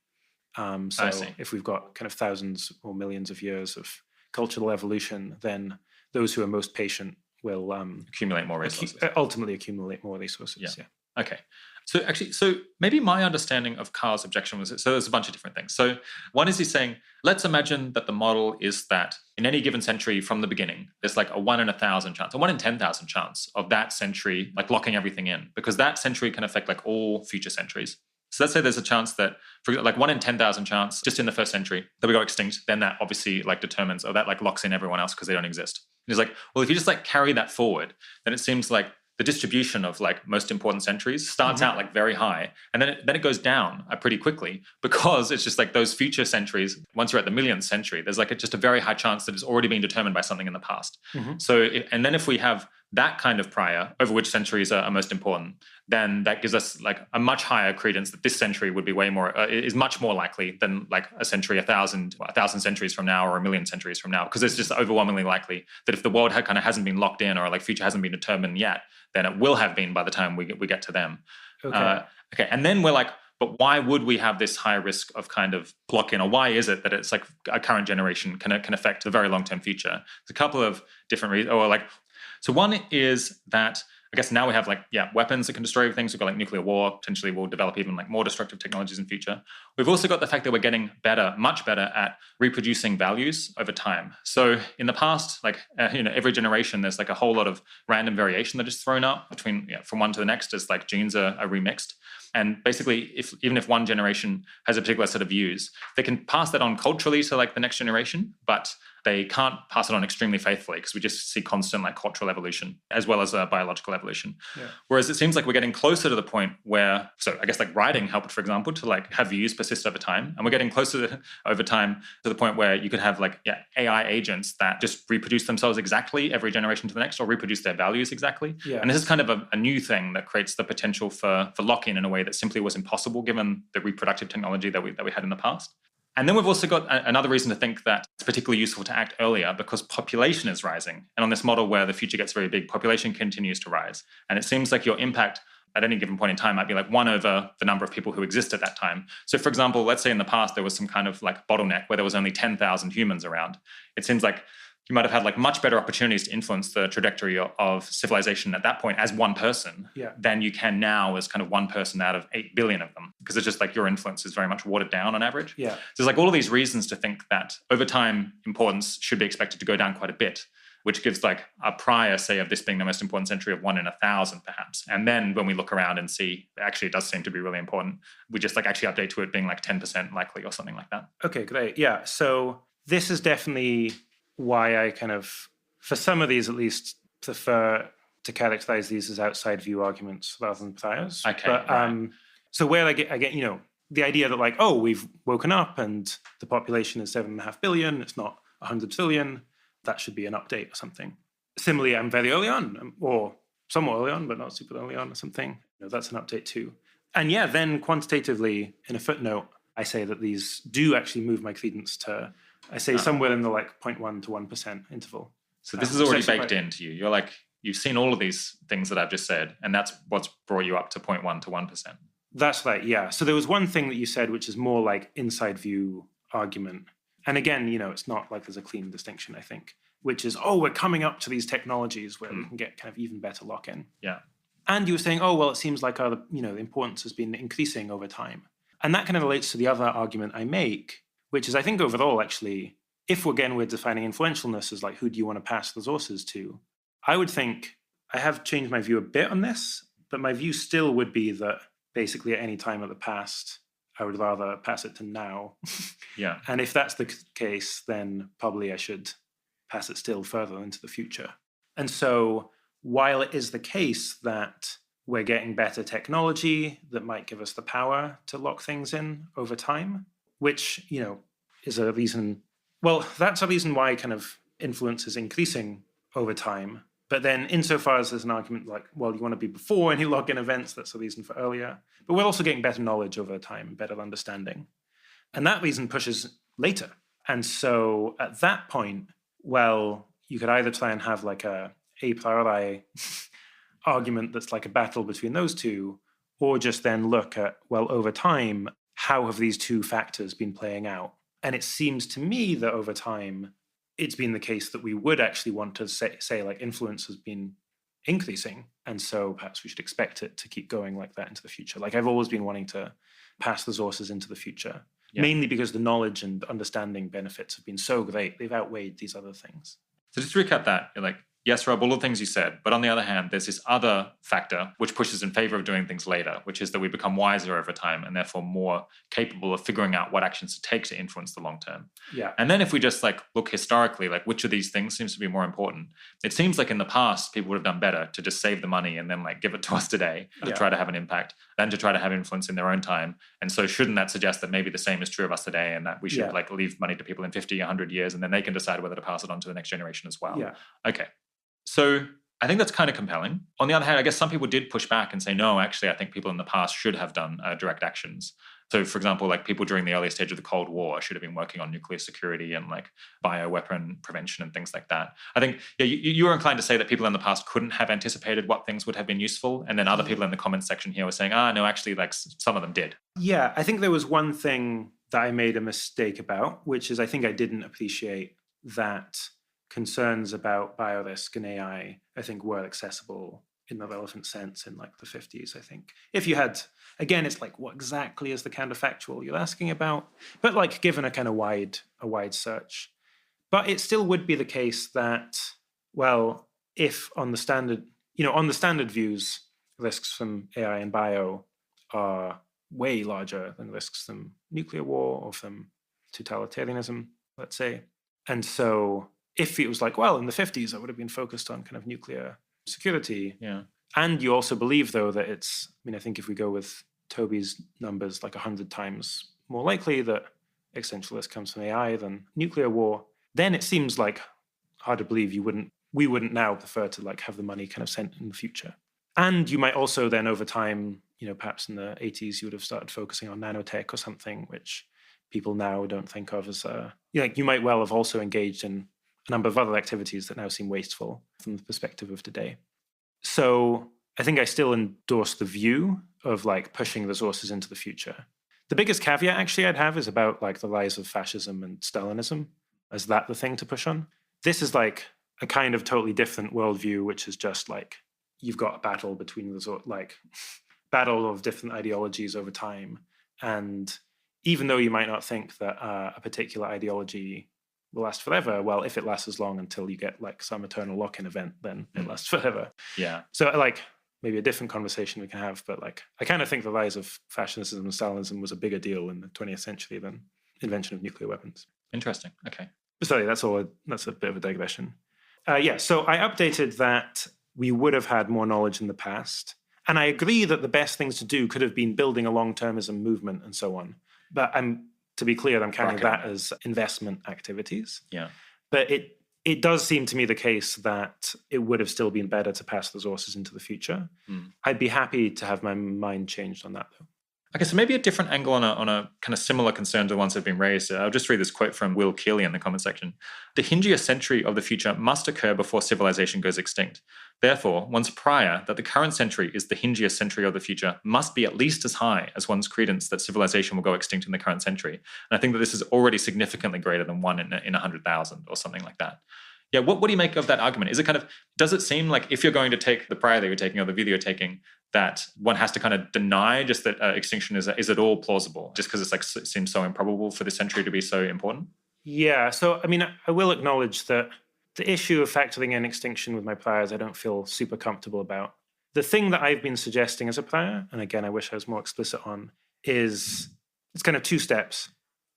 So if we've got kind of thousands or millions of years of cultural evolution, then those who are most patient will accumulate more resources. Ultimately accumulate more resources. Yeah. Okay. So maybe my understanding of Carl's objection was, so there's a bunch of different things. So one is he's saying, let's imagine that the model is that in any given century from the beginning, there's like a 1 in 1,000 chance, a 1 in 10,000 chance of that century, like locking everything in, because that century can affect like all future centuries. So let's say there's a chance that, for like 1 in 10,000 chance, just in the first century, that we go extinct, then that obviously like determines, or that like locks in everyone else because they don't exist. And he's like, well, if you just like carry that forward, then it seems like the distribution of like most important centuries starts out like very high, and then it goes down pretty quickly, because it's just like those future centuries, once you're at the millionth century, there's like just a very high chance that it's already been determined by something in the past. So, and then if we have that kind of prior over which centuries are most important, then that gives us like a much higher credence that this century would be way more, is much more likely than like a century, 1,000 centuries from now or 1,000,000 centuries from now, because it's just overwhelmingly likely that if the world kind of hasn't been locked in, or like future hasn't been determined yet, then it will have been by the time we get to them. Okay. And then we're like, but why would we have this high risk of kind of lock-in, or why is it that it's like a current generation can affect the very long-term future? There's a couple of different reasons, or like, so one is that I guess now we have like, weapons that can destroy everything. So we've got like nuclear war, potentially we'll develop even like more destructive technologies in future. We've also got the fact that we're getting better, much better at reproducing values over time. So in the past, like, every generation, there's like a whole lot of random variation that is thrown up between, from one to the next as like genes are remixed. And basically, even if one generation has a particular set of views, they can pass that on culturally to like the next generation, but they can't pass it on extremely faithfully because we just see constant like cultural evolution as well as biological evolution. Yeah. Whereas it seems like we're getting closer to the point where, so I guess like writing helped, for example, to like have views persist over time. And we're getting closer over time to the point where you could have like AI agents that just reproduce themselves exactly every generation to the next, or reproduce their values exactly. Yeah. And this is kind of a new thing that creates the potential for lock-in in a way that simply was impossible given the reproductive technology that we had in the past. And then we've also got another reason to think that it's particularly useful to act earlier because population is rising. And on this model where the future gets very big, population continues to rise. And it seems like your impact at any given point in time might be like 1 over the number of people who exist at that time. So for example, let's say in the past there was some kind of like bottleneck where there was only 10,000 humans around. It seems like you might have had like much better opportunities to influence the trajectory of civilization at that point as one person than you can now as kind of one person out of 8 billion of them. Because it's just like your influence is very much watered down on average. Yeah. So there's like all of these reasons to think that over time, importance should be expected to go down quite a bit, which gives like a prior, say, of this being the most important century of 1 in 1,000 perhaps. And then when we look around and see, actually it does seem to be really important, we just like actually update to it being like 10% likely or something like that. Okay, great. Yeah. So this is definitely why I kind of, for some of these at least, prefer to characterize these as outside view arguments rather than priors. Okay, but, right. So where I get, you know, the idea that like, oh, we've woken up and the population is 7.5 billion, it's not 100 trillion, that should be an update or something. Similarly, I'm very early on, or somewhat early on, but not super early on or something. You know, that's an update too. And yeah, then quantitatively, in a footnote, I say that these do actually move my credence to, I say somewhere in the like 0.1 to 1% interval. So this is already baked into you. You're like, you've seen all of these things that I've just said, and that's what's brought you up to 0.1 to 1%. That's right, yeah. So there was one thing that you said, which is more like inside view argument. And again, you know, it's not like there's a clean distinction, I think, which is, oh, we're coming up to these technologies where we can get kind of even better lock-in. Yeah. And you were saying, oh, well, it seems like the importance has been increasing over time. And that kind of relates to the other argument I make, which is I think overall, actually, if we're defining influentialness as like, who do you want to pass resources to? I would think, I have changed my view a bit on this, but my view still would be that basically at any time of the past, I would rather pass it to now. Yeah. And if that's the case, then probably I should pass it still further into the future. And so while it is the case that we're getting better technology that might give us the power to lock things in over time, which, you know, is a reason, well, that's a reason why kind of influence is increasing over time. But then insofar as there's an argument like, well, you want to be before any lock-in events, that's a reason for earlier. But we're also getting better knowledge over time and better understanding. And that reason pushes later. And so at that point, well, you could either try and have like a priori argument that's like a battle between those two, or just then look at, well, over time, how have these two factors been playing out? And it seems to me that over time, it's been the case that we would actually want to say like influence has been increasing. And so perhaps we should expect it to keep going like that into the future. Like I've always been wanting to pass resources into the future, mainly because the knowledge and understanding benefits have been so great. They've outweighed these other things. So just to recap that, you're like, yes, Rob, all the things you said. But on the other hand, there's this other factor which pushes in favor of doing things later, which is that we become wiser over time and therefore more capable of figuring out what actions to take to influence the long term. Yeah. And then if we just like look historically, like which of these things seems to be more important? It seems like in the past, people would have done better to just save the money and then like give it to us today to try to have an impact than to try to have influence in their own time. And so shouldn't that suggest that maybe the same is true of us today and that we should like leave money to people in 50, 100 years and then they can decide whether to pass it on to the next generation as well? Yeah. Okay. So I think that's kind of compelling. On the other hand, I guess some people did push back and say, no, actually, I think people in the past should have done direct actions. So, for example, like people during the early stage of the Cold War should have been working on nuclear security and like bioweapon prevention and things like that. I think you were inclined to say that people in the past couldn't have anticipated what things would have been useful. And then other people in the comments section here were saying, no, actually, like some of them did. Yeah, I think there was one thing that I made a mistake about, which is I think I didn't appreciate that concerns about biorisk and AI, I think, were accessible in the relevant sense in like the 50s, I think. If you had, again, it's like, what exactly is the counterfactual you're asking about? But like given a kind of wide search. But it still would be the case that, well, if on the standard views, risks from AI and bio are way larger than risks from nuclear war or from totalitarianism, let's say. And so if it was like, well, in the 50s, I would have been focused on kind of nuclear security. Yeah. And you also believe, though, that it's, I think if we go with Toby's numbers, like 100 times more likely that existentialist comes from AI than nuclear war, then it seems like hard to believe we wouldn't now prefer to like have the money kind of sent in the future. And you might also then over time, perhaps in the 80s, you would have started focusing on nanotech or something, which people now don't think of as you might well have also engaged in a number of other activities that now seem wasteful from the perspective of today. So I think I still endorse the view of like pushing resources into the future. The biggest caveat actually I'd have is about like the rise of fascism and Stalinism. Is that the thing to push on? This is like a kind of totally different worldview, which is just like you've got a battle between battle of different ideologies over time. And even though you might not think that a particular ideology will last forever, well, if it lasts as long until you get like some eternal lock-in event, then it lasts forever. Yeah. So like maybe a different conversation we can have, but like I kind of think the rise of fascism and Stalinism was a bigger deal in the 20th century than invention of nuclear weapons. Interesting. Okay. Sorry, that's a bit of a digression. So I updated that we would have had more knowledge in the past. And I agree that the best things to do could have been building a long-termism movement and so on. But to be clear, I'm counting that as investment activities. Yeah. But it does seem to me the case that it would have still been better to pass resources into the future. I'd be happy to have my mind changed on that, though. Okay, so maybe a different angle on a kind of similar concern to the ones that have been raised. I'll just read this quote from Will Keeley in the comment section. The hingier century of the future must occur before civilization goes extinct. Therefore, one's prior that the current century is the hingier century of the future must be at least as high as one's credence that civilization will go extinct in the current century. And I think that this is already significantly greater than 1 in 100,000 or something like that. Yeah, what do you make of that argument? Is it does it seem like if you're going to take the prior that you're taking or the view that you're taking, that one has to kind of deny just that extinction is at all plausible, just because it's like it seems so improbable for this century to be so important? Yeah, so I will acknowledge that the issue of factoring in extinction with my priors I don't feel super comfortable about. The thing that I've been suggesting as a prior, and again I wish I was more explicit on, is it's kind of 2 steps.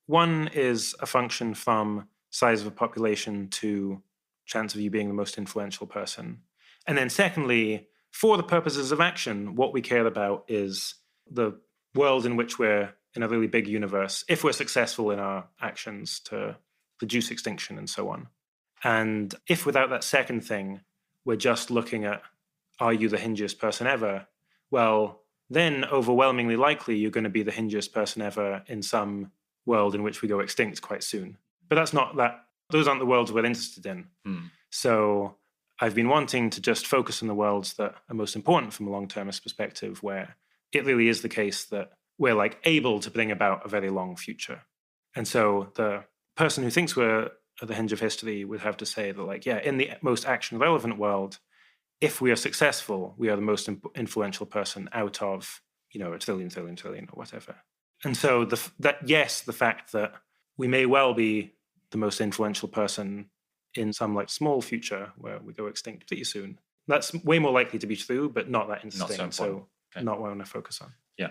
One is a function from size of a population to chance of you being the most influential person. And then secondly, for the purposes of action, what we care about is the world in which we're in a really big universe, if we're successful in our actions to reduce extinction and so on. And if without that second thing, we're just looking at, are you the hingiest person ever? Well, then overwhelmingly likely you're going to be the hingiest person ever in some world in which we go extinct quite soon. But those aren't the worlds we're interested in. So I've been wanting to just focus on the worlds that are most important from a long-termist perspective, where it really is the case that we're like able to bring about a very long future. And so the person who thinks we're at the hinge of history would have to say that in the most action-relevant world, if we are successful, we are the most influential person out of, a trillion or whatever. And so the fact that we may well be the most influential person in some small future where we go extinct pretty soon, that's way more likely to be true, but not that interesting. So not what I want to focus on. Yeah.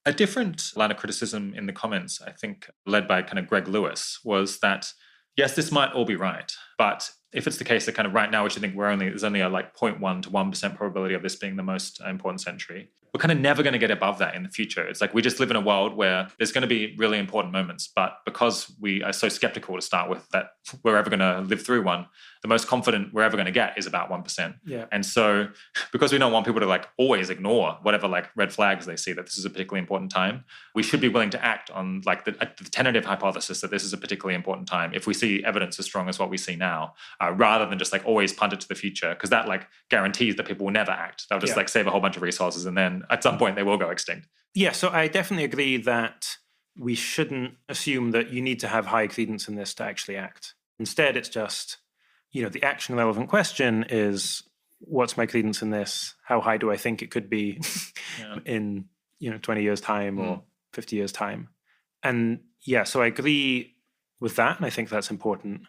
A different line of criticism in the comments, I think, led by kind of Greg Lewis, was that, yes, this might all be right, but if it's the case that kind of right now, which I think there's only a 0.1 to 1% probability of this being the most important century, we're kind of never going to get above that in the future. It's like we just live in a world where there's going to be really important moments, but because we are so skeptical to start with that we're ever going to live through one, the most confident we're ever going to get is about 1%. Yeah. And so because we don't want people to always ignore whatever red flags they see that this is a particularly important time, we should be willing to act on the tentative hypothesis that this is a particularly important time if we see evidence as strong as what we see now, rather than just always punt it to the future, because that guarantees that people will never act. They'll just save a whole bunch of resources and then at some point they will go extinct. Yeah, so I definitely agree that we shouldn't assume that you need to have high credence in this to actually act. Instead, it's just, the action relevant question is, what's my credence in this? How high do I think it could be in 20 years time or 50 years time? And so I agree with that, and I think that's important.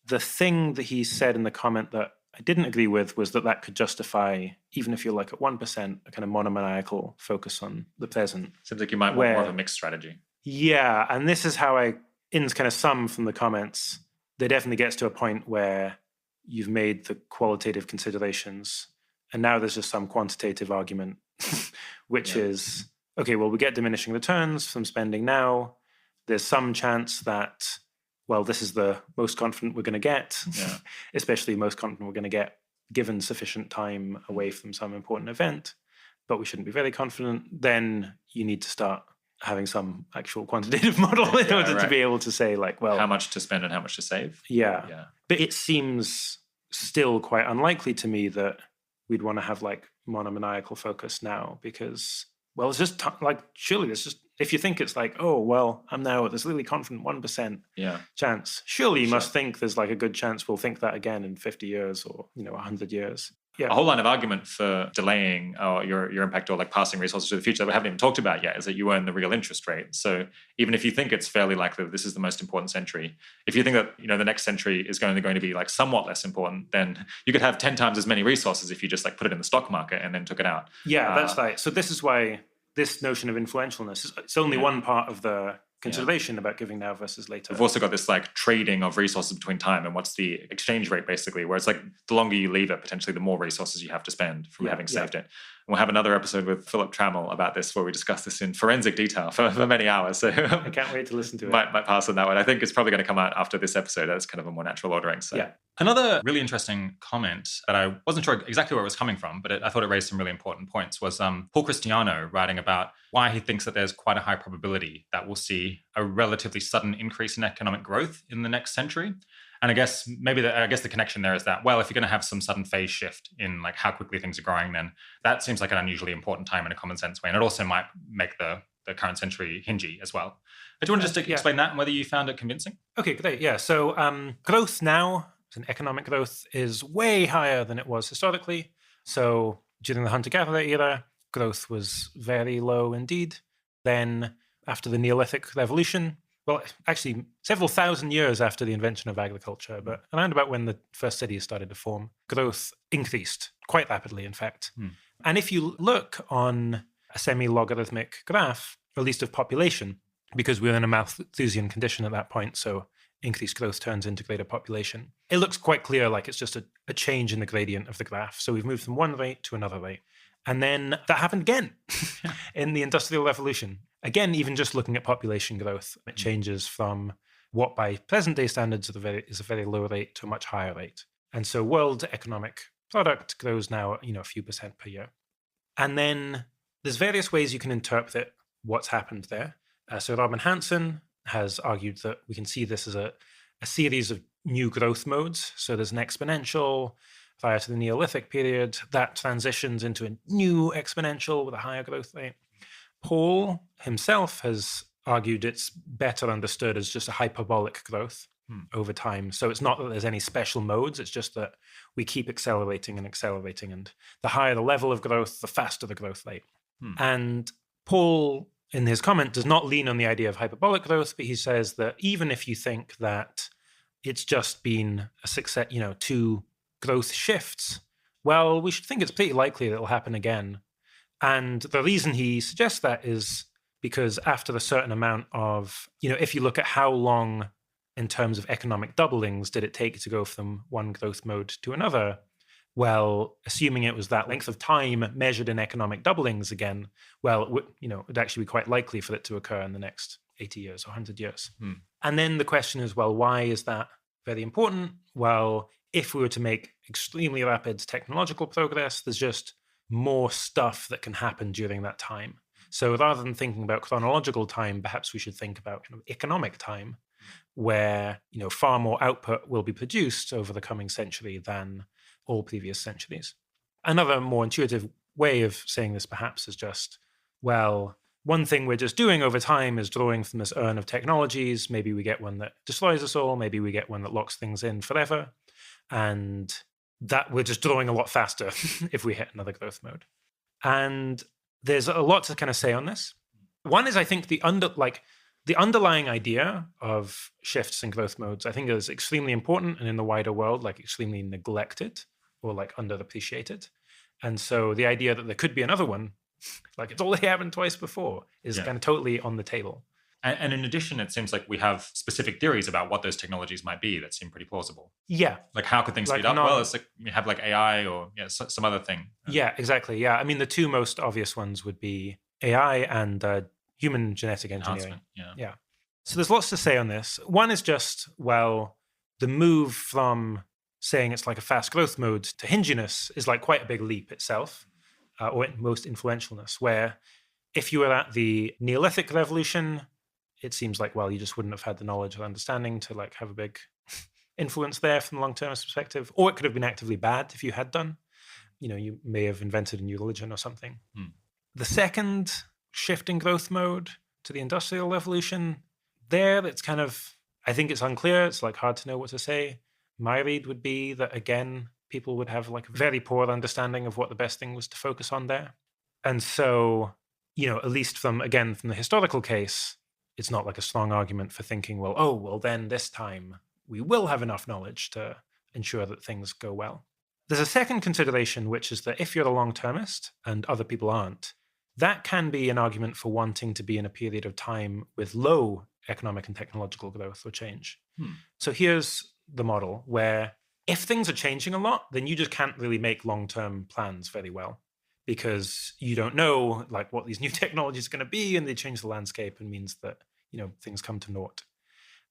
The thing that he said in the comment that I didn't agree with was that could justify, even if you're like at 1%, a kind of monomaniacal focus on the present. Seems like you might want more of a mixed strategy. Yeah, and this is how in kind of sum from the comments, there definitely gets to a point where you've made the qualitative considerations, and now there's just some quantitative argument, which is, okay, well, we get diminishing returns from spending now. There's some chance that, well, this is the most confident we're going to get, especially most confident we're going to get given sufficient time away from some important event, but we shouldn't be very confident. Then you need to start having some actual quantitative model in order to be able to say, like, well, how much to spend and how much to save. Yeah. But it seems still quite unlikely to me that we'd want to have like monomaniacal focus now, because, well, it's just like, surely there's just, if you think it's like, oh, well, I'm now at this really confident 1% chance, surely you must think there's like a good chance we'll think that again in 50 years or, 100 years. Yeah. A whole line of argument for delaying your impact or like passing resources to the future that we haven't even talked about yet is that you earn the real interest rate. So even if you think it's fairly likely that this is the most important century, if you think that the next century is going to be like somewhat less important, then you could have 10 times as many resources if you just like put it in the stock market and then took it out. Yeah, that's right. So this is why this notion of influentialness it's only one part of the consideration about giving now versus later. We've also got this like trading of resources between time and what's the exchange rate basically, where it's like the longer you leave it, potentially the more resources you have to spend from having saved it. And we'll have another episode with Philip Trammell about this where we discuss this in forensic detail for many hours. So I can't wait to listen to it. Might pass on that one. I think it's probably going to come out after this episode. That's kind of a more natural ordering. So. Yeah. Another really interesting comment that I wasn't sure exactly where it was coming from, but I thought it raised some really important points was Paul Cristiano writing about why he thinks that there's quite a high probability that we'll see a relatively sudden increase in economic growth in the next century. And I guess the connection there is that, well, if you're going to have some sudden phase shift in like how quickly things are growing, then that seems like an unusually important time in a common sense way. And it also might make the current century hingy as well. But do you want to just explain that and whether you found it convincing? Okay, great. Yeah. So growth now, and economic growth, is way higher than it was historically. So during the hunter-gatherer era, growth was very low indeed. Then after the Neolithic Revolution, well, actually several thousand years after the invention of agriculture, but around about when the first cities started to form, growth increased quite rapidly, in fact. And if you look on a semi-logarithmic graph, at least of population, because we're in a Malthusian condition at that point, so increased growth turns into greater population, it looks quite clear like it's just a change in the gradient of the graph. So we've moved from one rate to another rate. And then that happened again in the Industrial Revolution. Again, even just looking at population growth, it changes from what by present day standards is a very low rate to a much higher rate. And so world economic product grows now a few percent per year. And then there's various ways you can interpret what's happened there. So Robin Hanson has argued that we can see this as a series of new growth modes. So there's an exponential prior to the Neolithic period that transitions into a new exponential with a higher growth rate. Paul himself has argued it's better understood as just a hyperbolic growth over time. So it's not that there's any special modes, it's just that we keep accelerating, and the higher the level of growth, the faster the growth rate. And Paul, in his comment, does not lean on the idea of hyperbolic growth, but he says that even if you think that it's just been a success, 2 growth shifts, well, we should think it's pretty likely that it'll happen again. And the reason he suggests that is because after a certain amount of, if you look at how long in terms of economic doublings did it take to go from one growth mode to another, well, assuming it was that length of time measured in economic doublings again, well, it'd actually be quite likely for it to occur in the next 80 years or 100 years. And then the question is, well, why is that very important? Well, if we were to make extremely rapid technological progress, there's just more stuff that can happen during that time. So rather than thinking about chronological time, perhaps we should think about kind of economic time, where far more output will be produced over the coming century than all previous centuries. Another more intuitive way of saying this perhaps is just, well, one thing we're just doing over time is drawing from this urn of technologies. Maybe we get one that destroys us all. Maybe we get one that locks things in forever. And that we're just drawing a lot faster if we hit another growth mode. And there's a lot to kind of say on this. One is, I think, the underlying idea of shifts in growth modes, I think, is extremely important and in the wider world, like extremely neglected. or like underappreciated. And so the idea that there could be another one, like it's already happened twice before, is kind of totally on the table. And in addition, it seems like we have specific theories about what those technologies might be that seem pretty plausible. Yeah. Like how could things speed up? Well, it's like we have like AI or some other thing. Yeah, exactly. Yeah. I mean, the two most obvious ones would be AI and human genetic engineering. Yeah. So there's lots to say on this. One is just, well, the move from saying it's like a fast growth mode to hinginess is like quite a big leap itself, or at most influentialness, where if you were at the Neolithic revolution, it seems like, well, you just wouldn't have had the knowledge or understanding to like have a big influence there from the long-termist perspective, or it could have been actively bad if you had done. You may have invented a new religion or something. The second shift in growth mode to the industrial revolution, there it's kind of, I think it's unclear. It's like hard to know what to say. My read would be that, again, people would have like a very poor understanding of what the best thing was to focus on there. And so, at least from the historical case, it's not like a strong argument for thinking, well, then this time we will have enough knowledge to ensure that things go well. There's a second consideration, which is that if you're a long-termist and other people aren't, that can be an argument for wanting to be in a period of time with low economic and technological growth or change. So here's the model where if things are changing a lot, then you just can't really make long-term plans very well because you don't know like what these new technologies are going to be, and they change the landscape and means that, things come to naught.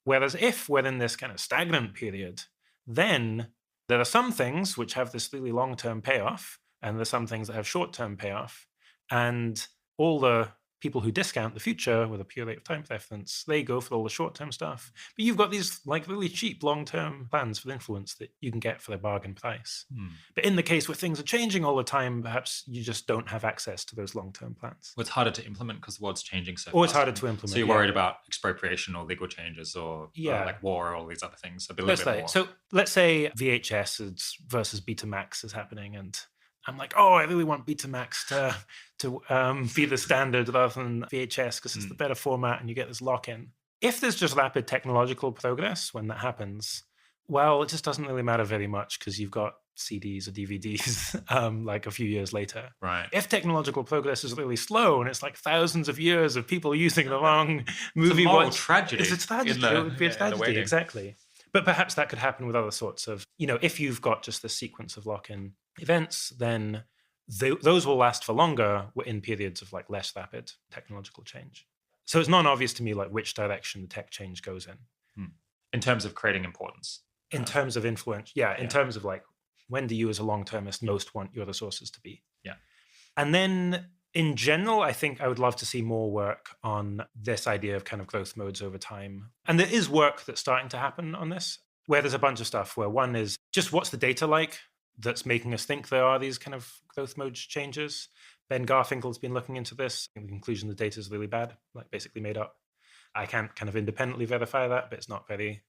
Whereas if we're in this kind of stagnant period, then there are some things which have this really long-term payoff, and there's some things that have short-term payoff. And all the people who discount the future with a pure rate of time preference, they go for all the short-term stuff. But you've got these like really cheap long-term plans for influence that you can get for a bargain price. But in the case where things are changing all the time, perhaps you just don't have access to those long-term plans. Well, it's harder to implement because the world's changing so fast. Or it's harder to implement. So you're worried about expropriation or legal changes or like war or all these other things. So a little bit more. So let's say VHS versus Betamax is happening, and I'm like, I really want Betamax to be the standard rather than VHS because it's the better format and you get this lock-in. If there's just rapid technological progress when that happens, well, it just doesn't really matter very much because you've got CDs or DVDs like a few years later. Right. If technological progress is really slow and it's like thousands of years of people using the wrong movie, it's a moral tragedy. It's a tragedy. It would be a tragedy, exactly. But perhaps that could happen with other sorts of, if you've got just this sequence of lock-in events, then those will last for longer in periods of like less rapid technological change. So it's not obvious to me like which direction the tech change goes in. In terms of creating importance. In terms of influence. In terms of like, when do you as a long-termist most want your resources to be? Yeah. And then in general, I think I would love to see more work on this idea of kind of growth modes over time. And there is work that's starting to happen on this, where there's a bunch of stuff where one is just what's the data like that's making us think there are these kind of growth mode changes. Ben Garfinkel's been looking into this. And the conclusion the data is really bad, like basically made up. I can't kind of independently verify that, but it's not very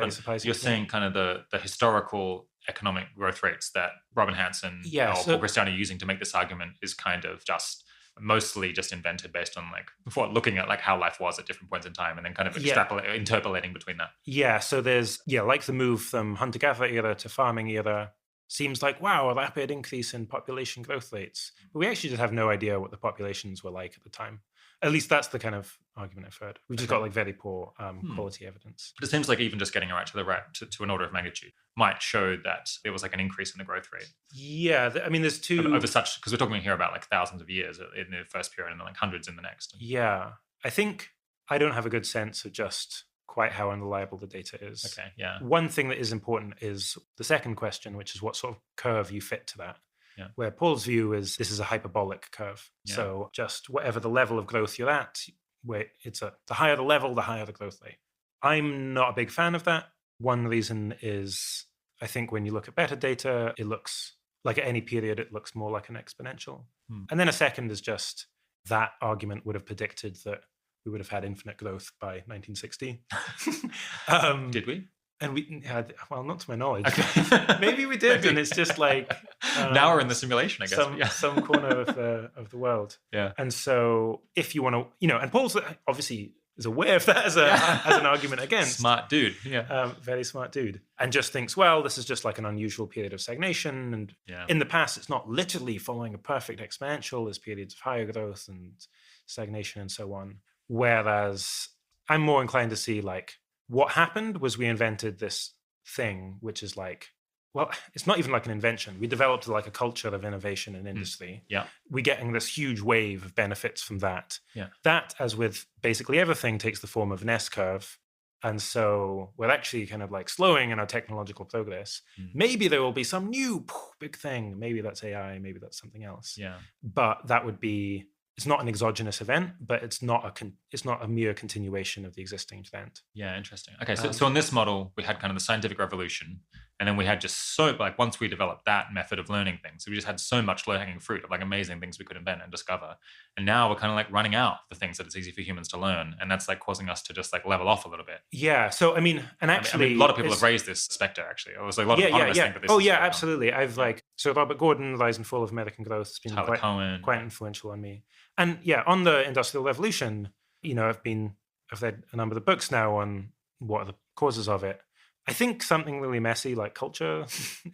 surprising. You're saying kind of the historical economic growth rates that Robin Hanson or Paul Christiani are using to make this argument is kind of just mostly just invented based on like looking at like how life was at different points in time and then kind of interpolating between that. Yeah. So there's like the move from hunter-gatherer era to farming era seems like, wow, a rapid increase in population growth rates. But we actually just have no idea what the populations were like at the time. At least that's the kind of argument I've heard. We've just got like very poor quality evidence. But it seems like even just getting it right to an order of magnitude might show that there was like an increase in the growth rate. Yeah, I mean, there's two over such, because we're talking here about like thousands of years in the first period and then like hundreds in the next. Yeah, I think I don't have a good sense of just quite how unreliable the data is. Okay, yeah. One thing that is important is the second question, which is what sort of curve you fit to that. Yeah. Where Paul's view is this is a hyperbolic curve. Yeah. So just whatever the level of growth you're at, where the higher the level, the higher the growth rate. I'm not a big fan of that. One reason is I think when you look at better data, it looks like at any period, it looks more like an exponential. And then a second is just that argument would have predicted that we would have had infinite growth by 1960. Did we? And we had, well, not to my knowledge. Okay. Maybe we did, and it's just like now we're in the simulation, I guess. Some corner of the world. Yeah. And so, if you want to, and Paul's obviously is aware of that as an argument against. Smart dude. Yeah. Very smart dude. And just thinks, well, this is just like an unusual period of stagnation. And in the past, it's not literally following a perfect exponential. There's periods of higher growth and stagnation and so on. Whereas I'm more inclined to see like what happened was we invented this thing, which is like, well, it's not even like an invention. We developed like a culture of innovation in industry. Yeah. We're getting this huge wave of benefits from that. Yeah. That, as with basically everything, takes the form of an S-curve. And so we're actually kind of like slowing in our technological progress. Maybe there will be some new big thing. Maybe that's AI. Maybe that's something else. Yeah. But that would be, it's not an exogenous event, but it's not a mere continuation of the existing event. Yeah, interesting. Okay, so in this model, we had kind of the scientific revolution, and then we had just so, like, once we developed that method of learning things, we just had so much low-hanging fruit of like amazing things we could invent and discover. And now we're kind of like running out the things that it's easy for humans to learn, and that's like causing us to just like level off a little bit. Yeah. So I mean, a lot of people have raised this specter. Actually, it was like a lot of economists think that this. Oh yeah, absolutely. I've so Robert Gordon, Rise and Fall of American Growth, has been quite influential on me. And yeah, on the Industrial Revolution, I've read a number of the books now on what are the causes of it. I think something really messy like culture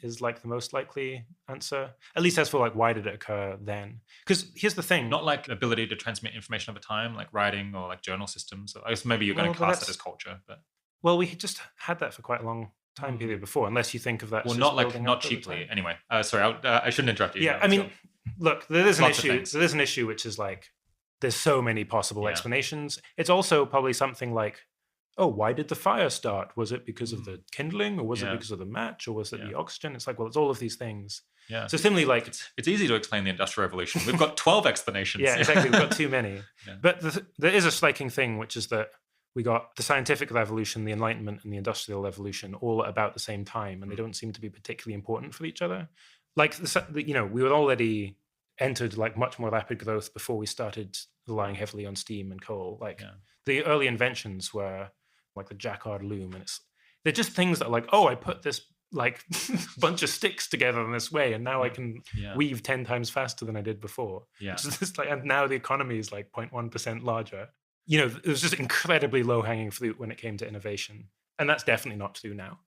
is like the most likely answer, at least as for like why did it occur then? Because here's the thing. Not like ability to transmit information over time, like writing or like journal systems. I guess maybe you're going to class that as culture. But well, we just had that for quite a long time period before, unless you think of that. Well, not cheaply. Anyway, sorry, I shouldn't interrupt you. Yeah, I mean, look, there is an issue. There is an issue which is like there's so many possible explanations. It's also probably something like, oh, why did the fire start? Was it because of the kindling, or was it because of the match, or was it the oxygen? It's like, well, it's all of these things. Yeah. So similarly, like it's easy to explain the Industrial Revolution. We've got 12 explanations. Yeah, exactly. We've got too many. But there is a striking thing, which is that we got the scientific revolution, the Enlightenment, and the Industrial Revolution all at about the same time, and they don't seem to be particularly important for each other. Like, we were already entered like much more rapid growth before we started relying heavily on steam and coal. Like the early inventions were like the Jacquard loom, and they're just things that are like, oh, I put this like bunch of sticks together in this way, and now I can weave 10 times faster than I did before. Yeah. Just like, and now the economy is like 0.1% larger. It was just incredibly low-hanging fruit when it came to innovation. And that's definitely not true now.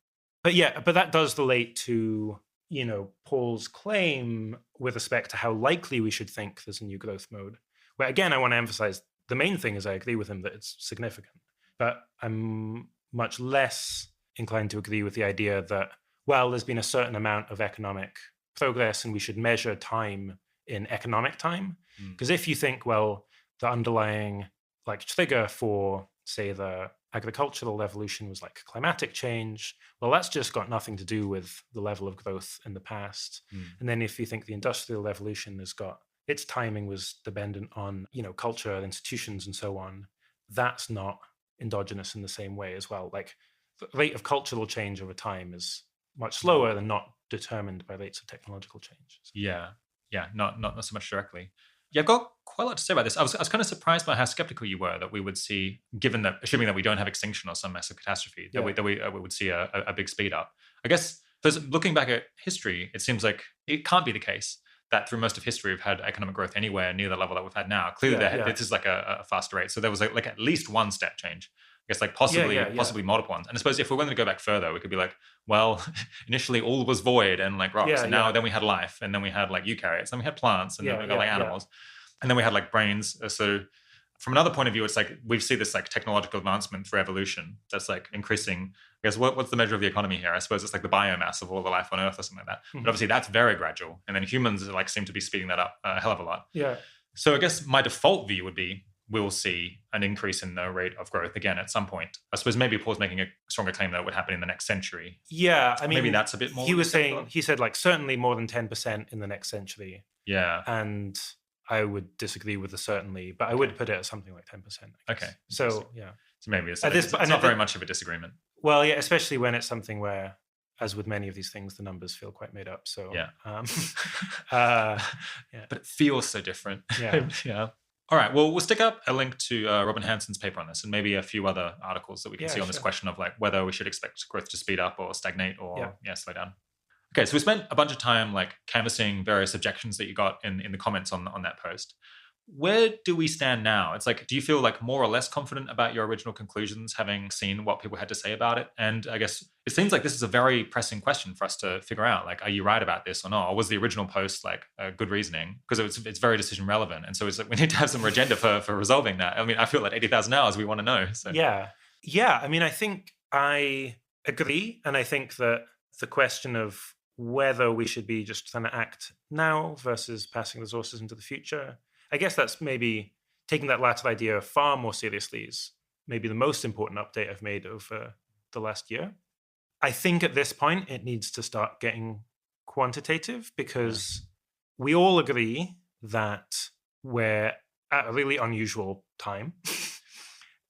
But that does relate to, Paul's claim with respect to how likely we should think there's a new growth mode. Where again, I want to emphasize the main thing is I agree with him that it's significant. But I'm much less inclined to agree with the idea that, well, there's been a certain amount of economic progress and we should measure time in economic time. Because if you think, well, the underlying like trigger for, say, the agricultural revolution was like climatic change, well, that's just got nothing to do with the level of growth in the past. And then if you think the Industrial Revolution has got, its timing was dependent on, culture, institutions, and so on, that's not endogenous in the same way as well. Like the rate of cultural change over time is much slower and not determined by rates of technological change. So. Yeah, not so much directly. Yeah, I've got quite a lot to say about this. I was kind of surprised by how skeptical you were that we would see, assuming that we don't have extinction or some massive catastrophe, that we would see a big speed up. I guess, looking back at history, it seems like it can't be the case that through most of history we've had economic growth anywhere near the level that we've had now. Clearly, this is like a faster rate. So there was like at least one step change. I guess like possibly multiple ones. And I suppose if we're going to go back further, we could be like, well, initially all was void and like rocks, and then we had life, and then we had like eukaryotes, then we had plants, and then we got like animals, and then we had like brains. So from another point of view, it's like we see this like technological advancement through evolution that's like increasing. I guess what's the measure of the economy here? I suppose it's like the biomass of all the life on Earth or something like that. But obviously that's very gradual, and then humans like seem to be speeding that up a hell of a lot. Yeah. So I guess my default view would be we'll see an increase in the rate of growth again at some point. I suppose maybe Paul's making a stronger claim that it would happen in the next century. Yeah, I mean, maybe that's a bit more. He said like certainly more than 10% in the next century. Yeah, and I would disagree with the certainly, but I would put it at something like 10%. Okay, so yeah, so maybe it's not very much of a disagreement. Well, yeah, especially when it's something where, as with many of these things, the numbers feel quite made up. So but it feels so different. Yeah, yeah. All right, well, we'll stick up a link to Robin Hanson's paper on this and maybe a few other articles that we can see on this question of like whether we should expect growth to speed up or stagnate or slow down. Okay, so we spent a bunch of time like canvassing various objections that you got in the comments on that post. where do we stand now? It's like, do you feel like more or less confident about your original conclusions, having seen what people had to say about it? And I guess it seems like this is a very pressing question for us to figure out. Like, are you right about this or not? Or was the original post like good reasoning? Because it's very decision relevant. And so it's like, we need to have some agenda for resolving that. I mean, I feel at 80,000 hours, we want to know. So. Yeah. I mean, I think I agree. And I think that the question of whether we should be just trying to act now versus passing resources into the future, I guess that's maybe taking that latter idea far more seriously is maybe the most important update I've made over the last year. I think at this point, it needs to start getting quantitative because we all agree that we're at a really unusual time,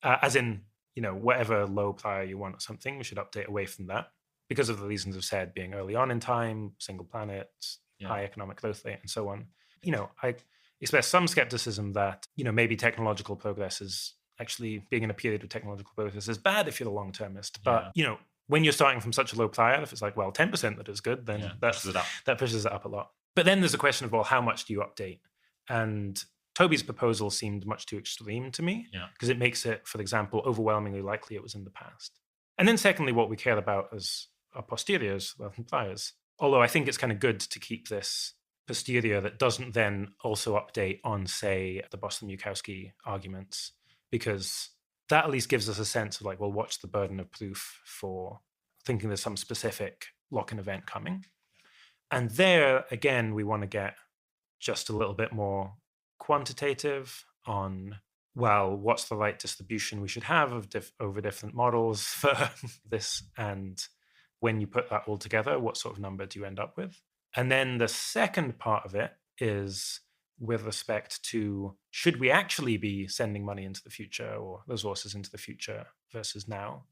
as in, whatever low prior you want or something, we should update away from that because of the reasons I've said, being early on in time, single planets, high economic growth rate, and so on. I express some skepticism that, maybe technological progress is actually being in a period of technological progress is bad if you're a long-termist. But, when you're starting from such a low prior, if it's like, 10% that is good, then that pushes it up a lot. But then there's a question of, how much do you update? And Toby's proposal seemed much too extreme to me because it makes it, for example, overwhelmingly likely it was in the past. And then secondly, what we care about as our posteriors rather than priors. Although I think it's kind of good to keep this posterior that doesn't then also update on, say, the Boston-Minkowski arguments, because that at least gives us a sense of what's the burden of proof for thinking there's some specific lock-in event coming. And there, again, we want to get just a little bit more quantitative on, what's the right distribution we should have of over different models for this, and when you put that all together, what sort of number do you end up with? And then the second part of it is with respect to, should we actually be sending money into the future or resources into the future versus now?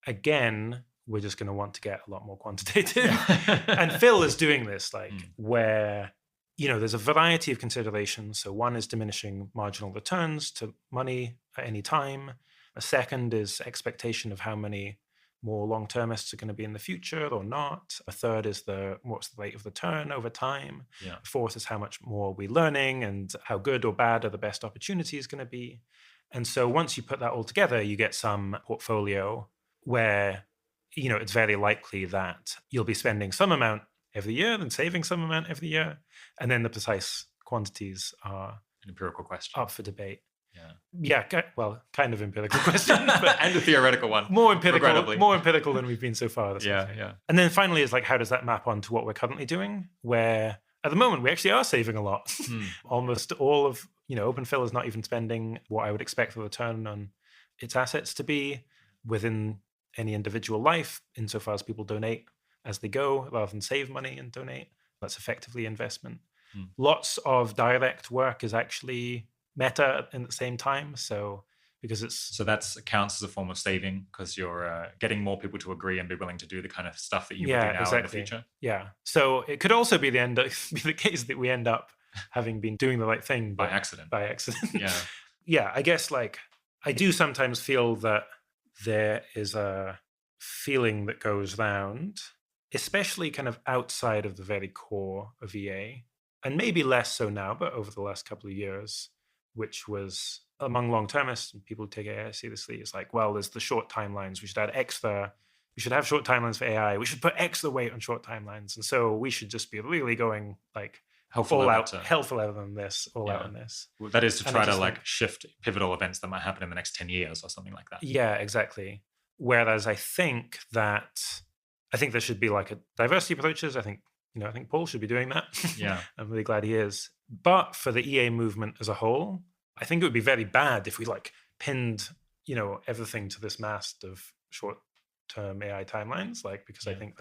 Again, we're just going to want to get a lot more quantitative. And Phil is doing this, where, there's a variety of considerations. So one is diminishing marginal returns to money at any time. A second is expectation of how many more long-termists are going to be in the future or not. A third is what's the rate of return over time. A fourth is how much more are we learning and how good or bad are the best opportunities going to be. And so once you put that all together, you get some portfolio where, it's very likely that you'll be spending some amount every year and saving some amount every year. And then the precise quantities are an empirical question up for debate. Kind of empirical question, but and a theoretical one. More empirical than we've been so far. Yeah. And then finally is how does that map onto what we're currently doing? Where at the moment we actually are saving a lot. Almost all of OpenPhil is not even spending what I would expect the return on its assets to be within any individual life, insofar as people donate as they go rather than save money and donate. That's effectively investment. Lots of direct work is actually meta in the same time. So that counts as a form of saving because you're getting more people to agree and be willing to do the kind of stuff that you would do now in the future. Yeah. So it could also be be the case that we end up having been doing the right thing by accident. Yeah. I guess I do sometimes feel that there is a feeling that goes round, especially kind of outside of the very core of EA, and maybe less so now, but over the last couple of years, which was among long-termists and people who take AI seriously, it's there's the short timelines. We should have short timelines for AI. We should put extra weight on short timelines. And so we should just be really going all out on this, out on this. Well, that is to try to shift pivotal events that might happen in the next 10 years or something like that. Yeah, exactly. Whereas I think there should be a diversity approaches. I think Paul should be doing that. Yeah. I'm really glad he is. But for the EA movement as a whole, I think it would be very bad if we pinned, everything to this mast of short-term AI timelines, because I think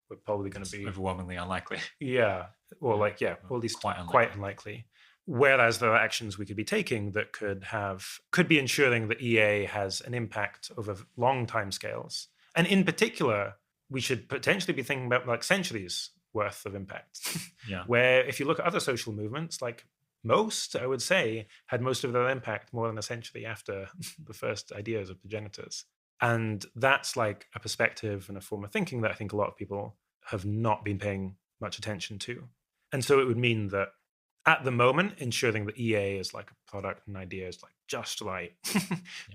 we're probably going to be overwhelmingly unlikely. Yeah. Or at least quite unlikely. Whereas there are actions we could be taking that could be ensuring that EA has an impact over long time scales. And in particular, we should potentially be thinking about centuries worth of impact. Where if you look at other social movements, most, I would say, had most of their impact more than a century after the first ideas of progenitors. And that's a perspective and a form of thinking that I think a lot of people have not been paying much attention to. And so it would mean that At the moment, ensuring that EA is like a product and idea is like just right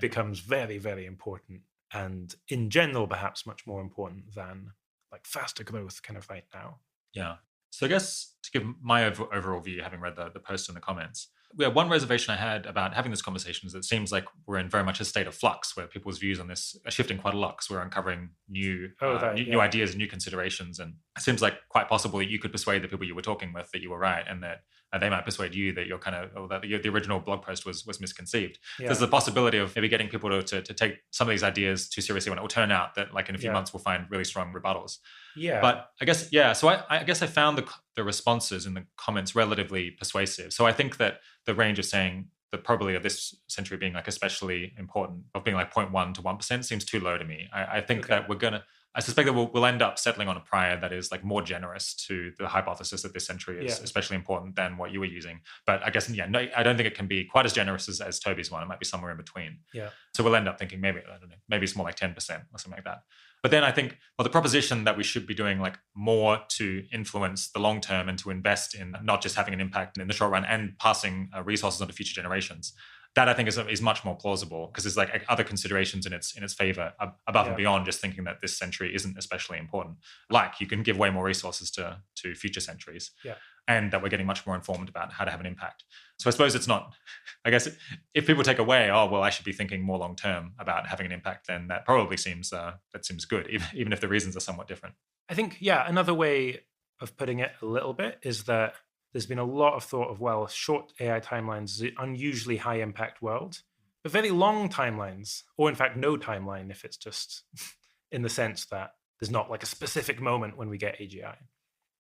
becomes very, very important. And in general, perhaps much more important than like faster growth kind of right now. Yeah. So I guess to give my overall view, having read the post and the comments, one reservation I had about having this conversation is it seems like we're in very much a state of flux where people's views on this are shifting quite a lot because we're uncovering new ideas and new considerations. And it seems like quite possible that you could persuade the people you were talking with that you were right and that they might persuade you that you're the original blog post was misconceived. Yeah. There's the possibility of maybe getting people to take some of these ideas too seriously when it will turn out that like in a few months we'll find really strong rebuttals. Yeah. But I guess, so I guess I found the responses in the comments relatively persuasive. So I think that the range of saying the probability of this century being like especially important, of being like 0.1 to 1% seems too low to me. I think that I suspect that we'll end up settling on a prior that is like more generous to the hypothesis that this century is especially important than what you were using. But I guess, no, I don't think it can be quite as generous as Toby's one. It might be somewhere in between. Yeah. So we'll end up thinking maybe it's more like 10% or something like that. But then I think, the proposition that we should be doing like more to influence the long term and to invest in not just having an impact in the short run and passing resources on to future generations, that I think is much more plausible because there's like other considerations in its favor above and beyond just thinking that this century isn't especially important. Like you can give way more resources to future centuries. Yeah. And that we're getting much more informed about how to have an impact. So I suppose it's not, I guess, if people take away, I should be thinking more long term about having an impact, then that probably seems good, even if the reasons are somewhat different. I think, another way of putting it a little bit is that there's been a lot of thought of, short AI timelines is an unusually high impact world, but very long timelines, or in fact, no timeline if it's just in the sense that there's not like a specific moment when we get AGI.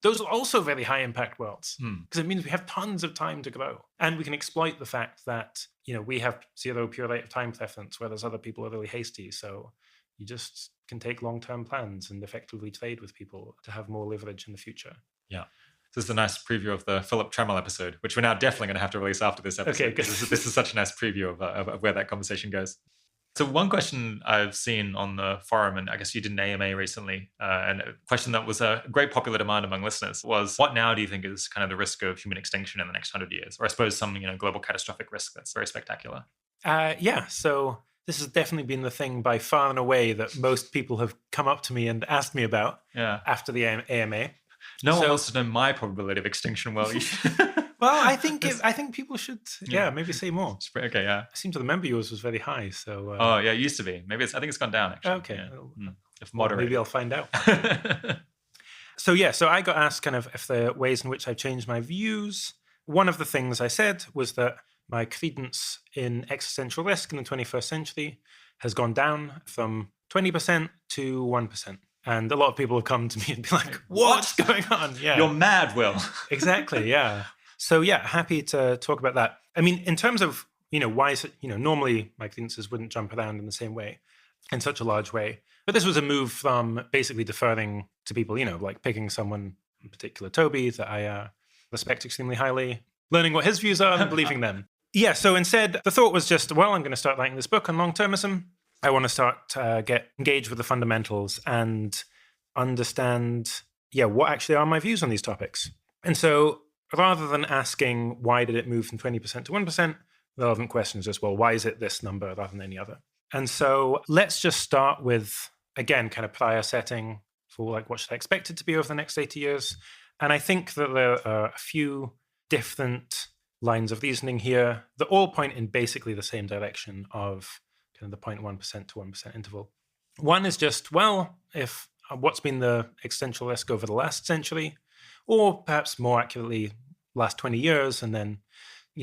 Those are also very high impact worlds because it means we have tons of time to grow and we can exploit the fact that, we have zero pure rate of time preference, whereas other people are really hasty. So you just can take long-term plans and effectively trade with people to have more leverage in the future. Yeah. This is a nice preview of the Philip Trammell episode, which we're now definitely going to have to release after this episode. Okay, good. This is such a nice preview of where that conversation goes. So one question I've seen on the forum, and I guess you did an AMA recently, and a question that was a great popular demand among listeners was, what now do you think is kind of the risk of human extinction in the next 100 years? Or I suppose some global catastrophic risk that's very spectacular. So this has definitely been the thing by far and away that most people have come up to me and asked me about after the AMA. No one wants to know my probability of extinction. Well, well, I think people should, maybe say more. Okay, yeah. I seem to remember yours was very high. So. It used to be. Maybe I think it's gone down actually. Okay. Yeah. If moderate. Maybe I'll find out. So I got asked kind of if the ways in which I've changed my views. One of the things I said was that my credence in existential risk in the 21st century has gone down from 20% to 1%. And a lot of people have come to me and be like, what's going on? Yeah. You're mad, Will. Exactly, yeah. So happy to talk about that. I mean, in terms of, why is it, normally my credences wouldn't jump around in the same way, in such a large way. But this was a move from basically deferring to people, like picking someone, in particular Toby, that I respect extremely highly, learning what his views are and believing them. Yeah, so instead, the thought was just, I'm going to start writing this book on Longtermism. I want to start get engaged with the fundamentals and understand, what actually are my views on these topics. And so rather than asking why did it move from 20% to 1%, the relevant question is just, why is it this number rather than any other? And so let's just start with, again, kind of prior setting for like what should I expect it to be over the next 80 years. And I think that there are a few different lines of reasoning here that all point in basically the same direction of kind of the 0.1% to 1% interval. One is just, if what's been the existential risk over the last century, or perhaps more accurately, last 20 years, and then,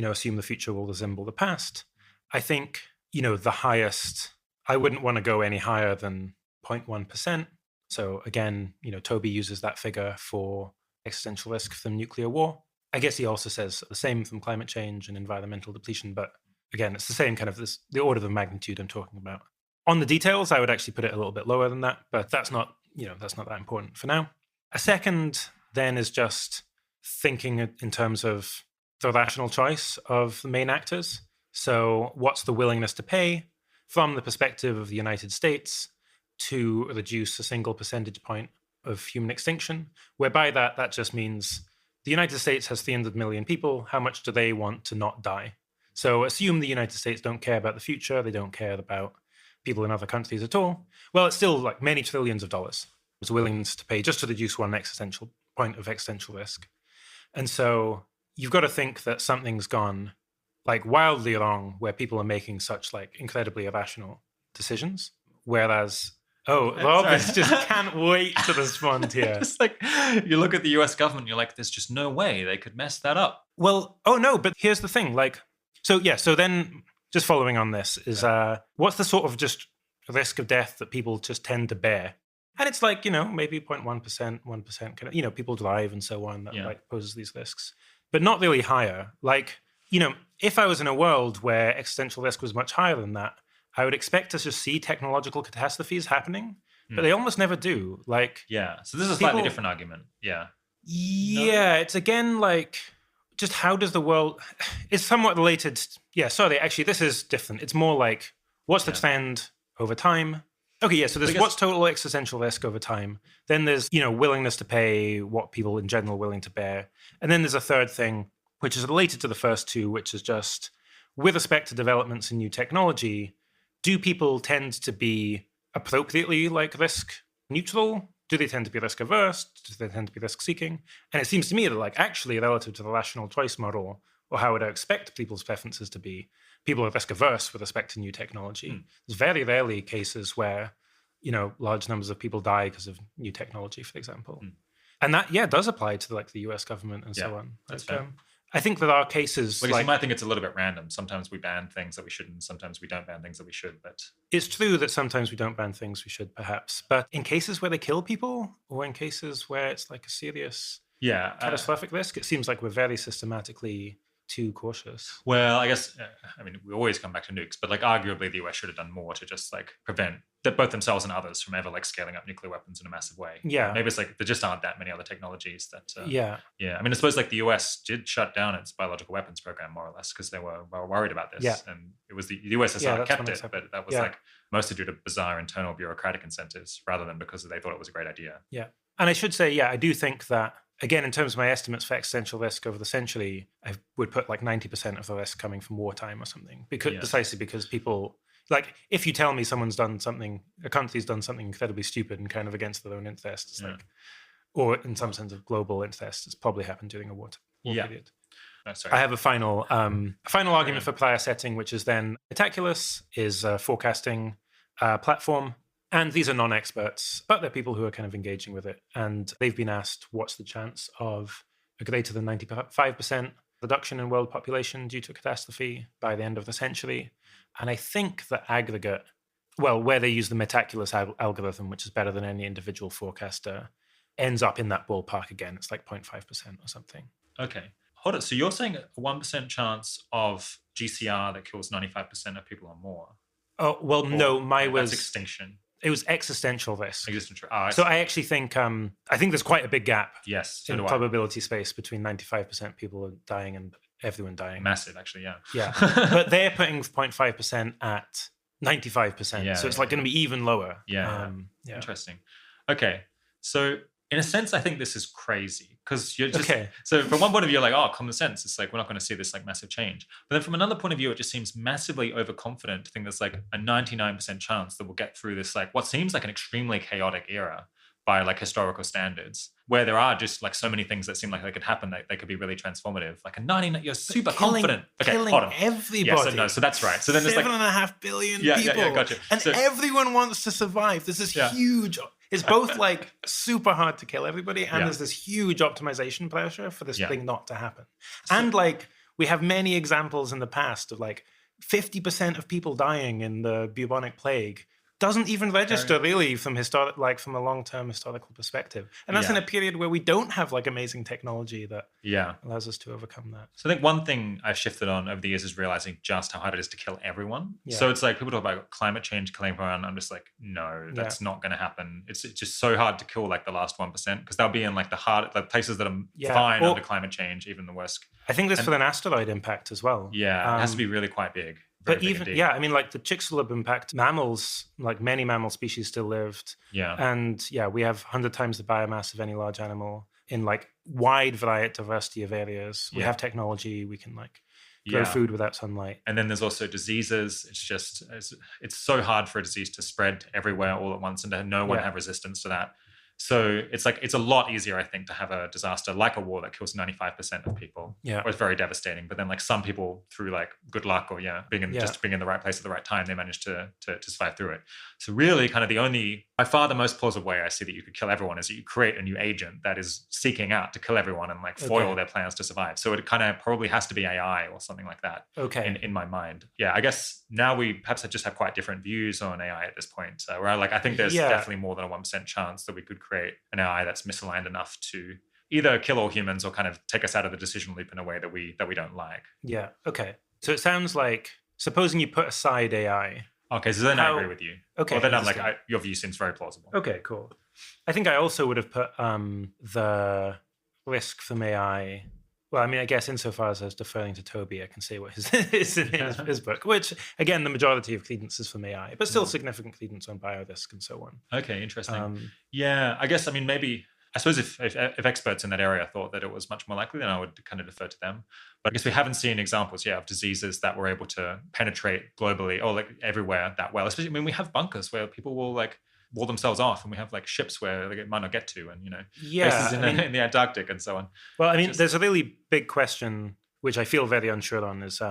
assume the future will resemble the past. I think, the highest, I wouldn't want to go any higher than 0.1%. So again, Toby uses that figure for existential risk from nuclear war. I guess he also says the same from climate change and environmental depletion, but again, it's the same kind of the order of magnitude I'm talking about. On the details, I would actually put it a little bit lower than that, but that's not that important for now. A second then is just thinking in terms of the rational choice of the main actors. So what's the willingness to pay from the perspective of the United States to reduce a single percentage point of human extinction, whereby that just means the United States has 300 million people. How much do they want to not die? So assume the United States don't care about the future. They don't care about people in other countries at all. Well, it's still like many trillions of dollars was willingness to pay just to reduce one existential point of existential risk. And so you've got to think that something's gone like wildly wrong where people are making such like incredibly irrational decisions. Whereas, Rob just can't wait to respond here. Just like you look at the US government, you're like, there's just no way they could mess that up. Well, no, but here's the thing. Like, so then just following on this is what's the sort of just risk of death that people just tend to bear? And it's like, maybe 0.1%, 1%, people drive and so on that like poses these risks, but not really higher. Like, if I was in a world where existential risk was much higher than that, I would expect to just see technological catastrophes happening, but they almost never do. Like, so this is a slightly different argument. It's again like, just how does the world? It's somewhat related. Actually, this is different. It's more like, what's the trend over time? Okay, so there's what's total existential risk over time. Then there's, willingness to pay, what people in general are willing to bear. And then there's a third thing, which is related to the first two, which is just, with respect to developments in new technology, do people tend to be appropriately like risk neutral? Do they tend to be risk averse? Do they tend to be risk seeking? And it seems to me that like actually relative to the rational choice model, or how would I expect people's preferences to be, people are risk averse with respect to new technology. There's very rarely cases where, large numbers of people die because of new technology, for example. And that, does apply to like the US government and so on. That's fair. I think there are cases because you might think it's a little bit random. Sometimes we ban things that we shouldn't. Sometimes we don't ban things that we should. But it's true that sometimes we don't ban things we should, perhaps. But in cases where they kill people, or in cases where it's like a serious catastrophic risk, it seems like we're very systematically too cautious. Well, I guess, we always come back to nukes, but like arguably the US should have done more to just like prevent both themselves and others from ever like scaling up nuclear weapons in a massive way. Maybe it's like there just aren't that many other technologies that. I suppose like the US did shut down its biological weapons program more or less because they were worried about this, and it was the USSR kept it, but that was like mostly due to bizarre internal bureaucratic incentives rather than because they thought it was a great idea. And I should say, I do think that, again, in terms of my estimates for existential risk over the century, I would put like 90% of the risk coming from wartime or something, precisely because people, like, if you tell me someone's done something, a country's done something incredibly stupid and kind of against their own interests, like, or in some sense of global interests, it's probably happened during a war period. I have a final argument for prior setting, which is then Metaculus is a forecasting platform. And these are non-experts, but they're people who are kind of engaging with it. And they've been asked, what's the chance of a greater than 95% reduction in world population due to a catastrophe by the end of the century? And I think the aggregate, where they use the Metaculus algorithm, which is better than any individual forecaster, ends up in that ballpark again. It's like 0.5% or something. Okay. Hold it. So you're saying a 1% chance of GCR that kills 95% of people or more? Oh, well, no, was... That's extinction. It was existential risk. Existential. So I actually think there's quite a big gap in the probability space between 95% people dying and everyone dying. Massive, actually, Yeah. But they're putting 0.5% at 95%. So it's like going to be even lower. Interesting. Okay. So in a sense, I think this is crazy because you're just so from one point of view, you're like, common sense. It's like we're not going to see this like massive change. But then from another point of view, it just seems massively overconfident to think there's like a 99% chance that we'll get through this like what seems like an extremely chaotic era by like historical standards, where there are just like so many things that seem like they could happen that they could be really transformative. Like a 99, you're super confident. Killing everybody. Yeah, so that's right. So then there's 7.5 billion people. Yeah, gotcha. And everyone wants to survive. There's this huge. It's both like super hard to kill everybody, and there's this huge optimization pressure for this thing not to happen. And like we have many examples in the past of like 50% of people dying in the bubonic plague doesn't even register really from a long-term historical perspective. And that's in a period where we don't have like amazing technology that allows us to overcome that. So I think one thing I've shifted on over the years is realizing just how hard it is to kill everyone. So it's like people talk about climate change killing everyone. I'm just like, no, that's not going to happen. It's just so hard to kill like the last 1% because they'll be in like the places that are fine under climate change, even the worst. I think for an asteroid impact as well. It has to be really quite big. But even, like the Chicxulub impact, mammals, like many mammal species still lived. Yeah. And we have 100 times the biomass of any large animal in like wide diversity of areas. We have technology, we can like grow food without sunlight. And then there's also diseases. It's so hard for a disease to spread everywhere all at once and to no one have resistance to that. So it's a lot easier, I think, to have a disaster like a war that kills 95% of people. Yeah. Or it's very devastating. But then like some people through like good luck or just being in the right place at the right time, they manage to survive through it. So really kind of by far the most plausible way I see that you could kill everyone is that you create a new agent that is seeking out to kill everyone and like foil their plans to survive. So it kind of probably has to be AI or something like that. Okay. In my mind. Yeah, I guess now we perhaps just have quite different views on AI at this point. Where I think there's definitely more than a 1% chance that we could create an AI that's misaligned enough to either kill all humans or kind of take us out of the decision loop in a way that we don't like. Yeah. Okay. So it sounds like, supposing you put aside AI. Okay, so then I agree with you. Okay. Well, then I'm like, your view seems very plausible. Okay, cool. I think I also would have put the risk from AI. Well, I mean, I guess insofar as I was deferring to Toby, I can say what is in his book, which, again, the majority of credence is from AI, but still significant credence on biorisk and so on. Okay, interesting. I guess, I mean, maybe, I suppose if experts in that area thought that it was much more likely, then I would kind of defer to them. But I guess we haven't seen examples, of diseases that were able to penetrate globally or like everywhere that well. Especially, I mean, we have bunkers where people will like wall themselves off, and we have like ships where they might not get to, and places in the Antarctic and so on. Well, I mean, there's a really big question which I feel very unsure on is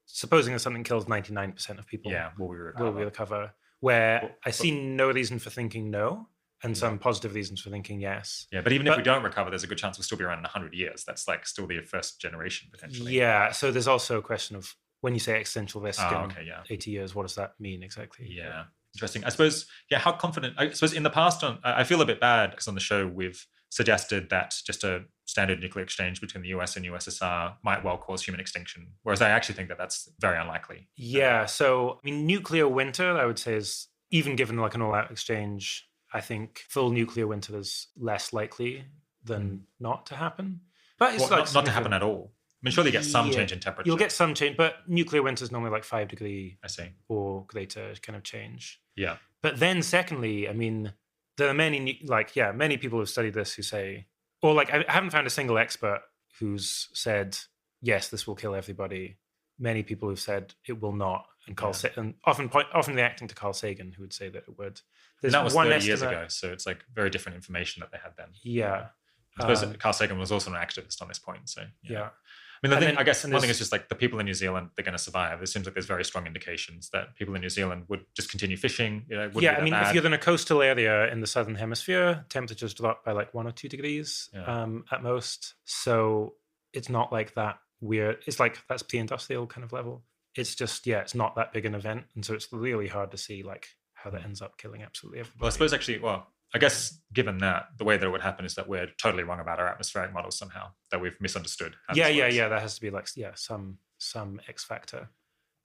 supposing that something kills 99% of people. Yeah, will we recover? Where I see no reason for thinking no, and some positive reasons for thinking yes. Yeah, but even if we don't recover, there's a good chance we'll still be around in 100 years. That's like still the first generation potentially. Yeah, so there's also a question of when you say existential risk in 80 years, what does that mean exactly? Yeah. Interesting. I suppose, how confident, I suppose in the past, I feel a bit bad because on the show we've suggested that just a standard nuclear exchange between the US and USSR might well cause human extinction, whereas I actually think that that's very unlikely. Yeah, so, I mean, nuclear winter, I would say, is, even given like an all-out exchange, I think full nuclear winter is less likely than not to happen. But it's not to happen at all. I mean, surely you get some change in temperature. You'll get some change, but nuclear winter is normally like 5 degree or greater kind of change. Yeah. But then secondly, I mean, there are many people who've studied this who say, or like, I haven't found a single expert who's said, yes, this will kill everybody. Many people who've said it will not. And and often reacting to Carl Sagan, who would say that it would. And that was 30 years ago, so it's like very different information that they had then. Yeah. I suppose Carl Sagan was also an activist on this point, so yeah. I mean, one thing is just like the people in New Zealand, they're going to survive. It seems like there's very strong indications that people in New Zealand would just continue fishing. If you're in a coastal area in the southern hemisphere, temperatures drop by like 1 or 2 degrees at most. So it's not like that weird. It's like that's pre-industrial kind of level. It's just, it's not that big an event. And so it's really hard to see like how that ends up killing absolutely everybody. Well, I suppose actually, I guess given that, the way that it would happen is that we're totally wrong about our atmospheric models somehow, that we've misunderstood. Yeah. That has to be like, some X factor.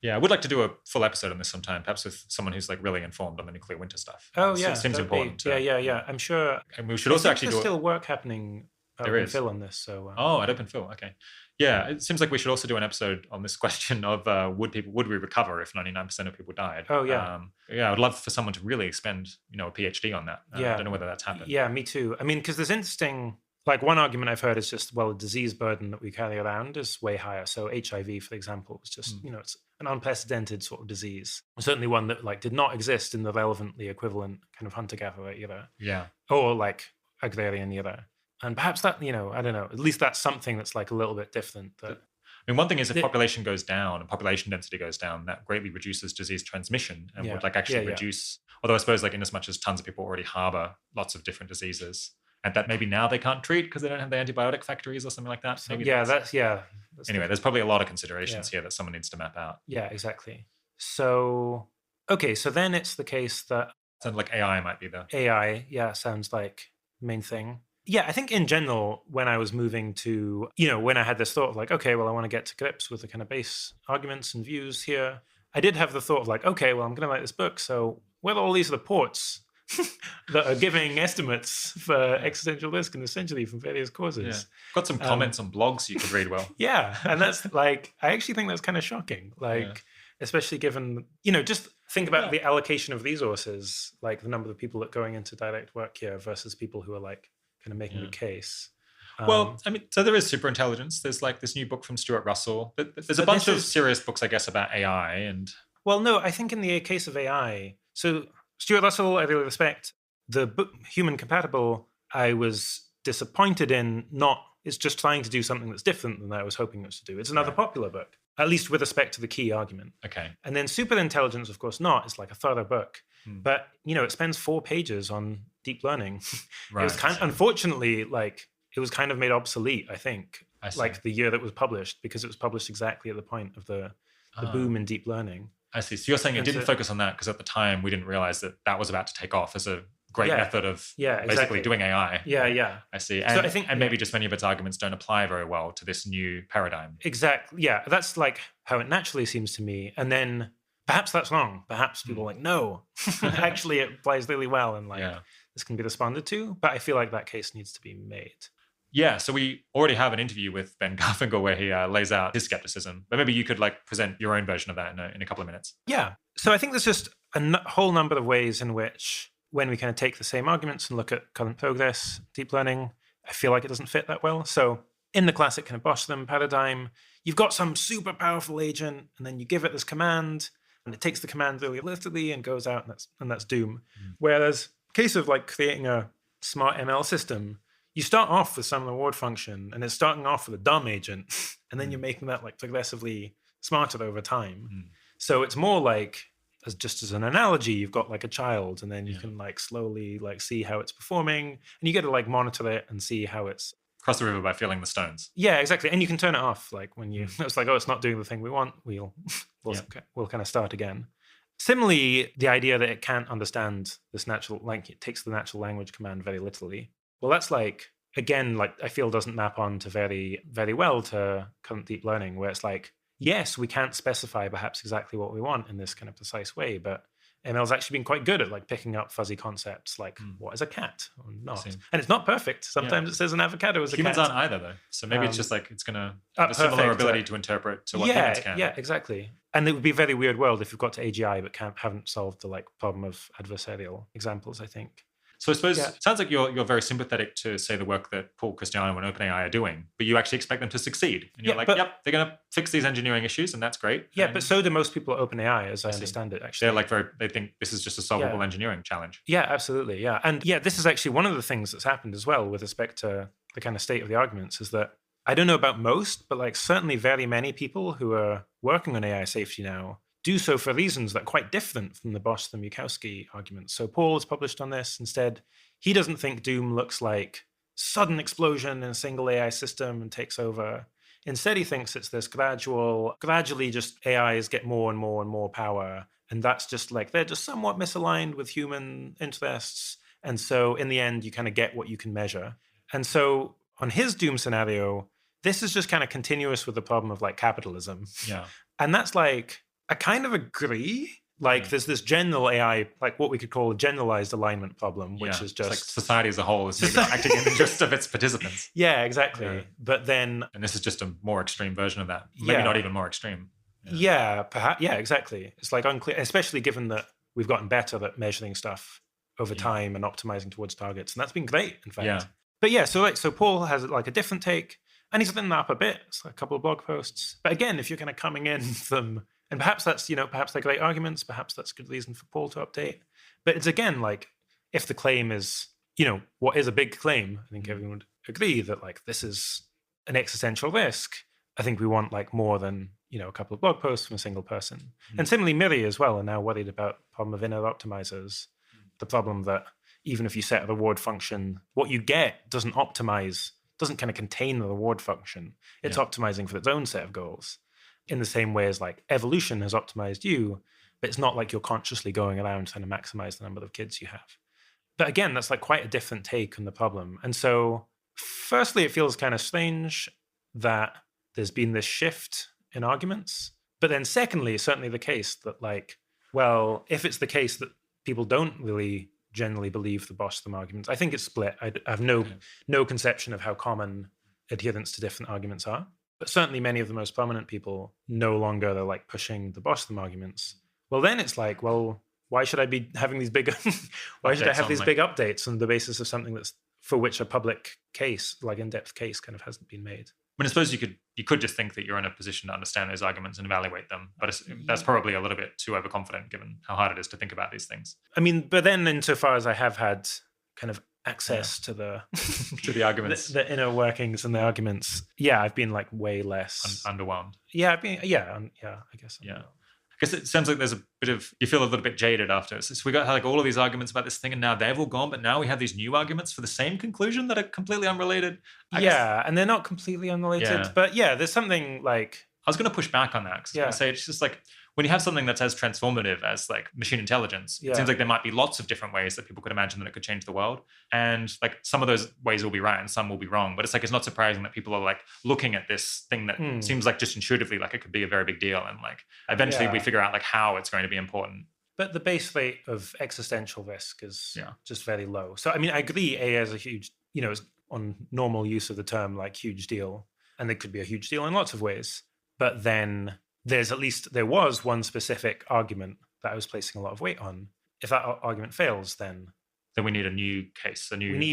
Yeah, I would like to do a full episode on this sometime, perhaps with someone who's like really informed on the nuclear winter stuff. Oh, yeah. It seems important. Yeah. I'm sure. And we should also actually there's still work happening at Phil on this. So. At Open Phil, okay. Yeah, it seems like we should also do an episode on this question of would we recover if 99% of people died? Oh, yeah. I would love for someone to really spend, a PhD on that. I don't know whether that's happened. Yeah, me too. I mean, because there's interesting, like one argument I've heard is just, the disease burden that we carry around is way higher. So HIV, for example, was just, it's an unprecedented sort of disease. Certainly one that like did not exist in the relevantly equivalent kind of hunter-gatherer era. Yeah. Or like agrarian era. And perhaps that, I don't know, at least that's something that's like a little bit different. I mean, one thing is if population goes down and population density goes down, that greatly reduces disease transmission and would like actually reduce, although I suppose like in as much as tons of people already harbor lots of different diseases and that maybe now they can't treat because they don't have the antibiotic factories or something like that. So, anyway, there's probably a lot of considerations here that someone needs to map out. Yeah, exactly. So, okay, so then it's the case that... Sounds like AI might be the... AI, sounds like main thing. Yeah, I think in general, when I was moving to, when I had this thought of like, okay, well, I want to get to grips with the kind of base arguments and views here, I did have the thought of like, okay, well, I'm going to write this book. So where are all these reports that are giving estimates for existential risk and essentially from various causes? Yeah. Got some comments on blogs you could read well. Yeah, and that's like, I actually think that's kind of shocking. Like, especially given, just think about the allocation of resources, like the number of people that are going into direct work here versus people who are like, kind of making the case. Well, I mean, so there is superintelligence. There's like this new book from Stuart Russell. There's a bunch of serious books, I guess, about AI. And well, no, I think in the case of AI, so Stuart Russell, I really respect. The book Human Compatible, I was disappointed in. It's just trying to do something that's different than I was hoping it was to do. It's another popular book, at least with respect to the key argument. Okay. And then Superintelligence, of course, not. It's like a thorough book. But, it spends 4 pages on deep learning. Right. It was unfortunately, it was kind of made obsolete, I think, like the year that was published, because it was published exactly at the point of the boom in deep learning. I see. So you're saying it didn't focus on that because at the time we didn't realize that was about to take off as a great method of basically doing AI. Yeah. I see. And, so I think, maybe just many of its arguments don't apply very well to this new paradigm. Exactly. Yeah. That's like how it naturally seems to me. And then perhaps that's wrong. Perhaps people are like, no, actually it applies really well and this can be responded to. But I feel like that case needs to be made. Yeah, so we already have an interview with Ben Garfinkel where he lays out his skepticism. But maybe you could present your own version of that in a couple of minutes. Yeah. So I think there's just a whole number of ways in which, when we kind of take the same arguments and look at current progress, deep learning, I feel like it doesn't fit that well. So in the classic kind of Boschem paradigm, you've got some super powerful agent, and then you give it this command, and it takes the command really literally and goes out, and that's doom. Whereas, case of creating a smart ML system, you start off with some reward function, and it's starting off with a dumb agent, and then you're making that progressively smarter over time. So it's more just as an analogy, you've got a child, and then you can slowly see how it's performing, and you get to monitor it and see how it's cross the river by feeling the stones. Yeah, exactly. And you can turn it off when you it's it's not doing the thing we want. We'll kind of start again. Similarly, the idea that it can't understand this natural, it takes the natural language command very literally. Well, that's again, I feel doesn't map on to very, very well to current deep learning, where it's yes, we can't specify perhaps exactly what we want in this kind of precise way, but ML's actually been quite good at picking up fuzzy concepts what is a cat or not. And it's not perfect. Sometimes it says an avocado is a cat. Humans aren't either, though. So maybe it's just it's going to have a similar ability to interpret to what humans can. Yeah, exactly. And it would be a very weird world if we've got to AGI but haven't solved the problem of adversarial examples, I think. So I suppose it sounds like you're very sympathetic to, say, the work that Paul Christiano and OpenAI are doing, but you actually expect them to succeed. And you're yep, they're going to fix these engineering issues, and that's great. Yeah, but so do most people at OpenAI, as I understand it, actually. They're they think this is just a solvable engineering challenge. Yeah, absolutely, yeah. And this is actually one of the things that's happened as well with respect to the kind of state of the arguments, is that I don't know about most, but certainly very many people who are working on AI safety now do so for reasons that are quite different from the Bosch-Mukowski arguments. So Paul has published on this. Instead, he doesn't think doom looks like sudden explosion in a single AI system and takes over. Instead, he thinks it's this gradually just AIs get more and more and more power. And that's just they're just somewhat misaligned with human interests. And so in the end, you kind of get what you can measure. And so on his doom scenario, this is just kind of continuous with the problem of capitalism. Yeah. And that's I kind of agree. There's this general AI, what we could call a generalized alignment problem, which is just society as a whole is acting in the interest of its participants. Yeah, exactly. Yeah. But then, and this is just a more extreme version of that. Maybe not even more extreme. Yeah, perhaps. Yeah, exactly. It's unclear, especially given that we've gotten better at measuring stuff over time and optimizing towards targets, and that's been great, in fact. Yeah. But yeah, so Paul has a different take, and he's written that up a bit. It's a couple of blog posts. But again, if you're kind of coming in from and perhaps that's, perhaps they're great arguments, perhaps that's a good reason for Paul to update. But it's again, if the claim is, what is a big claim, I think everyone would agree that this is an existential risk. I think we want more than, a couple of blog posts from a single person. And similarly, Miri as well are now worried about the problem of inner optimizers, the problem that even if you set a reward function, what you get doesn't kind of contain the reward function. It's optimizing for its own set of goals. In the same way as evolution has optimized you, but it's not you're consciously going around trying to maximize the number of kids you have. But again, that's quite a different take on the problem. And so firstly, it feels kind of strange that there's been this shift in arguments. But then secondly, it's certainly the case that if it's the case that people don't really generally believe the Bosch-Thumb arguments, I think it's split. I have no conception of how common adherence to different arguments are. But certainly many of the most prominent people no longer are pushing the Bosch-Thumb arguments. Well, then it's why should I be having these big, why should I have these big updates on the basis of something that's for which a public case, like in-depth case, kind of hasn't been made. I mean, I suppose you could just think that you're in a position to understand those arguments and evaluate them, but that's probably a little bit too overconfident given how hard it is to think about these things. I mean, but then insofar as I have had kind of access to the to the arguments, the inner workings and the arguments, I've been like way less underwhelmed. Yeah, I guess. Yeah. I guess it sounds like there's a bit of, you feel a little bit jaded after. So we got like all of these arguments about this thing and now they've all gone, but now we have these new arguments for the same conclusion that are completely unrelated. I guess, and they're not completely unrelated, but there's something like... I was going to push back on that because I was going to say it's just like, when you have something that's as transformative as like machine intelligence, it seems like there might be lots of different ways that people could imagine that it could change the world. And like some of those ways will be right and some will be wrong. But it's like, it's not surprising that people are like looking at this thing that seems like just intuitively like it could be a very big deal. And like eventually we figure out like how it's going to be important. But the base rate of existential risk is just very low. So, I mean, I agree AI is a huge, on normal use of the term, like huge deal. And it could be a huge deal in lots of ways. But then there was one specific argument that I was placing a lot of weight on. If that argument fails, then we need a new case,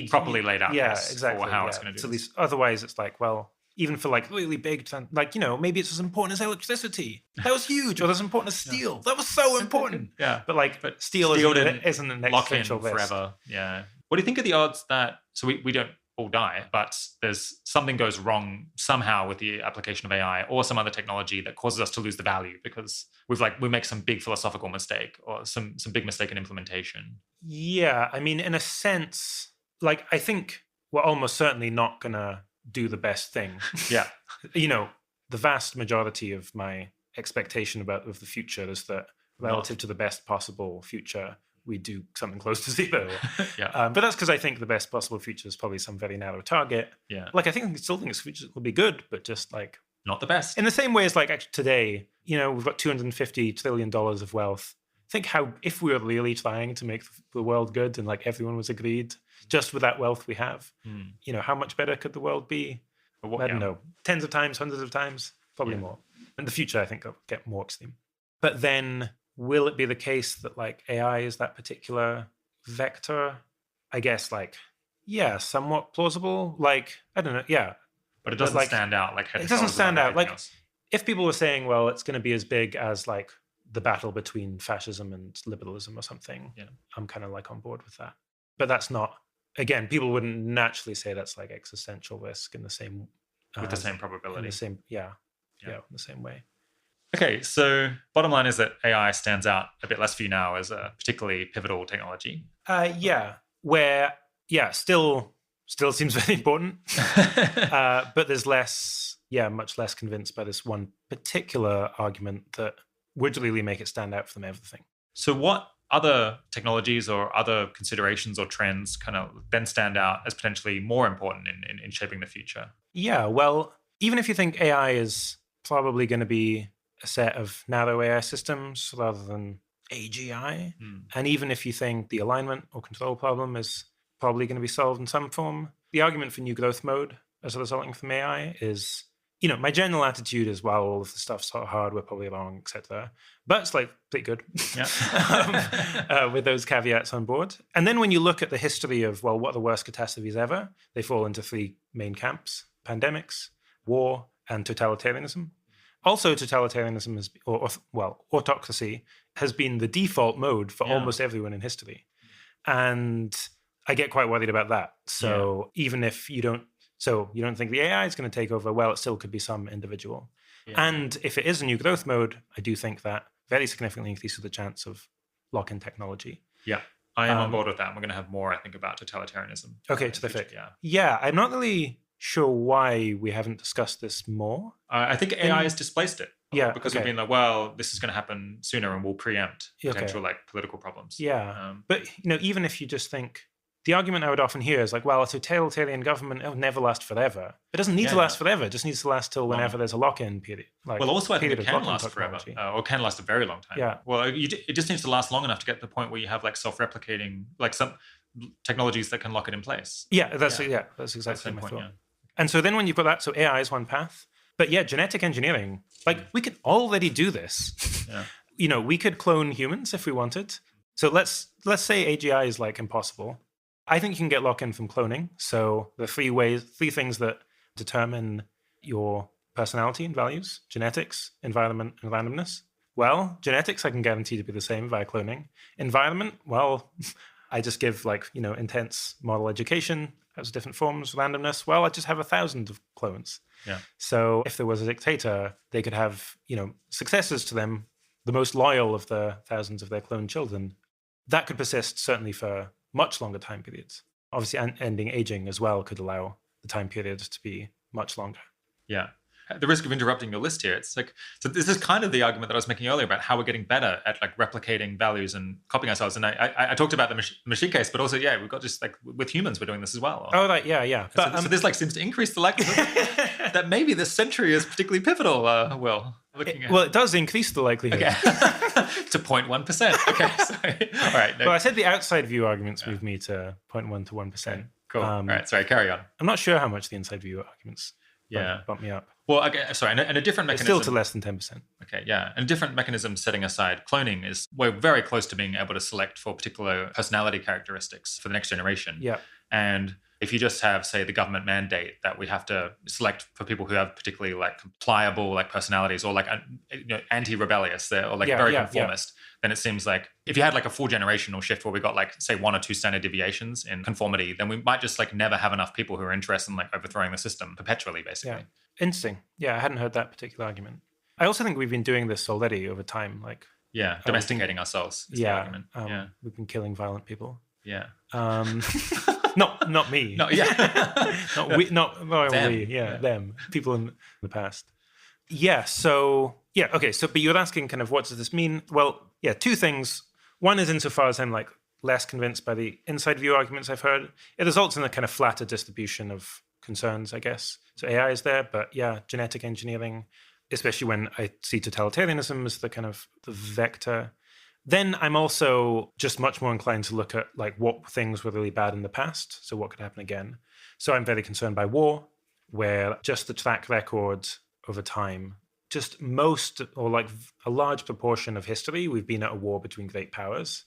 properly laid out case exactly, for how it's going to do so this. Otherwise, it's like, well, even for like really big, like, maybe it's as important as electricity. That was huge. Or as important as steel. That was so important. But steel isn't an existential risk. Forever. Yeah. What do you think of the odds that, so we don't all die, but there's something goes wrong somehow with the application of AI or some other technology that causes us to lose the value because we make some big philosophical mistake or some big mistake in implementation? Yeah, I mean, in a sense, like I think we're almost certainly not gonna do the best thing. Yeah. The vast majority of my expectation of the future is that relative to the best possible future, we do something close to zero. But that's because I think the best possible future is probably some very narrow target. Yeah. Like I still think its future will be good, but just like not the best. In the same way as like actually today, we've got $250 trillion of wealth. Think how if we were really trying to make the world good and like everyone was agreed, just with that wealth we have, how much better could the world be? I don't know, tens of times, hundreds of times, probably more. In the future, I think it'll get more extreme. But then, will it be the case that like AI is that particular vector? I guess like, somewhat plausible. Like, I don't know, But it doesn't stand out. Like it doesn't stand out. Like else. If people were saying, well, it's going to be as big as like the battle between fascism and liberalism or something, I'm kind of like on board with that. But that's not, again, people wouldn't naturally say that's like existential risk in the same... with the same probability. In the same, in the same way. Okay, so bottom line is that AI stands out a bit less for you now as a particularly pivotal technology. Where still seems very important, but there's much less convinced by this one particular argument that would really make it stand out from everything. So what other technologies or other considerations or trends kind of then stand out as potentially more important in shaping the future? Yeah, well, even if you think AI is probably going to be a set of narrow AI systems rather than AGI, and even if you think the alignment or control problem is probably going to be solved in some form, the argument for new growth mode as resulting from AI is, my general attitude is, well, all of the stuff's sort of hard, we're probably wrong, etc. But it's like pretty good with those caveats on board. And then when you look at the history of, well, what are the worst catastrophes ever? They fall into three main camps: pandemics, war, and totalitarianism. Also, totalitarianism is, autocracy has been the default mode for almost everyone in history. And I get quite worried about that. So even if you don't think the AI is going to take over, well, it still could be some individual. Yeah. And if it is a new growth mode, I do think that very significantly increases the chance of lock-in technology. Yeah, I am on board with that. We're going to have more, I think, about totalitarianism. Okay, terrific. Yeah, I'm not really sure why we haven't discussed this more. I think AI has displaced it. Because we've been like, well, this is going to happen sooner and we'll preempt potential like political problems. Yeah. But, even if you just think, the argument I would often hear is like, well, a totalitarian government will never last forever. It doesn't need to last forever. It just needs to last till whenever there's a lock-in period. Also, I think it can last forever, or can last a very long time. Yeah. Well, it just needs to last long enough to get to the point where you have like self-replicating, like some technologies that can lock it in place. That's exactly my thought. Yeah. And so then when you've got that, so AI is one path. But genetic engineering, like we could already do this. We could clone humans if we wanted. So let's say AGI is like impossible. I think you can get lock-in from cloning. So the three things that determine your personality and values: genetics, environment, and randomness. Well, genetics I can guarantee to be the same via cloning. Environment, well, I just give intense model education as different forms. Randomness, well, I just have 1,000 of clones. Yeah. So if there was a dictator, they could have, successors to them, the most loyal of the thousands of their cloned children. That could persist certainly for much longer time periods. Obviously, ending aging as well could allow the time period to be much longer. Yeah. At the risk of interrupting your list here, it's like, so this is kind of the argument that I was making earlier about how we're getting better at like replicating values and copying ourselves. And I talked about the machine case, but also, we've got just like with humans, we're doing this as well. Oh, right. Yeah. But, so this like seems to increase the likelihood that maybe this century is particularly pivotal. Well, it does increase the likelihood. Okay. To 0.1%. Okay. Sorry. All right. No. Well, I said the outside view arguments moved me to 0.1 to 1%. Okay. Cool. All right. Sorry. Carry on. I'm not sure how much the inside view arguments bump me up. Well, okay, sorry, and a different mechanism. It's still to less than 10%. Okay, yeah. And a different mechanism setting aside cloning is we're very close to being able to select for particular personality characteristics for the next generation. Yeah. And if you just have, say, the government mandate that we have to select for people who have particularly like pliable like personalities or like anti-rebellious or like very conformist, then it seems like if you had like a full generational shift where we got like say 1 or 2 standard deviations in conformity, then we might just like never have enough people who are interested in like overthrowing the system perpetually, basically. Yeah. Interesting. Yeah, I hadn't heard that particular argument. I also think we've been doing this already over time, like domesticating ourselves. Is the argument. We've been killing violent people. Yeah. Not me. No, yeah. Them. People in the past. Yeah, so okay. So but you're asking kind of what does this mean? Well, 2 things. One is insofar as I'm like less convinced by the inside view arguments I've heard. It results in a kind of flatter distribution of concerns, I guess. So AI is there, but genetic engineering, especially when I see totalitarianism as the kind of the vector. Then I'm also just much more inclined to look at like what things were really bad in the past. So what could happen again? So I'm very concerned by war, where just the track record over time, just most or like a large proportion of history, we've been at a war between great powers.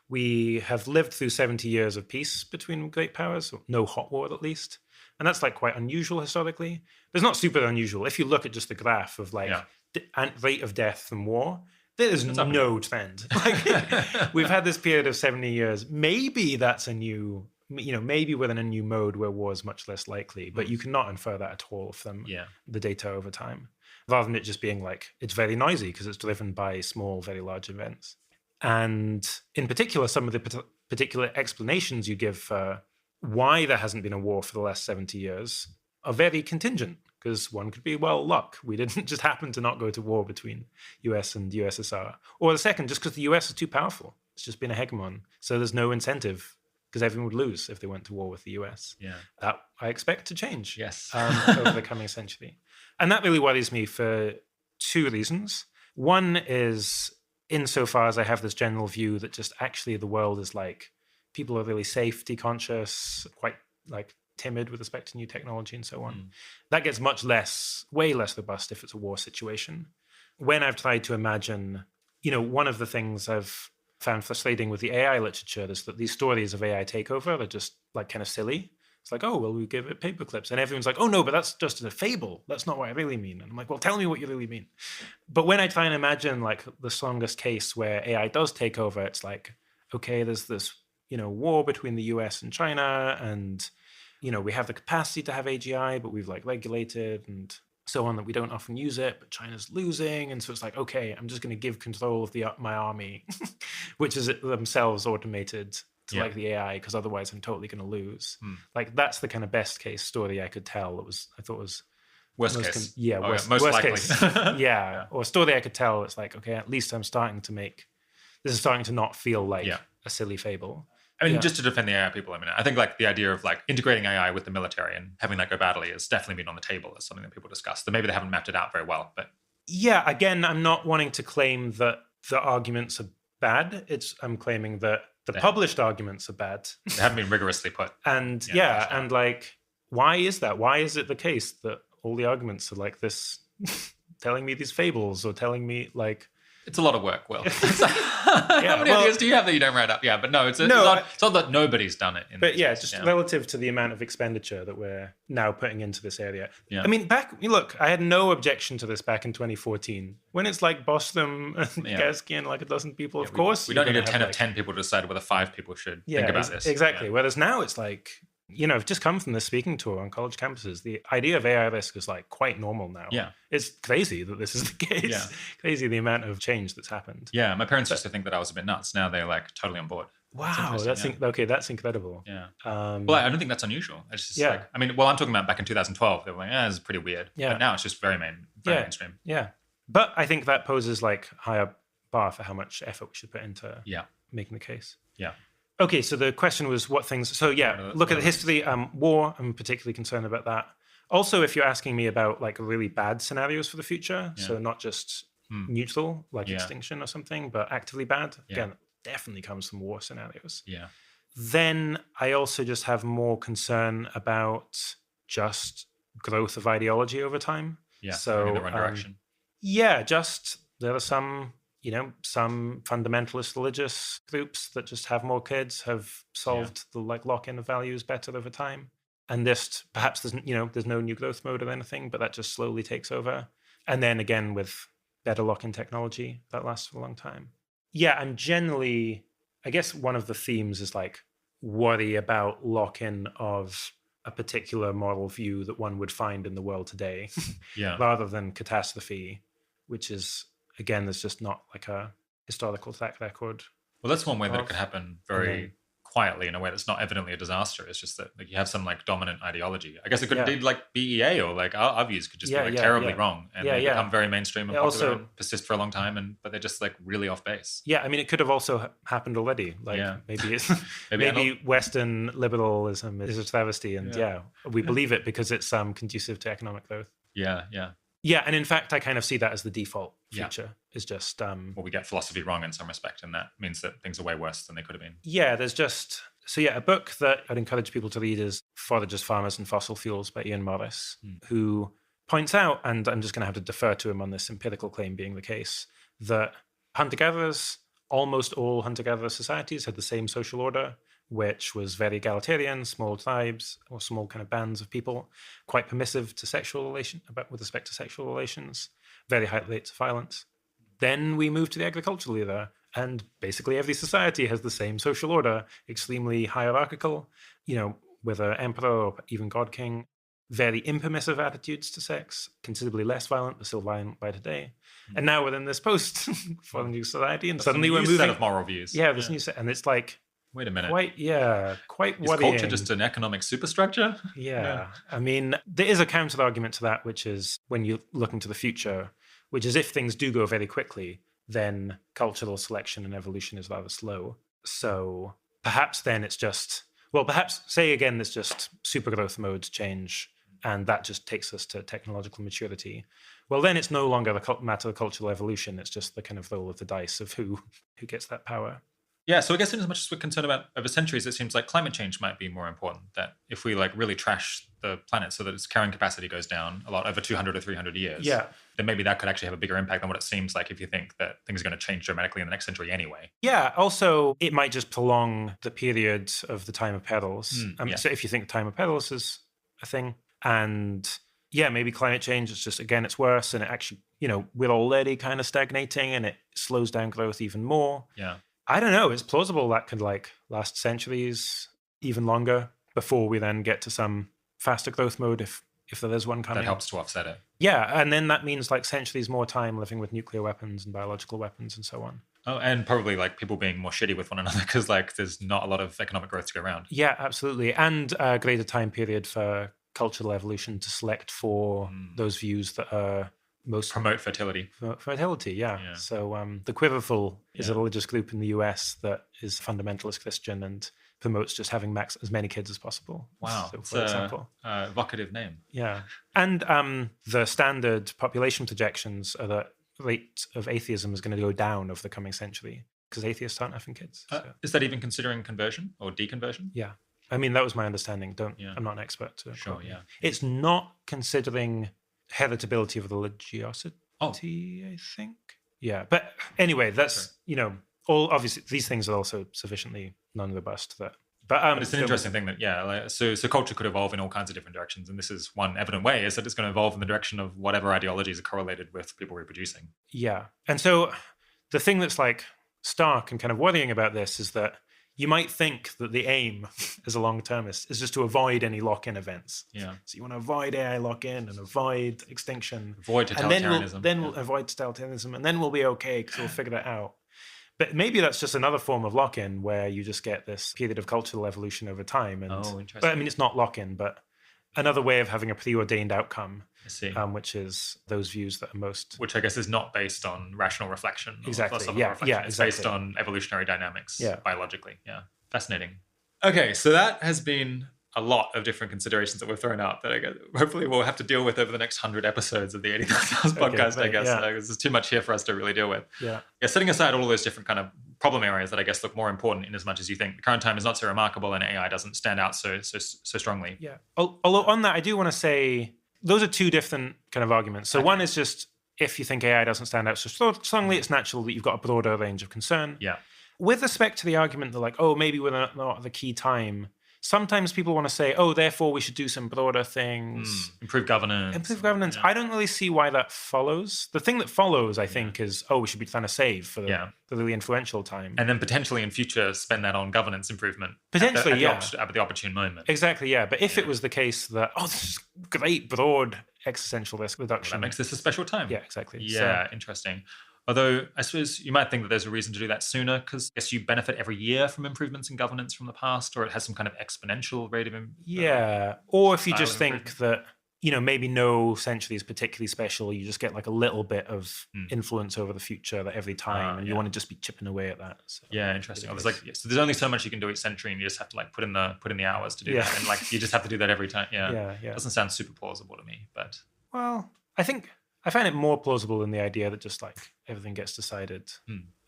We have lived through 70 years of peace between great powers, no hot war at least. And that's like quite unusual historically. But it's not super unusual. If you look at just the graph of like the rate of death from war, there is no trend. Like, we've had this period of 70 years. Maybe that's a new, maybe we're in a new mode where war is much less likely, but you cannot infer that at all from the data over time. Rather than it just being like, it's very noisy because it's driven by small, very large events. And in particular, some of the particular explanations you give for why there hasn't been a war for the last 70 years are very contingent, because one could be, well, luck. We didn't just happen to not go to war between US and USSR. Or the second, just because the US is too powerful. It's just been a hegemon. So there's no incentive, because everyone would lose if they went to war with the US. Yeah. That I expect to change over the coming century. And that really worries me for 2 reasons. One is insofar as I have this general view that just actually the world is like, people are really safety conscious, quite like timid with respect to new technology and so on. That gets way less robust if it's a war situation. When I've tried to imagine, one of the things I've found frustrating with the AI literature is that these stories of AI takeover are just like kind of silly. It's like, oh, well, we give it paper clips. And everyone's like, oh, no, but that's just a fable. That's not what I really mean. And I'm like, well, tell me what you really mean. But when I try and imagine like the strongest case where AI does take over, it's like, okay, there's this, war between the US and China, and, we have the capacity to have AGI, but we've like regulated and so on that we don't often use it, but China's losing. And so it's like, okay, I'm just going to give control of my army, which is themselves automated to like the AI, because otherwise I'm totally going to lose. Like that's the kind of best case story I could tell. I thought was worst case. Most likely. Case. Or a story I could tell. It's like, okay, at least I'm starting to not feel like a silly fable. I mean, just to defend the AI people, I think like the idea of like integrating AI with the military and having that go badly has definitely been on the table as something that people discuss. Though maybe they haven't mapped it out very well. But again, I'm not wanting to claim that the arguments are bad. I'm claiming that the published arguments are bad. They haven't been rigorously put. And and like, why is that? Why is it the case that all the arguments are like this, telling me these fables or telling me like It's a lot of work, Will. How many ideas do you have that you don't write up? Yeah, but no, it's not that nobody's done it. Relative to the amount of expenditure that we're now putting into this area. Yeah. I mean, look, I had no objection to this back in 2014. When it's like Bostrom and MacAskill and like a dozen people, of course. We don't need a 10 of 10 people to decide whether 5 people should think about this. Exactly. Whereas now it's like, I've just come from this speaking tour on college campuses. The idea of AI risk is like quite normal now. Yeah. It's crazy that this is the case. Yeah. Crazy the amount of change that's happened. Yeah. My parents used to think that I was a bit nuts. Now they're like totally on board. Wow. That's incredible. Yeah. Well, I don't think that's unusual. It's just like, I'm talking about back in 2012, they were like, this is pretty weird. Yeah. But now it's just very mainstream. Yeah. But I think that poses like higher bar for how much effort we should put into making the case. Yeah. Okay, so the question was what things... So look at the history. War, I'm particularly concerned about that. Also, if you're asking me about like really bad scenarios for the future, so not just neutral, like extinction or something, but actively bad, again, definitely comes from war scenarios. Yeah. Then I also just have more concern about just growth of ideology over time. Yeah, so in the wrong direction. There are some fundamentalist religious groups that just have more kids, have solved the like lock-in of values better over time. And this, perhaps there's no new growth mode or anything, but that just slowly takes over. And then again, with better lock-in technology, that lasts for a long time. Yeah, and generally, I guess one of the themes is like worry about lock-in of a particular moral view that one would find in the world today, rather than catastrophe, which is, again, there's just not like a historical track record. Well, that's one way that it could happen very quietly in a way that's not evidently a disaster. It's just that like you have some like dominant ideology. I guess it could indeed like BEA or like our views could just be like terribly wrong and they become very mainstream and popular and persist for a long time, but they're just like really off base. Yeah, I mean, it could have also happened already. Like maybe it's maybe Western liberalism is a travesty, and we believe it because it's conducive to economic growth. Yeah. Yeah, and in fact, I kind of see that as the default future. Is just well, we get philosophy wrong in some respect, and that means that things are way worse than they could have been. Yeah, there's just a book that I'd encourage people to read is Foragers, Farmers, and Fossil Fuels by Ian Morris, who points out, and I'm just going to have to defer to him on this empirical claim being the case, that hunter-gatherers, almost all hunter-gatherer societies had the same social order, which was very egalitarian, small tribes or small kind of bands of people, quite permissive to with respect to sexual relations, very high rates of violence. Then we moved to the agricultural era, and basically every society has the same social order, extremely hierarchical, with an emperor or even god king, very impermissive attitudes to sex, considerably less violent, but still violent by today. And now we're in this post-foreign new society, and suddenly we're moving... set of moral views. Yeah, this new set, and it's like... Wait a minute. Quite Is worrying. culture just an economic superstructure? Yeah. I mean, there is a counter-argument to that, which is when you look into the future, which is if things do go very quickly, then cultural selection and evolution is rather slow. So perhaps then it's just, say again, it's just super growth modes change, and that just takes us to technological maturity. Well, then it's no longer the matter of cultural evolution. It's just the kind of roll of the dice of who gets that power. Yeah, so I guess in as much as we're concerned about over centuries, it seems like climate change might be more important. That if we like really trash the planet so that its carrying capacity goes down a lot over 200 or 300 years, then maybe that could actually have a bigger impact than what it seems like if you think that things are going to change dramatically in the next century anyway. Yeah, also it might just prolong the period of the time of perils. So if you think the time of perils is a thing, and maybe climate change is just, again, it's worse, and it actually, we're already kind of stagnating and it slows down growth even more. Yeah. I don't know. It's plausible that could last centuries, even longer, before we then get to some faster growth mode if there is one coming. That helps to offset it. Yeah, and then that means centuries more time living with nuclear weapons and biological weapons and so on. Oh, and probably people being more shitty with one another because there's not a lot of economic growth to go around. Yeah, absolutely. And a greater time period for cultural evolution to select for those views that are most promote fertility. Fertility, yeah. So the Quiverful is a religious group in the US that is fundamentalist Christian and promotes just having as many kids as possible. Wow, so, for example, evocative name. Yeah, and the standard population projections are that rate of atheism is going to go down over the coming century because atheists aren't having kids. So. Is that even considering conversion or deconversion? Yeah. I mean, that was my understanding. I'm not an expert. Sure, yeah. It's not considering heritability of religiosity, I think. Yeah. But anyway, that's, all obviously these things are also sufficiently non-robust that. But it's an interesting thing that, so culture could evolve in all kinds of different directions. And this is one evident way, is that it's going to evolve in the direction of whatever ideologies are correlated with people reproducing. Yeah. And so the thing that's like stark and kind of worrying about this is that you might think that the aim as a long-termist is just to avoid any lock-in events. Yeah. So you want to avoid AI lock-in and avoid extinction. Avoid totalitarianism. And then we'll avoid totalitarianism, and then we'll be okay because we'll figure that out. But maybe that's just another form of lock-in where you just get this period of cultural evolution over time. And, interesting. But I mean, it's not lock-in, but another way of having a preordained outcome, I see. Which is those views that are most... Which I guess is not based on rational reflection. Exactly, Reflection. Yeah, it's exactly. based on evolutionary dynamics, Yeah. biologically. Yeah, fascinating. Okay, so that has been a lot of different considerations that we've thrown out that I guess hopefully we'll have to deal with over the next 100 episodes of the 80,000 Hours podcast, I guess. Because there's too much here for us to really deal with. Yeah. Setting aside all of those different kind of problem areas that I guess look more important in as much as you think the current time is not so remarkable and AI doesn't stand out so strongly. Yeah. Although on that, I do want to say those are two different kind of arguments. So one is just if you think AI doesn't stand out so strongly, it's natural that you've got a broader range of concern. Yeah. With respect to the argument that like, maybe we're not at the key time, sometimes people want to say, therefore we should do some broader things. Improve governance. Yeah. I don't really see why that follows. The thing that follows, I think, is, we should be trying to save for the really influential time. And then potentially in future spend that on governance improvement. Potentially, at the opportune moment. Exactly, yeah. But if it was the case that, this is great, broad existential risk reduction. That makes this a special time. Yeah, exactly. Yeah, interesting. Although I suppose you might think that there's a reason to do that sooner because I guess you benefit every year from improvements in governance from the past, or it has some kind of exponential rate of or if you just think that, maybe no century is particularly special, you just get like a little bit of influence over the future that every time, and you want to just be chipping away at that. So, interesting. So there's only so much you can do each century, and you just have to like put in the hours to do that, and like you just have to do that every time. Yeah. Doesn't sound super plausible to me, but I find it more plausible than the idea that just like everything gets decided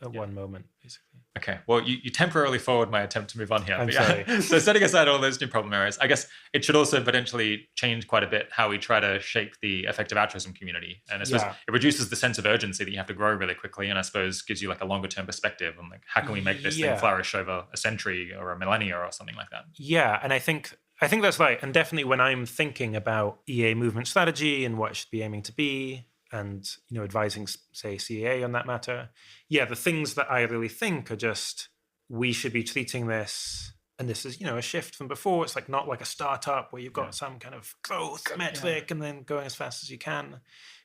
at one moment, basically. Okay. Well, you temporarily forward my attempt to move on here. I'm sorry. So setting aside all those new problem areas, I guess it should also potentially change quite a bit how we try to shape the effective altruism community. And I suppose it reduces the sense of urgency that you have to grow really quickly, and I suppose gives you like a longer term perspective on like how can we make this thing flourish over a century or a millennia or something like that. Yeah, and I think that's right. And definitely when I'm thinking about EA movement strategy and what it should be aiming to be, and advising, say, CAA on that matter, the things that I really think are just we should be treating this, and this is a shift from before. It's like not like a startup where you've got some kind of growth metric and then going as fast as you can,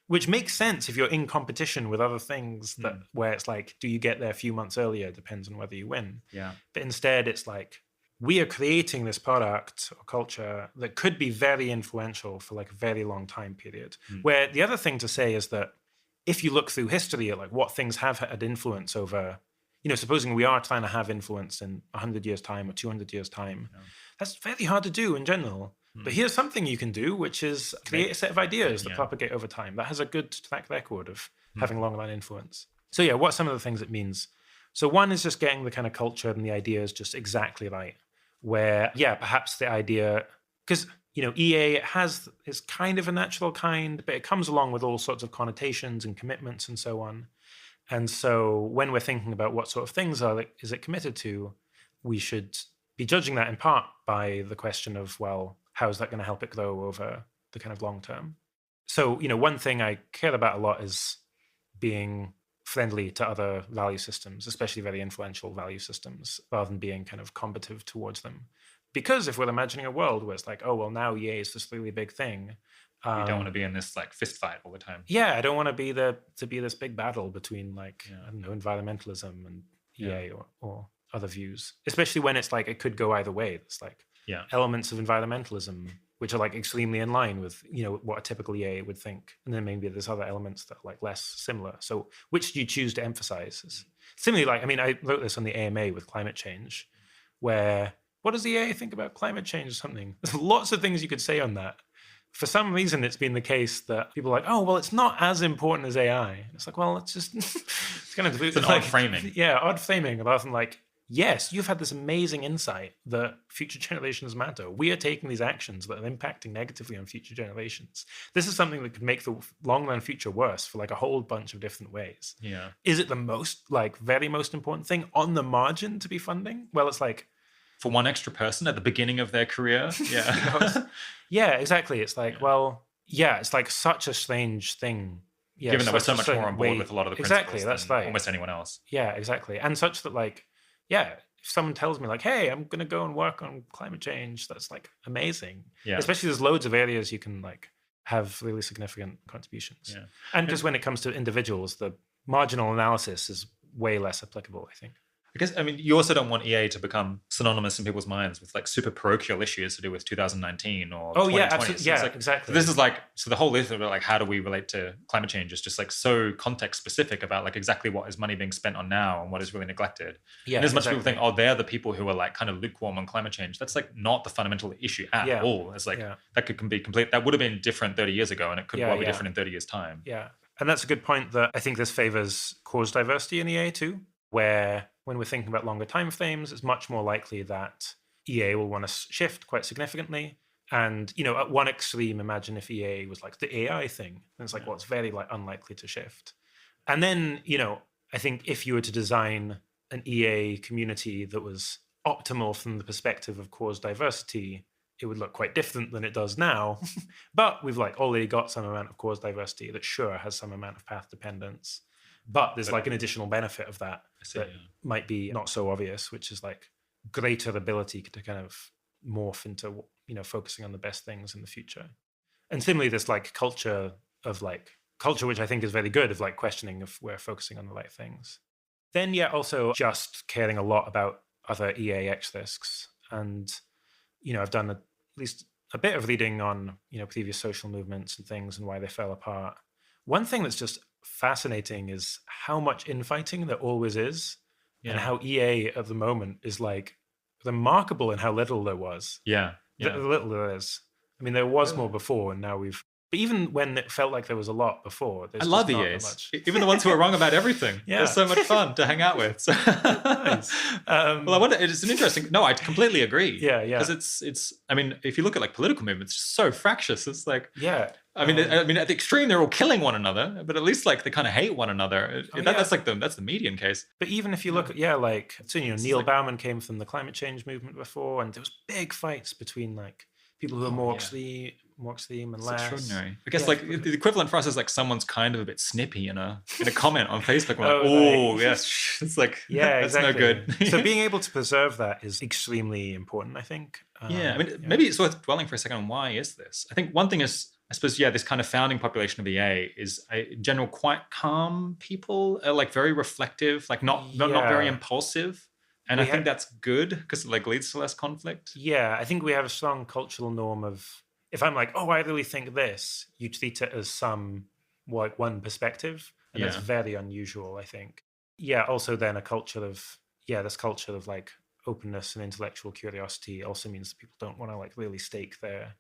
which makes sense if you're in competition with other things that where it's like, do you get there a few months earlier? Depends on whether you win. Yeah. But instead, it's like, we are creating this product or culture that could be very influential for like a very long time period. Where the other thing to say is that if you look through history at like what things have had influence over, supposing we are trying to have influence in 100 years time or 200 years time, that's very hard to do in general. But here's something you can do, which is create a set of ideas that propagate over time. That has a good track record of having long run influence. So what's some of the things it means? So one is just getting the kind of culture and the ideas just exactly right. Where, perhaps the idea, because, EA is kind of a natural kind, but it comes along with all sorts of connotations and commitments and so on. And so when we're thinking about what sort of things is it committed to, we should be judging that in part by the question of, well, how is that going to help it grow over the kind of long term? So, one thing I care about a lot is being friendly to other value systems, especially very influential value systems, rather than being kind of combative towards them. Because if we're imagining a world where it's like, now EA is this really big thing. You don't want to be in this like fist fight all the time. Yeah, I don't want to be this big battle between like, I don't know, environmentalism and EA or other views. Especially when it's like, it could go either way. It's like elements of environmentalism which are like extremely in line with, what a typical EA would think. And then maybe there's other elements that are like less similar. So which do you choose to emphasize? Similarly, I wrote this on the AMA with climate change, where what does the EA think about climate change or something? There's lots of things you could say on that. For some reason, it's been the case that people are like, it's not as important as AI. It's like, well, it's just, it's kind of... It's an odd framing. Yeah, odd framing, rather than like, yes, you've had this amazing insight that future generations matter. We are taking these actions that are impacting negatively on future generations. This is something that could make the long run future worse for like a whole bunch of different ways. Yeah. Is it the most, like, very most important thing on the margin to be funding? Well, it's like, for one extra person at the beginning of their career. Yeah. yeah, exactly. It's like, well, yeah, it's like such a strange thing. Yeah, given that we're so much more on board with a lot of the principles exactly, that's than right. almost anyone else. Yeah, exactly. And such that, like, yeah, if someone tells me like, hey, I'm going to go and work on climate change, that's like amazing. Yeah. Especially there's loads of areas you can like have really significant contributions. Yeah. And just when it comes to individuals, the marginal analysis is way less applicable, I think. I guess, I mean, you also don't want EA to become synonymous in people's minds with like super parochial issues to do with 2019 or 2020. Yeah, absolutely. So yeah, like, exactly. This is like, so the whole list of like, how do we relate to climate change is just like so context specific about like exactly what is money being spent on now and what is really neglected. Yeah, and as much people think, oh, they're the people who are like kind of lukewarm on climate change. That's like not the fundamental issue at all. It's like, that could be complete. That would have been different 30 years ago and it could well be different in 30 years time. Yeah. And that's a good point that I think this favors cause diversity in EA too, where when we're thinking about longer time frames, it's much more likely that EA will want to shift quite significantly. And, you know, at one extreme, imagine if EA was like the AI thing. And it's like, well, it's very like unlikely to shift. And then, you know, I think if you were to design an EA community that was optimal from the perspective of cause diversity, it would look quite different than it does now. But we've like already got some amount of cause diversity that sure has some amount of path dependence. But there's like an additional benefit of that might be not so obvious, which is like greater ability to kind of morph into, you know, focusing on the best things in the future. And similarly, this like culture, which I think is very good, of like questioning if we're focusing on the right things. Then, also just caring a lot about other EAX risks. And, you know, I've done at least a bit of reading on, you know, previous social movements and things and why they fell apart. One thing that's just fascinating is how much infighting there always is, and how EA at the moment is like remarkable in how little there was. The little there is. I mean, there was more before, and now we've. But even when it felt like there was a lot before, I love EAs. Even the ones who are wrong about everything. They're so much fun to hang out with. So. Nice. Well, I wonder. It's an interesting. No, I completely agree. Yeah. Because it's. I mean, if you look at like political movements, it's so fractious. It's like. Yeah. I mean, at the extreme, they're all killing one another, but at least like they kind of hate one another. That's like that's the median case. But even if you look at like so, you know, Neil Bauman came from the climate change movement before, and there was big fights between like people who are more extreme and less. Extraordinary. I guess like the equivalent for us is like someone's kind of a bit snippy in a comment on Facebook. We're like, yes, it's like that's no good. So being able to preserve that is extremely important, I think. I mean, maybe it's worth dwelling for a second on why is this. I think one thing is, I suppose, this kind of founding population of EA is in general quite calm people, like very reflective, like not very impulsive. And I think that's good because it like leads to less conflict. Yeah, I think we have a strong cultural norm of, if I'm like, oh, I really think this, you treat it as some like one perspective. And that's very unusual, I think. Yeah, also then a culture of, this culture of like openness and intellectual curiosity also means that people don't want to like really stake their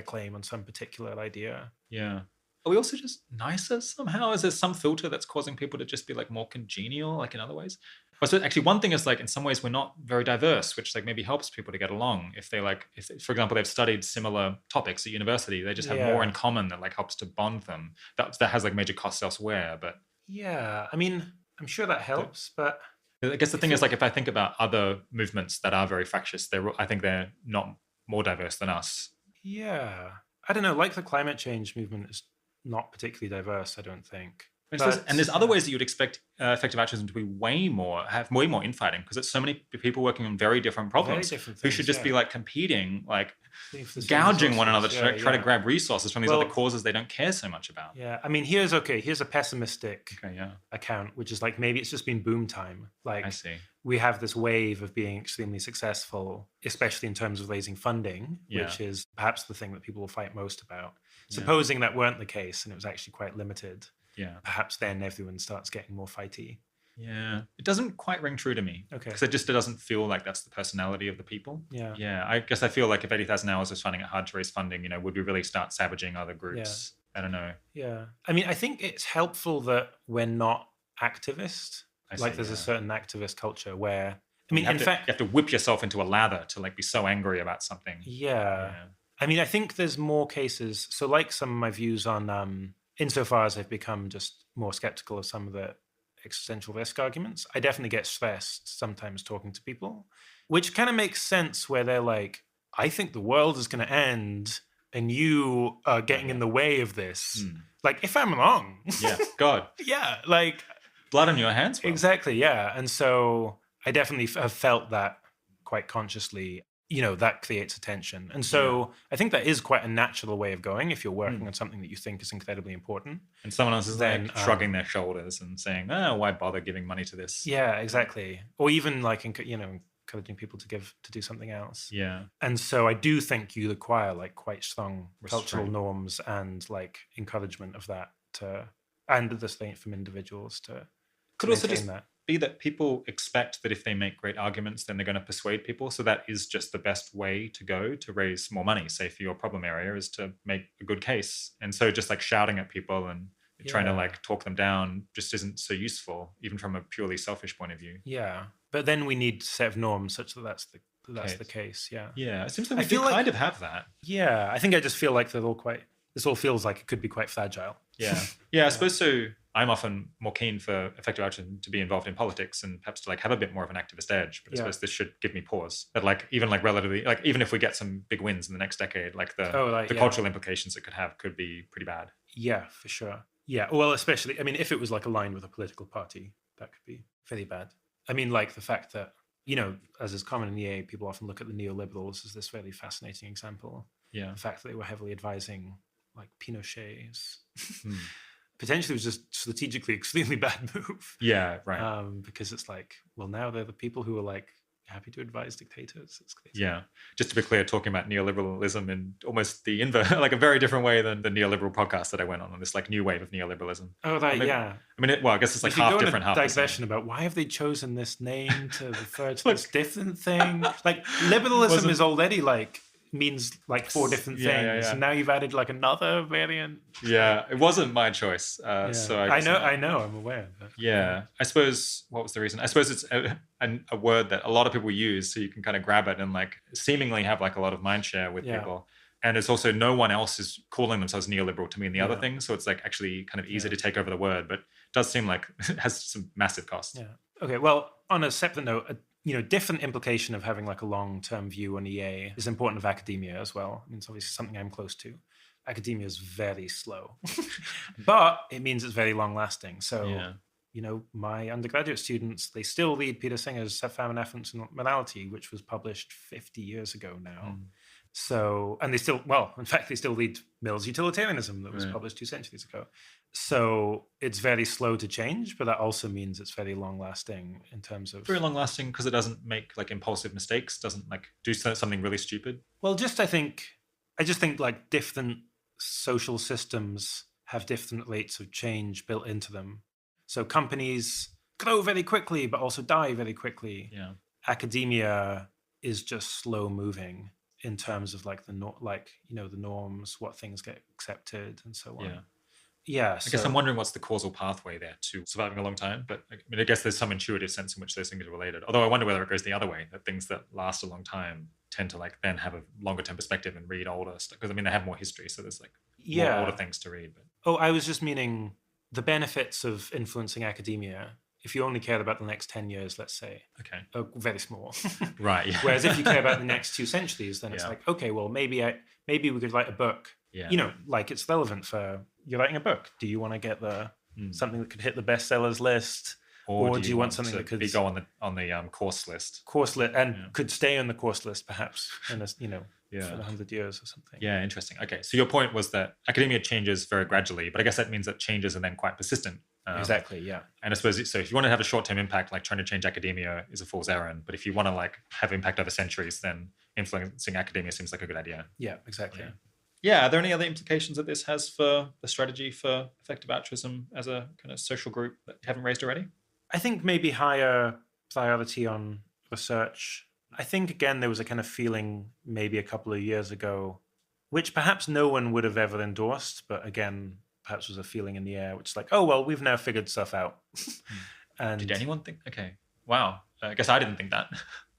claim on some particular idea. Yeah. Are we also just nicer somehow? Is there some filter that's causing people to just be like more congenial, like in other ways? So actually one thing is like in some ways we're not very diverse, which like maybe helps people to get along. If for example, they've studied similar topics at university, they just have more in common that like helps to bond them. That has like major costs elsewhere, but. Yeah, I mean, I'm sure that helps, but. I guess the thing is like if I think about other movements that are very fractious, I think they're not more diverse than us. Yeah. I don't know, like the climate change movement is not particularly diverse, I don't think. And there's other ways that you'd expect effective altruism to be have way more infighting because it's so many people working on very different problems who should just be like competing, like gouging one another to try to grab resources from these other causes they don't care so much about. Yeah, I mean, here's a pessimistic account, which is like maybe it's just been boom time. Like, I see. We have this wave of being extremely successful, especially in terms of raising funding, which is perhaps the thing that people will fight most about. Supposing that weren't the case and it was actually quite limited. Yeah. Perhaps then everyone starts getting more fighty. Yeah. It doesn't quite ring true to me. Okay. Because it doesn't feel like that's the personality of the people. Yeah. Yeah. I guess I feel like if 80,000 Hours was finding it hard to raise funding, would we really start savaging other groups? Yeah. I don't know. Yeah. I mean, I think it's helpful that we're not activists. There's a certain activist culture where, I mean, you have to whip yourself into a lather to like be so angry about something. Yeah. I mean, I think there's more cases. So like some of my views on, insofar as I've become just more skeptical of some of the existential risk arguments, I definitely get stressed sometimes talking to people, which kind of makes sense where they're like, I think the world is going to end and you are getting in the way of this. Like, if I'm wrong. Yeah, God. Yeah, like. Blood on your hands. Well. Exactly, yeah. And so I definitely have felt that quite consciously. That creates a tension. And so I think that is quite a natural way of going if you're working on something that you think is incredibly important. And someone else is then shrugging their shoulders and saying, why bother giving money to this? Yeah, exactly. Or even like, encouraging people to do something else. Yeah. And so I do think you acquire like quite strong cultural norms and like encouragement of that and the same from individuals to could also just be that people expect that if they make great arguments, then they're going to persuade people. So that is just the best way to go to raise more money, say for your problem area, is to make a good case. And so just like shouting at people and trying to like talk them down just isn't so useful, even from a purely selfish point of view. Yeah. But then we need a set of norms such that that's the case. Yeah. Yeah. It seems like we do kind of have that. Yeah. I think I just feel like this all feels like it could be quite fragile. Yeah. Yeah. I suppose so. I'm often more keen for effective altruism to be involved in politics and perhaps to like have a bit more of an activist edge. But I suppose this should give me pause. That like even like relatively like even if we get some big wins in the next decade, like the cultural implications it could be pretty bad. Yeah, for sure. Yeah. Well, especially if it was like aligned with a political party, that could be very bad. I mean, like the fact that, as is common in the EA, people often look at the neoliberals as this really fascinating example. Yeah. The fact that they were heavily advising like Pinochet's potentially was just strategically extremely bad move. Yeah, right. Because it's like, well, now they're the people who are like happy to advise dictators. It's crazy. Yeah. Just to be clear, talking about neoliberalism in almost the inverse, like a very different way than the neoliberal podcast that I went on this like new wave of neoliberalism. Oh, right, yeah. I mean, I guess it's like half different, half digression about why have they chosen this name to refer to this different thing? Like liberalism is already like means like 4 different things, and now you've added like another variant. Yeah, it wasn't my choice. So I know, I'm aware. But, yeah, I suppose what was the reason? I suppose it's a word that a lot of people use, so you can kind of grab it and like seemingly have like a lot of mind share with people. And it's also no one else is calling themselves neoliberal to mean the other thing, so it's like actually kind of easy to take over the word, but it does seem like it has some massive costs. Yeah. Okay. Well, on a separate note. Different implication of having like a long-term view on EA is important of academia as well. I mean, it's obviously something I'm close to. Academia is very slow, but it means it's very long-lasting. So, my undergraduate students, they still read Peter Singer's Famine, Affluence, and Morality, which was published 50 years ago now. So, and they still read Mill's Utilitarianism that was published 2 centuries ago. So it's very slow to change, but that also means it's very long lasting in terms of... Very long lasting because it doesn't make like impulsive mistakes, doesn't like do something really stupid. Well, I just think like different social systems have different rates of change built into them. So companies grow very quickly, but also die very quickly. Yeah. Academia is just slow moving in terms of like the norms, what things get accepted and so on. Yeah. Yeah. I guess I'm wondering what's the causal pathway there to surviving a long time. But I mean, I guess there's some intuitive sense in which those things are related. Although I wonder whether it goes the other way, that things that last a long time tend to like then have a longer term perspective and read older stuff. Because I mean, they have more history. So there's like more older things to read. But. Oh, I was just meaning the benefits of influencing academia. If you only care about the next 10 years, let's say, are very small. Right. Yeah. Whereas if you care about the next 2 centuries, then it's like, okay, well, maybe we could write a book. Yeah. Like it's relevant for you're writing a book. Do you want to get something that could hit the bestsellers list, or do you want something that could go on the course list? Could stay on the course list perhaps in for 100 years or something. Yeah, interesting. Okay, so your point was that academia changes very gradually, but I guess that means that changes are then quite persistent. Exactly, yeah. And I suppose so. If you want to have a short-term impact, like trying to change academia is a fool's errand. But if you want to like have impact over centuries, then influencing academia seems like a good idea. Yeah, exactly. Yeah. Are there any other implications that this has for the strategy for effective altruism as a kind of social group that you haven't raised already? I think maybe higher priority on research. I think, again, there was a kind of feeling maybe a couple of years ago, which perhaps no one would have ever endorsed, but again, perhaps was a feeling in the air, which is like, oh, well, we've now figured stuff out. And did anyone think? Okay, wow. I guess I didn't think that.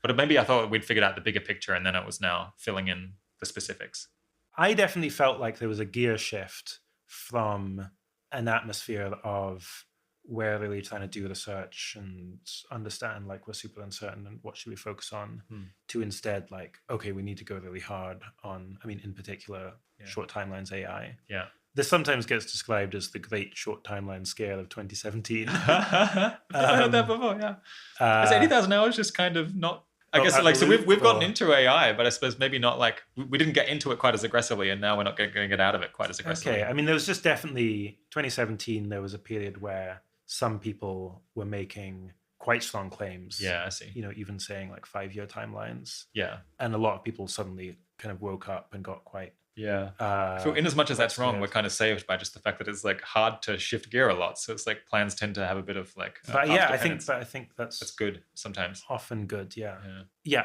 But maybe I thought we'd figured out the bigger picture and then it was now filling in the specifics. I definitely felt like there was a gear shift from an atmosphere of we're really trying to do research and understand like we're super uncertain and what should we focus on to instead like, okay, we need to go really hard on, I mean, in particular, short timelines AI. Yeah. This sometimes gets described as the great short timeline scale of 2017. I've heard that before, yeah. Is 80,000 hours just kind of not... I guess like, so we've gotten into AI, but I suppose maybe not like, we didn't get into it quite as aggressively and now we're not going to get out of it quite as aggressively. Okay, I mean, there was just definitely, 2017, there was a period where some people were making quite strong claims. Yeah, I see. You know, even saying like 5-year timelines. Yeah. And a lot of people suddenly kind of woke up and got quite... Yeah. So in as much as that's wrong, we're kind of saved by just the fact that it's like hard to shift gear a lot. So it's like plans tend to have a bit of like... I think that's good sometimes. Often good, yeah.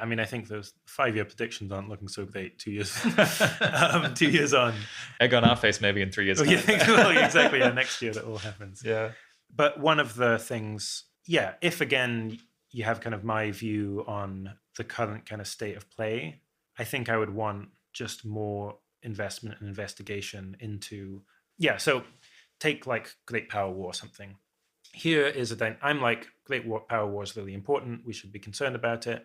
I mean, I think those 5-year predictions aren't looking so great 2 years 2 years on. Egg on our face maybe in 3 years. Well, you think, well, exactly, next year that all happens. Yeah. But one of the things, if again, you have kind of my view on the current kind of state of play, I think I would want just more investment and investigation into, so take like Great Power War or something. Here is I'm like, Power War is really important. We should be concerned about it.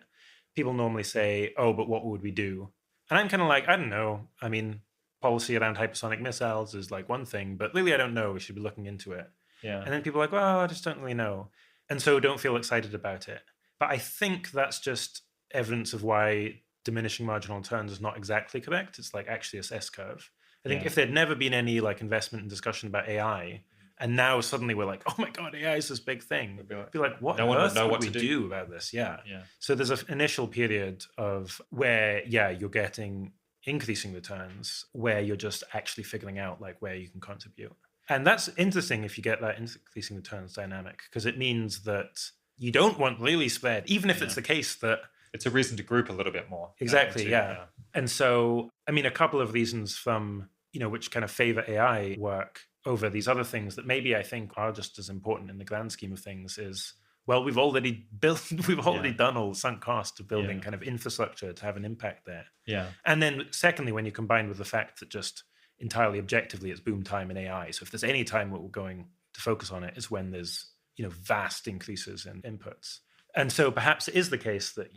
People normally say, oh, but what would we do? And I'm kind of like, I don't know. I mean, policy around hypersonic missiles is like one thing, but really I don't know. We should be looking into it. Yeah. And then people are like, well, I just don't really know. And so don't feel excited about it. But I think that's just evidence of why diminishing marginal returns is not exactly correct. It's like actually a S-curve. I think if there'd never been any like investment and discussion about AI, and now suddenly we're like, oh my God, AI is this big thing. Be like, what on earth would we do about this? Yeah. So there's an initial period of where, you're getting increasing returns, where you're just actually figuring out like where you can contribute. And that's interesting if you get that increasing returns dynamic, because it means that you don't want really spread, even if it's the case that it's a reason to group a little bit more. Exactly, yeah. And so, I mean, a couple of reasons from, which kind of favor AI work over these other things that maybe I think are just as important in the grand scheme of things is, well, we've already done all the sunk cost of building kind of infrastructure to have an impact there. Yeah. And then secondly, when you combine with the fact that just entirely objectively it's boom time in AI. So if there's any time what we're going to focus on it is when there's, vast increases in inputs. And so perhaps it is the case that,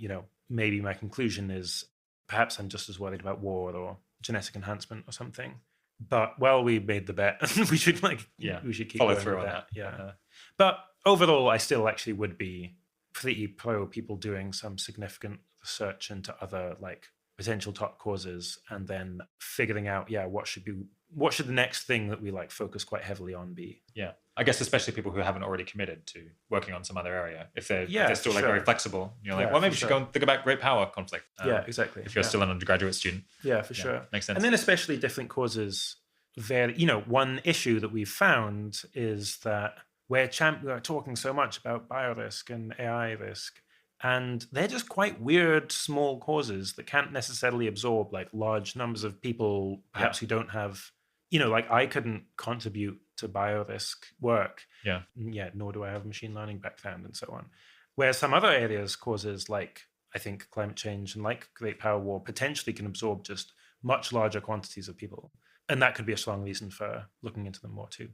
maybe my conclusion is perhaps I'm just as worried about war or genetic enhancement or something. But, well, we made the bet. we should we should keep follow going through with on that. Yeah. But overall, I still actually would be pretty pro people doing some significant research into other like potential top causes and then figuring out, what should the next thing that we like focus quite heavily on be? Yeah. I guess especially people who haven't already committed to working on some other area. If they're still like very flexible, you're like, well, maybe we should go and think about great power conflict. Exactly. If you're still an undergraduate student. Yeah, for sure. Makes sense. And then especially different causes vary. One issue that we've found is that we're talking so much about biorisk and AI risk, and they're just quite weird, small causes that can't necessarily absorb like large numbers of people, perhaps who don't have, like I couldn't contribute to biorisk work. Nor do I have machine learning background and so on. Whereas some other areas, causes like, I think, climate change and like Great Power War potentially can absorb just much larger quantities of people. And that could be a strong reason for looking into them more too.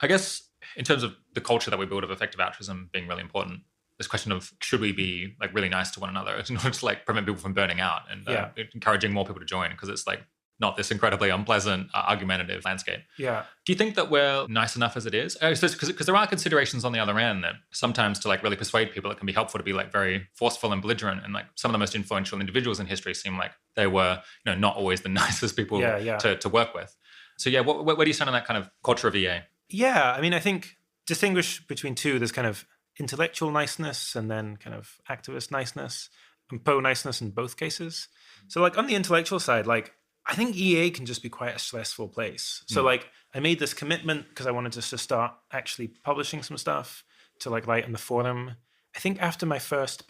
I guess in terms of the culture that we build of effective altruism being really important, this question of should we be like really nice to one another in order to like prevent people from burning out and encouraging more people to join, because it's like not this incredibly unpleasant, argumentative landscape. Yeah. Do you think that we're nice enough as it is? Because there are considerations on the other end that sometimes to like really persuade people, it can be helpful to be like very forceful and belligerent. And like some of the most influential individuals in history seem like they were, not always the nicest people to work with. So where do you stand on that kind of culture of EA? Yeah, I mean, I think distinguish between two. There's kind of intellectual niceness and then kind of activist niceness and pro-niceness in both cases. So like on the intellectual side, like I think EA can just be quite a stressful place. So like I made this commitment because I wanted to start actually publishing some stuff to like write on the forum. I think after my first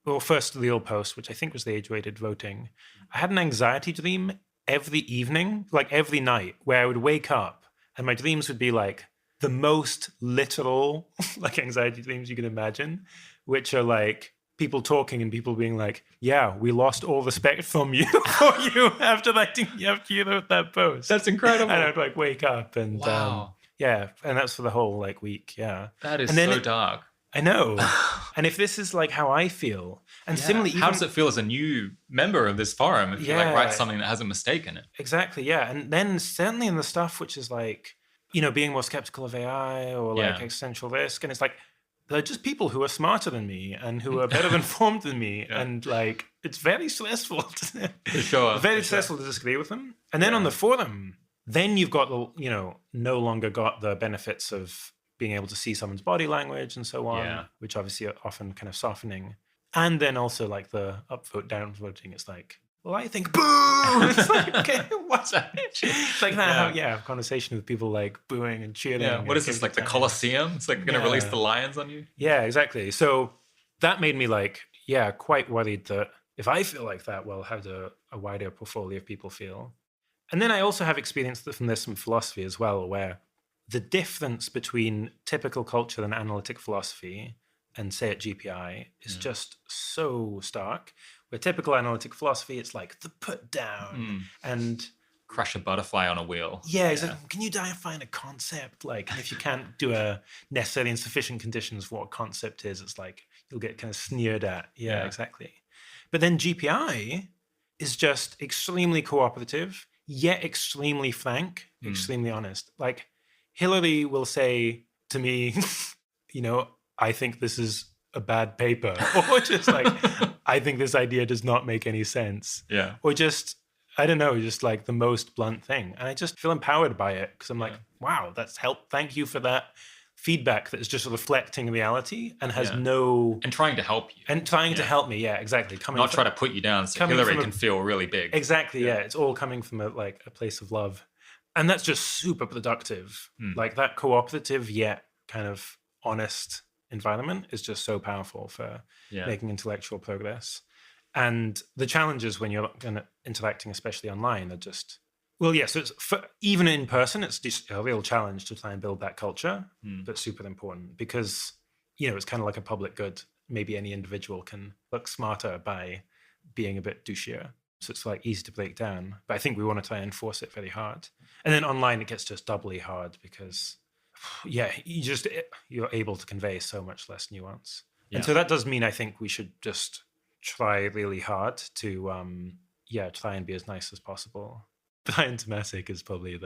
real post, which I think was the age-weighted voting, I had an anxiety dream every evening, like every night, where I would wake up and my dreams would be like, the most literal like anxiety themes you can imagine, which are like people talking and people being like, yeah, we lost all respect from you for you after you wrote that post. That's incredible. And I'd like wake up and wow. Yeah, and that's for the whole like week. Yeah, that is so dark. I know. And if this is like how I feel, and similarly, how does it feel as a new member of this forum if you like write something that has a mistake in it? Exactly. Yeah, and then certainly in the stuff which is like, you know, being more skeptical of AI or like existential risk, and it's like they're just people who are smarter than me and who are better informed than me, and like it's very stressful. For sure. Very stressful to disagree with them. And then on the forum, then you've got the, you know, no longer got the benefits of being able to see someone's body language and so on, which obviously are often kind of softening. And then also like the upvote, downvoting, it's like, well, I think boo. It's like, okay, what's that? It's like that, conversation with people like booing and cheering. Yeah, what is this, like the Colosseum? It's like going to release the lions on you? Yeah, exactly. So that made me like, quite worried that if I feel like that, well, how do a wider portfolio of people feel? And then I also have experience from this from philosophy as well, where the difference between typical culture and analytic philosophy and say at GPI is just so stark. Where typical analytic philosophy, it's like the put down and crush a butterfly on a wheel. Yeah, exactly. Can you define a concept? Like, and if you can't do a necessarily insufficient conditions for what a concept is, it's like you'll get kind of sneered at. Yeah, exactly. But then GPI is just extremely cooperative, yet extremely frank, extremely honest. Like Hillary will say to me, you know, I think this is a bad paper, or just like, I think this idea does not make any sense. Yeah. Or just, I don't know, just like the most blunt thing. And I just feel empowered by it because I'm like, wow, that's helped. Thank you for that feedback that is just reflecting reality and has no... And trying to help you. And trying to help me, exactly. Not try to put you down so Hillary can feel really big. Exactly, It's all coming from a place of love. And that's just super productive. Like that cooperative yet kind of honest environment is just so powerful for making intellectual progress. And the challenges when you're interacting, especially online, are just, so it's even in person, it's just a real challenge to try and build that culture, but super important because, you know, it's kind of like a public good. Maybe any individual can look smarter by being a bit douchier. So it's like easy to break down. But I think we want to try and enforce it very hard. And then online, it gets just doubly hard because you're able to convey so much less nuance. And so that does mean I think we should just try really hard to try and be as nice as possible. Brian Tomasic is probably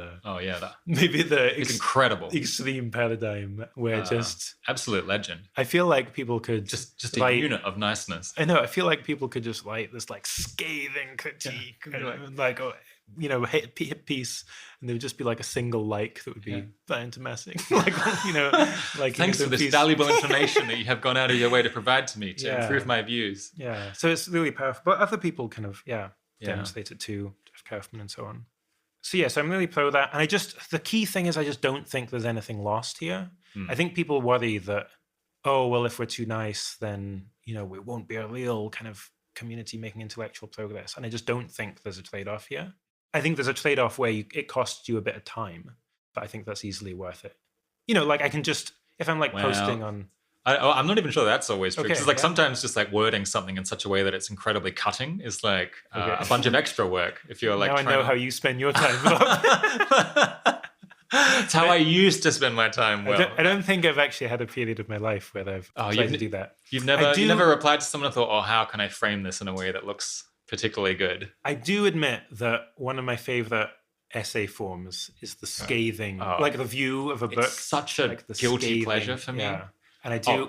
it's incredible extreme paradigm where absolute legend. I feel like people could just a unit of niceness. I know. I feel like people could just write this like scathing critique, hit piece, and there would just be like a single like that would be Brian Tomasic. Thanks for this valuable information that you have gone out of your way to provide to me to improve my views. Yeah, so it's really powerful. But other people kind of demonstrate it too, Jeff Kaufman and so on. So so I'm really pro that. And the key thing is I just don't think there's anything lost here. I think people worry that, if we're too nice, then, you know, it won't be a real kind of community making intellectual progress. And I just don't think there's a trade-off here. I think there's a trade-off where it costs you a bit of time, but I think that's easily worth it. You know, like I can just, if I'm like posting on... I'm not even sure that's always true. Because sometimes just like wording something in such a way that it's incredibly cutting is like a bunch of extra work. If you're like, now I know how you spend your time. It's how I used to spend my time. I don't think I've actually had a period of my life where I've tried to do that. You never replied to someone and thought, how can I frame this in a way that looks particularly good? I do admit that one of my favorite essay forms is the scathing, like the review of a book. It's such a guilty pleasure for me. Yeah. And I do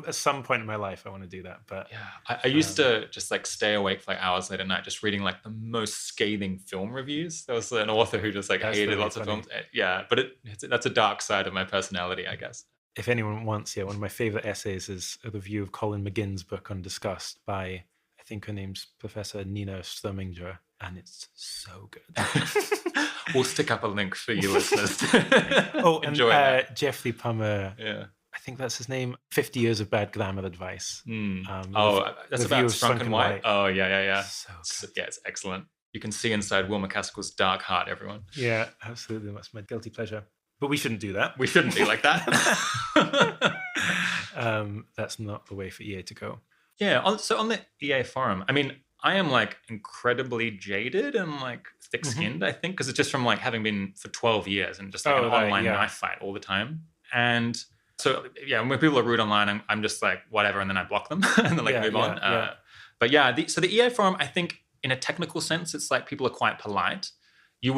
at some point in my life I want to do that, but I used to just like stay awake for like hours late at night just reading like the most scathing film reviews. There was an author who just like hated really lots of films. But that's a dark side of my personality, I guess. If anyone wants, one of my favorite essays is a review of Colin McGinn's book on Disgust by, I think her name's Professor Nina Sturminger, and it's so good. We'll stick up a link for you listeners. Enjoy and Jeffrey Plummer. Yeah. I think that's his name. 50 Years of Bad Grammar Advice. That's about Strunk and White. Oh, yeah. So it's excellent. You can see inside Will MacAskill's dark heart, everyone. Yeah, absolutely. That's my guilty pleasure. But we shouldn't do that. We shouldn't be like that. That's not the way for EA to go. Yeah. So on the EA forum, I mean, I am like incredibly jaded and like thick-skinned, I think, because it's just from like having been for 12 years and just like an online knife fight all the time. And so, yeah, when people are rude online, I'm just like, whatever, and then I block them and then like move on. But yeah, so the EA forum, I think in a technical sense, it's like people are quite polite. You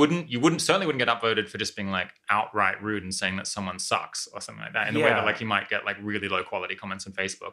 certainly wouldn't get upvoted for just being like outright rude and saying that someone sucks or something like that, in the way that like you might get like really low quality comments on Facebook.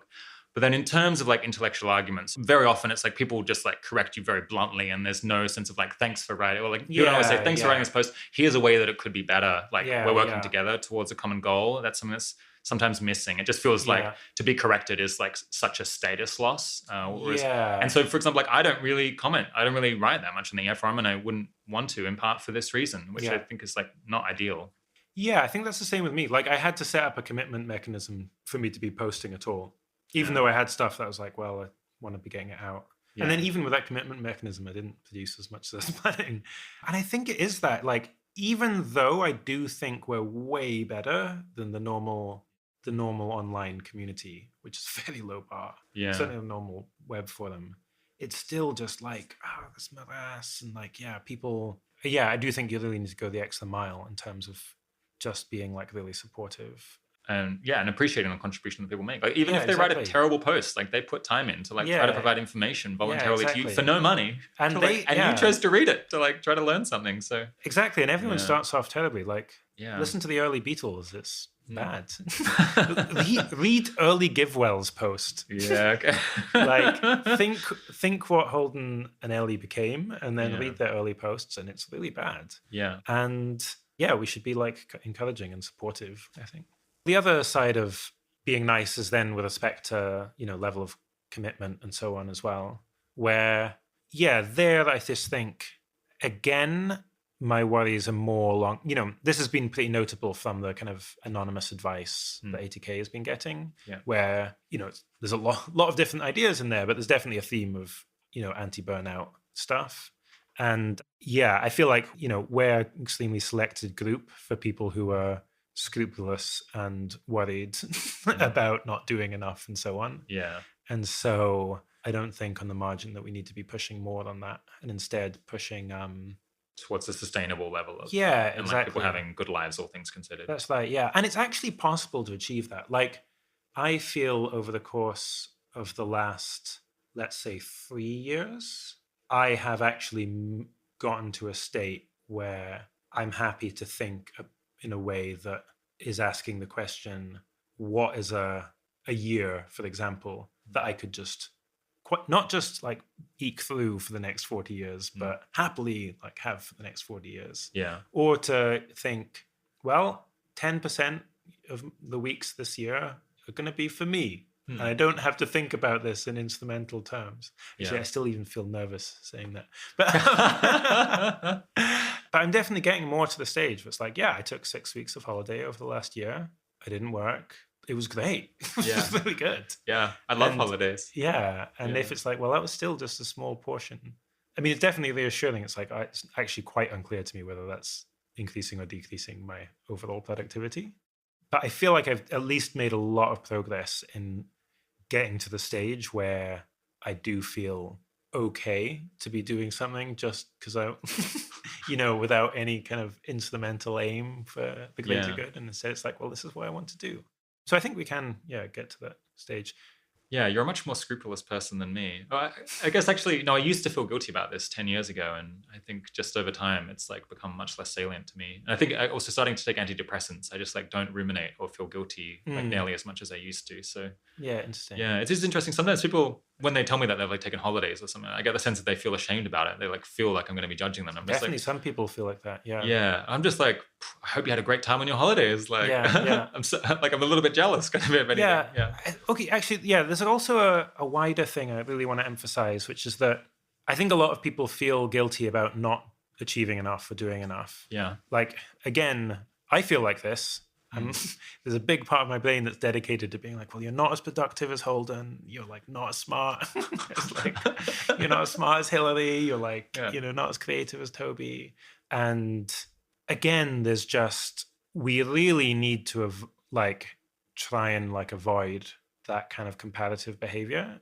But then in terms of like intellectual arguments, very often it's like people just like correct you very bluntly, and there's no sense of like, thanks for writing, or like you don't always say, thanks for writing this post. Here's a way that it could be better. Like we're working together towards a common goal. That's something that's sometimes missing. It just feels like to be corrected is like such a status loss. And so, for example, like I don't really comment. I don't really write that much in the EA forum, and I wouldn't want to, in part for this reason, which I think is like not ideal. Yeah, I think that's the same with me. Like I had to set up a commitment mechanism for me to be posting at all. Even though I had stuff that was like, well, I want to be getting it out. And then even with that commitment mechanism, I didn't produce as much as I was planning. And I think it is that, like, even though I do think we're way better than the normal online community, which is a fairly low bar, certainly a normal web forum, it's still just like, oh, this morass. And like, people, I do think you really need to go the extra mile in terms of just being like really supportive. And appreciating the contribution that people make. Like even if they write a terrible post, like they put time in to like try to provide information voluntarily to you for no money. And you chose to read it to like try to learn something. So exactly. And everyone starts off terribly. Like listen to the early Beatles. It's bad. read early Givewell's post. Yeah. Okay. Like think what Holden and Ellie became, and then read their early posts, and it's really bad. Yeah. And we should be like encouraging and supportive, I think. The other side of being nice is then with respect to, level of commitment and so on as well, where, there I just think, again, my worries are more along, this has been pretty notable from the kind of anonymous advice that ATK has been getting, where, there's a lot of different ideas in there, but there's definitely a theme of, anti-burnout stuff. And I feel like, we're an extremely selected group for people who are scrupulous and worried about not doing enough and so on. Yeah. And so I don't think on the margin that we need to be pushing more on that, and instead pushing towards a sustainable level of exactly. Like people having good lives, all things considered. That's like and it's actually possible to achieve that. Like I feel over the course of the last, let's say, 3 years, I have actually gotten to a state where I'm happy to think in a way that is asking the question, what is a year, for example, that I could just not just like eke through for the next 40 years, but happily like have for the next 40 years. Yeah. Or to think, well, 10% of the weeks this year are going to be for me. And I don't have to think about this in instrumental terms. Actually, I still even feel nervous saying that. But but I'm definitely getting more to the stage where it's like, I took 6 weeks of holiday over the last year. I didn't work. It was great. It was really good. Yeah, I love holidays. Yeah, and if it's like, well, that was still just a small portion. I mean, it's definitely reassuring. It's like, it's actually quite unclear to me whether that's increasing or decreasing my overall productivity. But I feel like I've at least made a lot of progress in getting to the stage where I do feel okay to be doing something just because I, without any kind of instrumental aim for the greater good. And instead it's like, well, this is what I want to do. So I think we can, get to that stage. Yeah, you're a much more scrupulous person than me. I guess actually, no, I used to feel guilty about this 10 years ago. And I think just over time, it's like become much less salient to me. And I think I also starting to take antidepressants. I just like don't ruminate or feel guilty like nearly as much as I used to. So interesting. Yeah, it is interesting. Sometimes people, when they tell me that they've like taken holidays or something, I get the sense that they feel ashamed about it. They like feel like I'm going to be judging them. I'm Definitely, just some people feel like that. Yeah. Yeah, I'm just like, I hope you had a great time on your holidays. Like, I'm so, like, I'm a little bit jealous kind of anything. Yeah. Okay, actually, there's also a wider thing I really want to emphasize, which is that I think a lot of people feel guilty about not achieving enough or doing enough. Yeah. Like, again, I feel like this. There's a big part of my brain that's dedicated to being like, well, you're not as productive as Holden. You're like not as smart. It's like, you're not as smart as Hillary. You're like, not as creative as Toby. And again, there's just we really need to have try and avoid that kind of comparative behavior,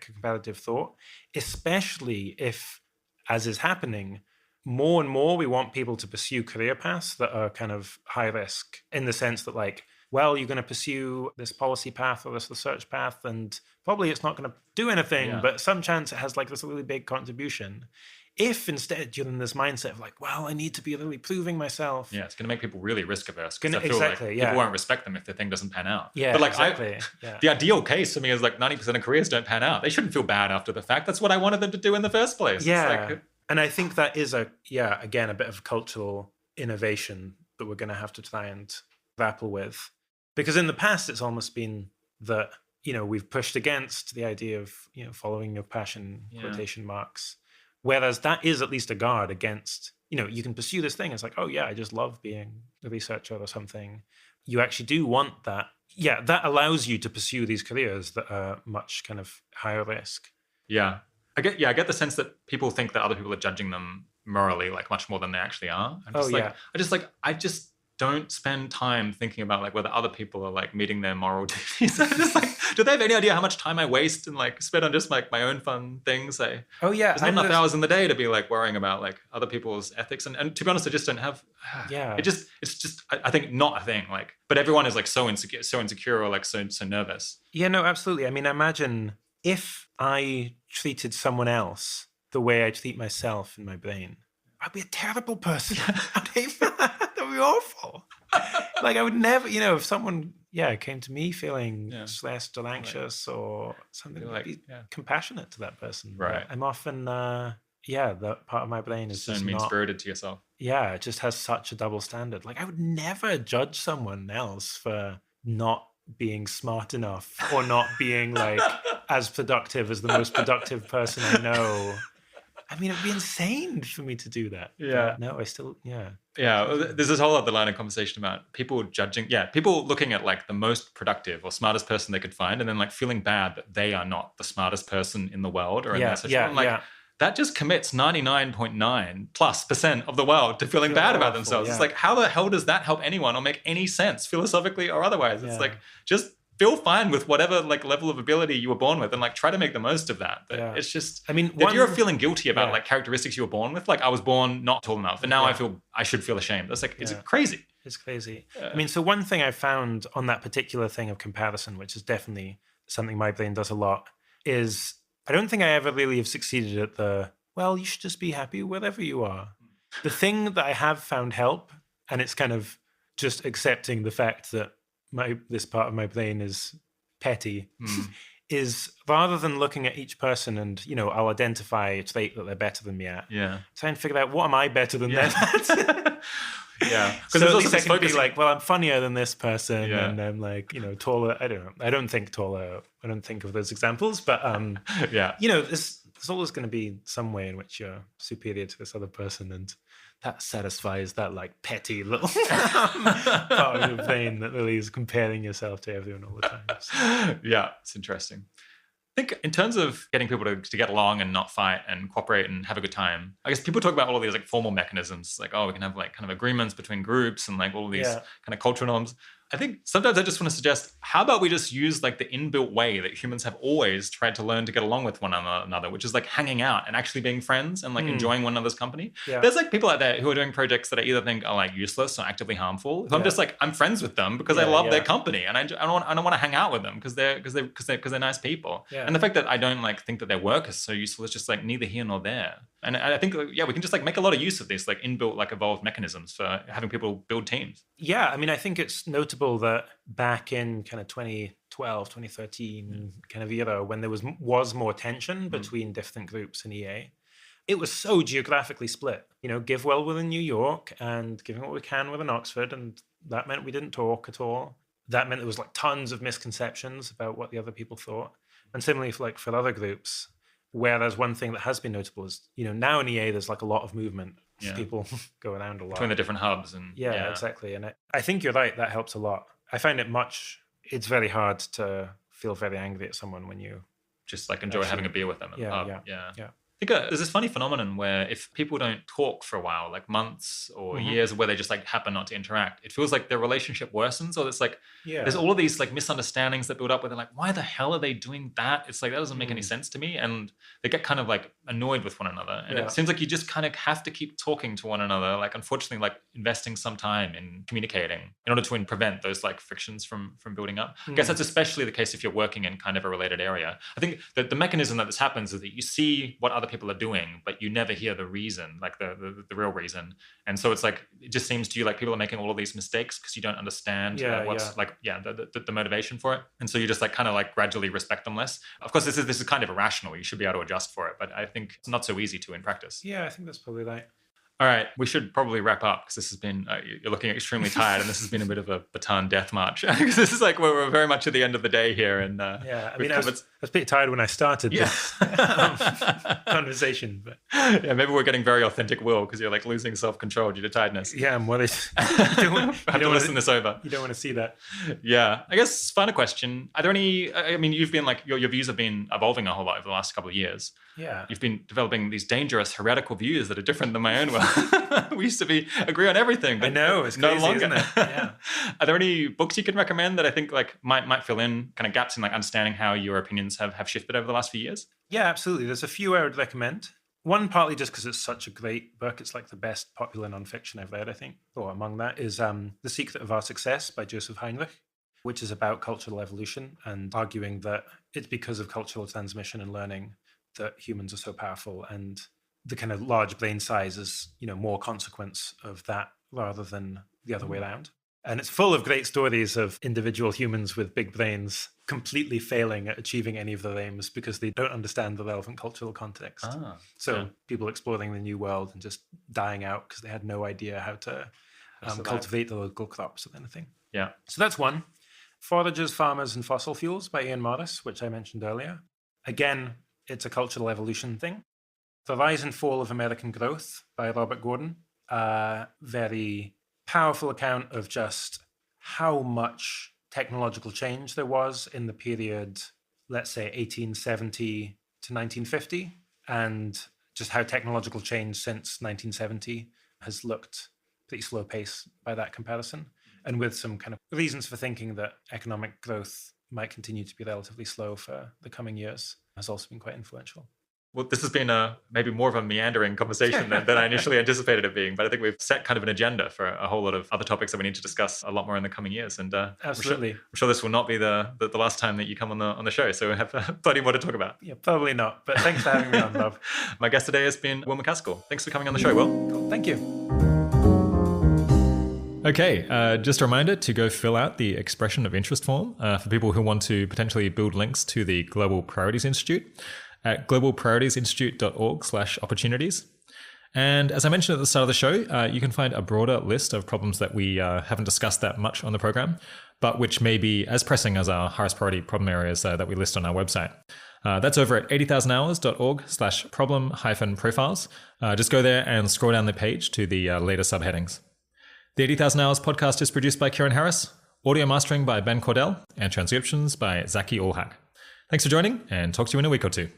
comparative thought, especially if, as is happening, more and more we want people to pursue career paths that are kind of high risk, in the sense that well, you're going to pursue this policy path or this research path, and probably it's not going to do anything, but some chance it has this really big contribution. If instead you're in this mindset of well, I need to be really proving myself. Yeah, it's going to make people really risk averse. Exactly, people won't respect them if the thing doesn't pan out. Yeah, but exactly. The ideal case for me is 90% of careers don't pan out. They shouldn't feel bad after the fact. That's what I wanted them to do in the first place. Yeah, and I think that is again, a bit of cultural innovation that we're going to have to try and grapple with. Because in the past, it's almost been that, we've pushed against the idea of, following your passion, quotation marks. Whereas that is at least a guard against, you can pursue this thing. It's oh yeah, I just love being a researcher or something. You actually do want that. Yeah, that allows you to pursue these careers that are much kind of higher risk. Yeah. I get the sense that people think that other people are judging them morally much more than they actually are. I just don't spend time thinking about whether other people are meeting their moral duties. I'm just do they have any idea how much time I waste and spend on just my own fun things? There's not enough hours in the day to be worrying about other people's ethics. And to be honest, I just don't have. It's just I think not a thing. But everyone is so insecure or so nervous. Yeah, no, absolutely. I mean, imagine if I treated someone else the way I treat myself in my brain. I'd be a terrible person. I'd hate that. That'd be awful. I would never, if someone, came to me feeling stressed or anxious or something, I'd be compassionate to that person. Right. I'm often, that part of my brain is so just mean-spirited to yourself. Yeah, it just has such a double standard. I would never judge someone else for not being smart enough or not being as productive as the most productive person I know. I mean, it'd be insane for me to do that. Yeah. But no, I still, Yeah. There's this whole other line of conversation about people judging, people looking at the most productive or smartest person they could find and then feeling bad that they are not the smartest person in the world or in their situation. That just commits 99.9+% of the world to feeling bad about themselves. Yeah. It's how the hell does that help anyone or make any sense philosophically or otherwise? It's just feel fine with whatever level of ability you were born with and try to make the most of that. But it's just, I mean, if you're feeling guilty about characteristics you were born with, I was born not tall enough and now I feel I should feel ashamed. That's it's crazy. It's crazy. I mean, so one thing I found on that particular thing of comparison, which is definitely something my brain does a lot, is I don't think I ever really have succeeded at you should just be happy wherever you are. The thing that I have found help, and it's kind of just accepting the fact that this part of my brain is petty, is rather than looking at each person and, I'll identify a trait that they're better than me at. Yeah. Try and figure out what am I better than them at? Yeah. So at least I can be I'm funnier than this person and I'm taller. I don't know. I don't think taller. I don't think of those examples, but there's always going to be some way in which you're superior to this other person, and that satisfies that petty little part of your brain that really is comparing yourself to everyone all the time. So. Yeah, it's interesting. I think in terms of getting people to get along and not fight and cooperate and have a good time, I guess people talk about all of these formal mechanisms, we can have kind of agreements between groups and all of these kind of cultural norms. I think sometimes I just want to suggest, how about we just use the inbuilt way that humans have always tried to learn to get along with one another, which is hanging out and actually being friends and enjoying one another's company. Yeah. There's people out there who are doing projects that I either think are useless or actively harmful. So I'm just I'm friends with them because I love their company and I don't want to hang out with them because they're nice people. Yeah. And the fact that I don't think that their work is so useful is just neither here nor there. And I think we can just make a lot of use of this inbuilt evolved mechanisms for having people build teams. Yeah, I mean, I think it's notable that back in kind of 2012, 2013 kind of era, when there was more tension between different groups in EA, it was so geographically split. Give well within New York and giving what we can within Oxford, and that meant we didn't talk at all. That meant there was tons of misconceptions about what the other people thought. And similarly, for other groups, whereas one thing that has been notable is, now in EA, there's a lot of movement. People go around a lot. Between the different hubs. And yeah, exactly. And I think you're right. That helps a lot. I find it's very hard to feel very angry at someone when you just enjoy having a beer with them at the pub. Yeah. think there's this funny phenomenon where if people don't talk for a while, like months or years, where they just like happen not to interact, it feels like their relationship worsens, or it's like there's all of these like misunderstandings that build up where they're like, why the hell are they doing that? It's like, that doesn't make any sense to me. And they get kind of like annoyed with one another. And it seems like you just kind of have to keep talking to one another, like unfortunately, like investing some time in communicating in order to prevent those like frictions from building up. I guess that's especially the case if you're working in kind of a related area. I think that the mechanism that this happens is that you see what other people are doing, but you never hear the reason, like the real reason. And so it's like, it just seems to you like people are making all of these mistakes because you don't understand what's the motivation for it. And so you just like kind of like gradually respect them less. Of course, this is kind of irrational. You should be able to adjust for it, but I think it's not so easy to in practice. Yeah, I think that's probably right. All right, we should probably wrap up because this has been, you're looking extremely tired, and this has been a bit of a baton death march. Because this is like, we're very much at the end of the day here. And I mean, I was pretty tired when I started this conversation. But yeah, maybe we're getting very authentic Will because you're like losing self-control due to tiredness. Yeah, I'm worried. I have to listen this over. You don't want to see that. Yeah, I guess final question. Are there any, I mean, you've been like, your views have been evolving a whole lot over the last couple of years. Yeah. You've been developing these dangerous heretical views that are different than my own. We used to agree on everything. But I know, it's crazy, isn't it? Yeah. Are there any books you can recommend that I think like might fill in kind of gaps in like understanding how your opinions have shifted over the last few years? Yeah, absolutely. There's a few I would recommend. One, partly just because it's such a great book. It's like the best popular nonfiction I've read, I think. Or among that is The Secret of Our Success by Joseph Heinrich, which is about cultural evolution and arguing that it's because of cultural transmission and learning that humans are so powerful, and the kind of large brain size is, more consequence of that rather than the other way around. And it's full of great stories of individual humans with big brains completely failing at achieving any of their aims because they don't understand the relevant cultural context. People exploring the new world and just dying out because they had no idea how to cultivate the local crops or anything. Yeah. So that's one. Foragers, Farmers, and Fossil Fuels by Ian Morris, which I mentioned earlier. Again, it's a cultural evolution thing. The Rise and Fall of American Growth by Robert Gordon. A very powerful account of just how much technological change there was in the period, let's say 1870 to 1950, and just how technological change since 1970 has looked pretty slow pace by that comparison, and with some kind of reasons for thinking that economic growth might continue to be relatively slow for the coming years, has also been quite influential. Well, this has been maybe more of a meandering conversation than I initially anticipated it being, but I think we've set kind of an agenda for a whole lot of other topics that we need to discuss a lot more in the coming years. And absolutely, I'm sure this will not be the last time that you come on the show, so we have plenty more to talk about. Yeah, probably not, but thanks for having me on, Rob. My guest today has been Will MacAskill. Thanks for coming on the show, Will. Cool. Thank you. Okay, just a reminder to go fill out the expression of interest form for people who want to potentially build links to the Global Priorities Institute at globalprioritiesInstitute.org/opportunities. And as I mentioned at the start of the show, you can find a broader list of problems that we haven't discussed that much on the program, but which may be as pressing as our highest priority problem areas that we list on our website. That's over at 80,000hours.org/problem-profiles. Just go there and scroll down the page to the later subheadings. The 80,000 Hours podcast is produced by Kieran Harris, audio mastering by Ben Cordell, and transcriptions by Zaki Ulhak. Thanks for joining, and talk to you in a week or two.